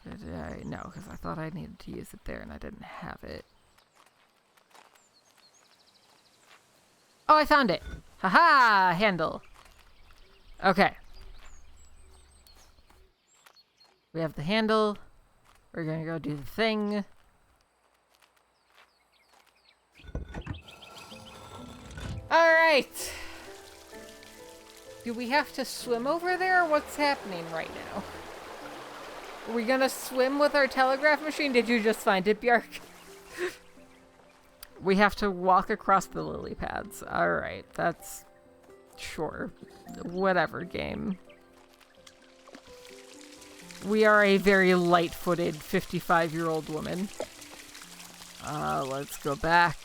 Did I? No, because I thought I needed to use it there and I didn't have it. Oh, I found it! Haha! Handle. Okay. We have the handle. We're gonna go do the thing. Alright! Do we have to swim over there? What's happening right now? Are we gonna swim with our telegraph machine? Did you just find it, Bjark? We have to walk across the lily pads. Alright, that's... Sure. Whatever, game. We are a very light-footed 55-year-old woman. Let's go back.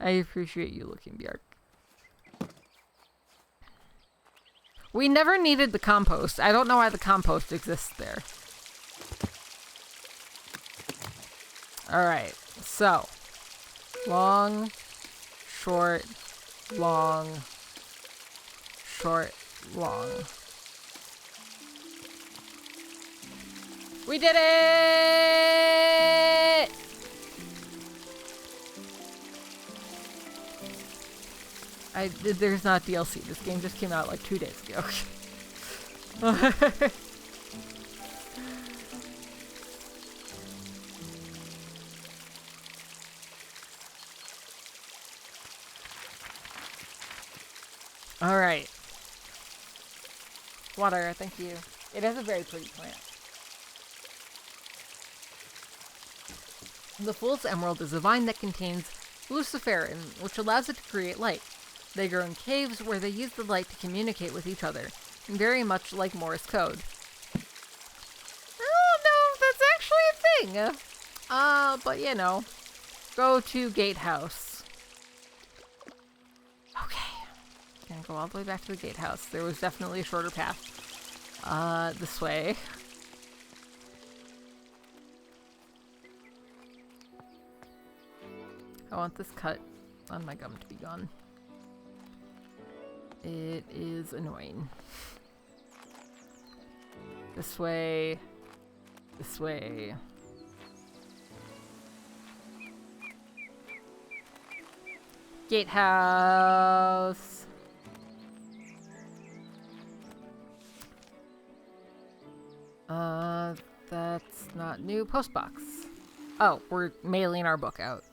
I appreciate you looking, Bjark. We never needed the compost. I don't know why the compost exists there. Alright, so. Long, short, long, short, long. We did it! There's not DLC. This game just came out like 2 days ago. All right. Water, thank you. It is a very pretty plant. The Fool's Emerald is a vine that contains luciferin, which allows it to create light. They grow in caves where they use the light to communicate with each other, very much like Morse code. I don't know if that's actually a thing. But you know, go to Gatehouse. Okay, gonna go all the way back to the Gatehouse. There was definitely a shorter path. This way. I want this cut on my gum to be gone. It is annoying. This way. This way. Gatehouse. That's not new. Postbox. Oh, we're mailing our book out.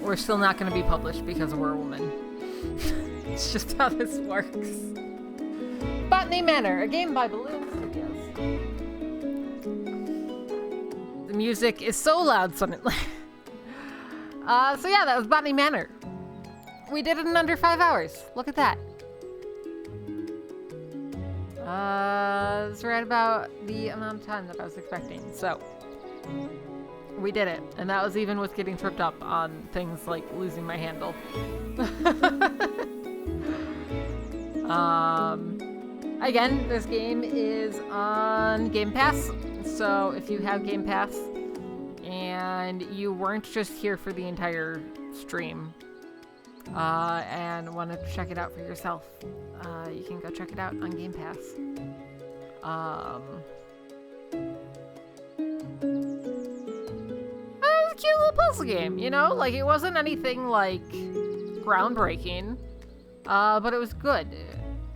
We're still not going to be published because we're a woman. It's just how this works. Botany Manor, a game by Balloon Studios. The music is so loud suddenly. So yeah, that was Botany Manor. We did it in under 5 hours. Look at that. It's right about the amount of time that I was expecting. So, we did it. And that was even with getting tripped up on things like losing my handle. Again, this game is on Game Pass. So if you have Game Pass and you weren't just here for the entire stream and want to check it out for yourself, you can go check it out on Game Pass. It was a cute little puzzle game, you know? Like, it wasn't anything, like, groundbreaking, but it was good.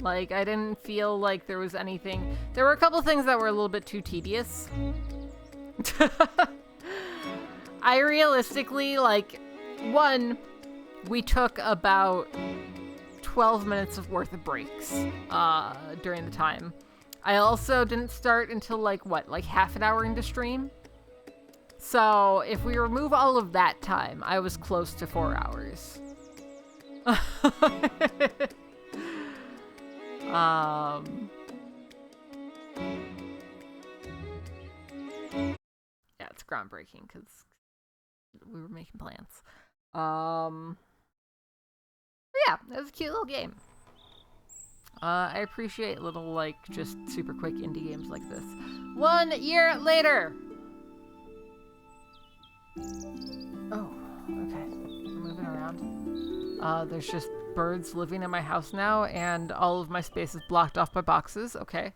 Like, I didn't feel like there was anything... There were a couple things that were a little bit too tedious. I realistically, like, one, we took about 12 minutes of worth of breaks during the time. I also didn't start until, like, what, like half an hour into stream? So, if we remove all of that time, I was close to 4 hours. Yeah, it's groundbreaking because we were making plans. Yeah, it was a cute little game. I appreciate little, like, just super quick indie games like this. 1 year later! Oh, okay. We're moving around. There's just birds living in my house now, and all of my space is blocked off by boxes. Okay.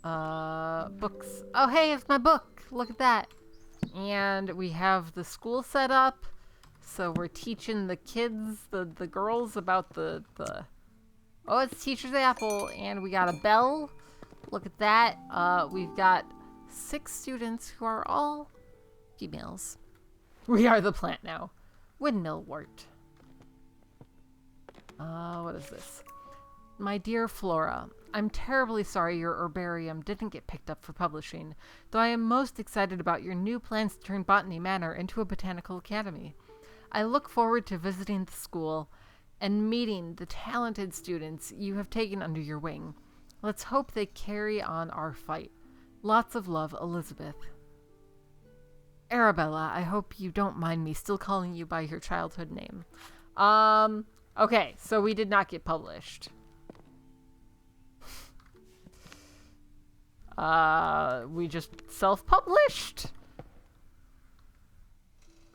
Books. Oh, hey, it's my book. Look at that. And we have the school set up. So we're teaching the kids, the girls about the... Oh, it's Teacher's Apple, and we got a bell. Look at that. We've got 6 students who are all females. We are the plant now. Windmill wort. What is this? My dear Flora, I'm terribly sorry your herbarium didn't get picked up for publishing, though I am most excited about your new plans to turn Botany Manor into a botanical academy. I look forward to visiting the school and meeting the talented students you have taken under your wing. Let's hope they carry on our fight. Lots of love, Elizabeth. Arabella, I hope you don't mind me still calling you by your childhood name. Okay, so we did not get published. We just self-published?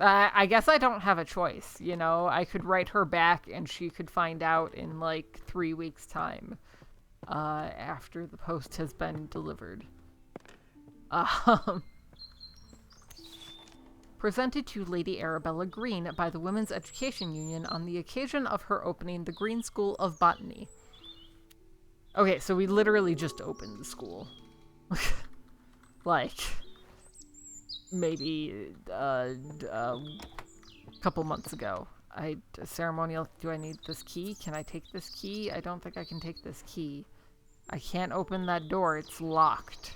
I guess I don't have a choice, you know? I could write her back and she could find out in like 3 weeks' time after the post has been delivered. Presented to Lady Arabella Green by the Women's Education Union on the occasion of her opening the Green School of Botany. Okay, so we literally just opened the school. Like, maybe a couple months ago. Ceremonial, do I need this key? Can I take this key? I don't think I can take this key. I can't open that door, it's locked.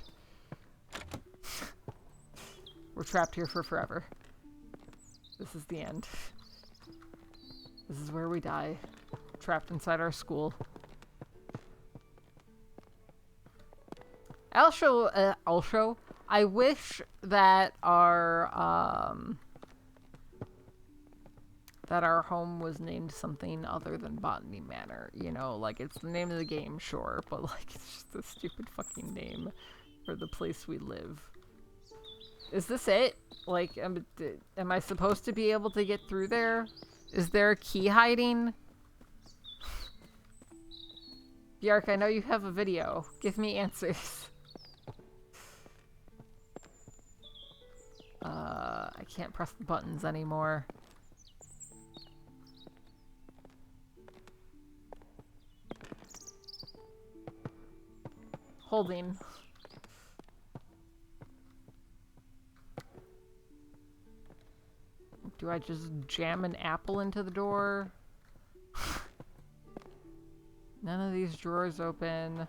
We're trapped here for forever. This is the end. This is where we die. Trapped inside our school. Also, I wish that our home was named something other than Botany Manor. You know, like, it's the name of the game, sure, but like, it's just a stupid fucking name for the place we live. Is this it? Like, am I supposed to be able to get through there? Is there a key hiding? Bjark, I know you have a video. Give me answers. I can't press the buttons anymore. Holding. Do I just jam an apple into the door? None of these drawers open.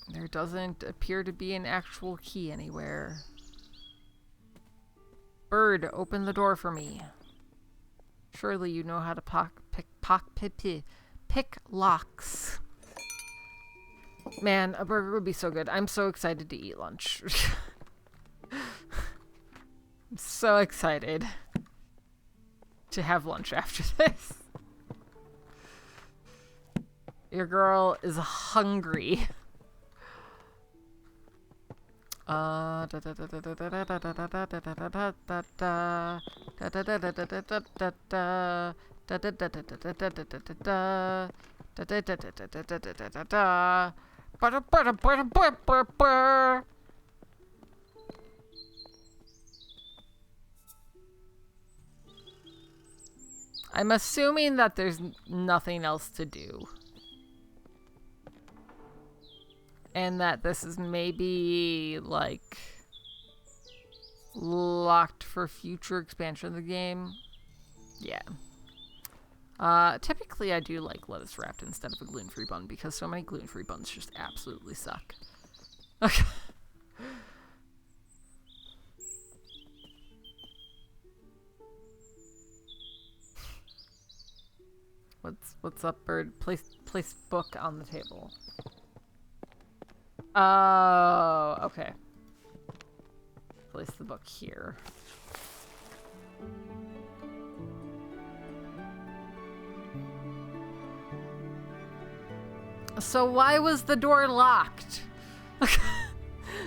There doesn't appear to be an actual key anywhere. Bird, open the door for me. Surely you know how to pick locks. Man, a burger would be so good. I'm so excited to eat lunch. I'm so excited to have lunch after this. Your girl is hungry. I'm assuming that there's nothing else to do. And that this is maybe, like, locked for future expansion of the game. Yeah. Typically I do like lettuce wrapped instead of a gluten-free bun because so many gluten-free buns just absolutely suck. Okay. What's up, bird? Place book on the table. Oh, okay. Place the book here. So why was the door locked?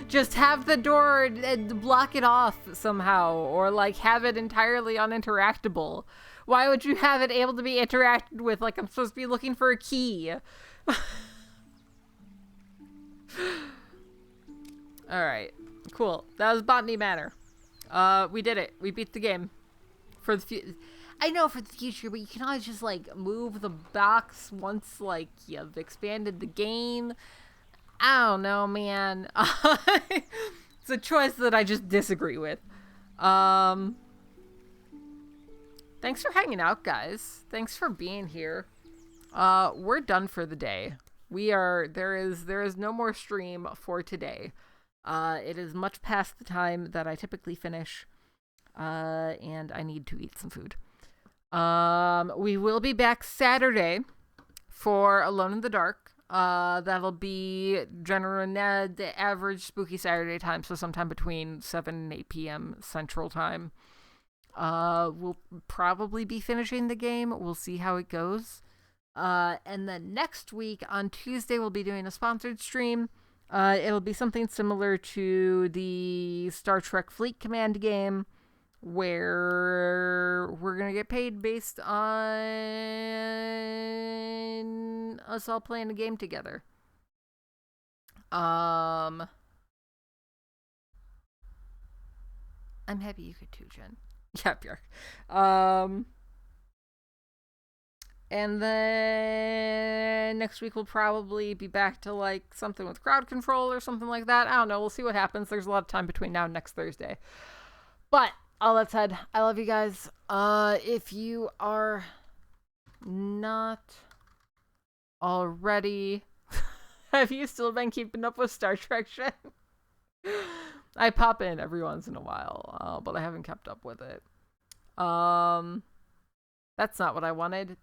Just have the door and block it off somehow, or like have it entirely uninteractable. Why would you have it able to be interacted with like I'm supposed to be looking for a key? Alright, cool. That was Botany Manor. We did it. We beat the game. For the I know for the future, but you can always just like move the box once like you've expanded the game. I don't know, man. It's a choice that I just disagree with. Thanks for hanging out, guys. Thanks for being here. We're done for the day. There is no more stream for today. It is much past the time that I typically finish. And I need to eat some food. We will be back Saturday for Alone in the Dark. That'll be the average spooky Saturday time, so sometime between 7 and 8 p.m. Central Time. We'll probably be finishing the game. We'll see how it goes. And then next week on Tuesday, we'll be doing a sponsored stream. It'll be something similar to the Star Trek Fleet Command game, where we're going to get paid based on us all playing a game together. I'm happy you could too, Jen. Yeah, Bjork. And then next week we'll probably be back to like something with crowd control or something like that. I don't know. We'll see what happens. There's a lot of time between now and next Thursday. But all that said, I love you guys. If you are not already, have you still been keeping up with Star Trek shit? I pop in every once in a while, but I haven't kept up with it. That's not what I wanted.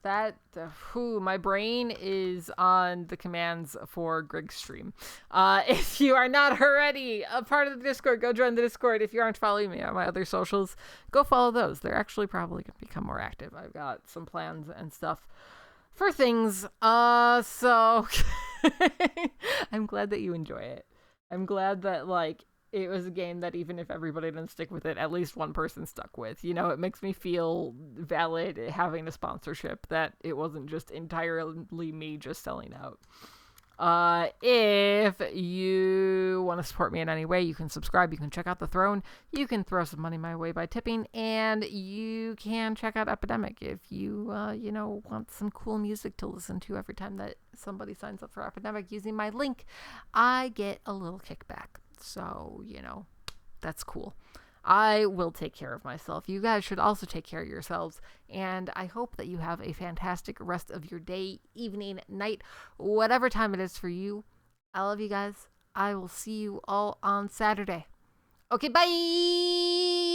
My brain is on the commands for Grig's stream. If you are not already a part of the Discord, go join the Discord. If you aren't following me on my other socials, go follow those. They're actually probably going to become more active. I've got some plans and stuff for things. So I'm glad that you enjoy it. I'm glad that, like, it was a game that even if everybody didn't stick with it, at least one person stuck with. You know, it makes me feel valid having a sponsorship, that it wasn't just entirely me just selling out. If you want to support me in any way, you can subscribe, you can check out The Throne, you can throw some money my way by tipping, and you can check out Epidemic if you, want some cool music to listen to every time that somebody signs up for Epidemic using my link. I get a little kickback. So, that's cool. I will take care of myself. You guys should also take care of yourselves. And I hope that you have a fantastic rest of your day, evening, night, whatever time it is for you. I love you guys. I will see you all on Saturday. Okay, bye!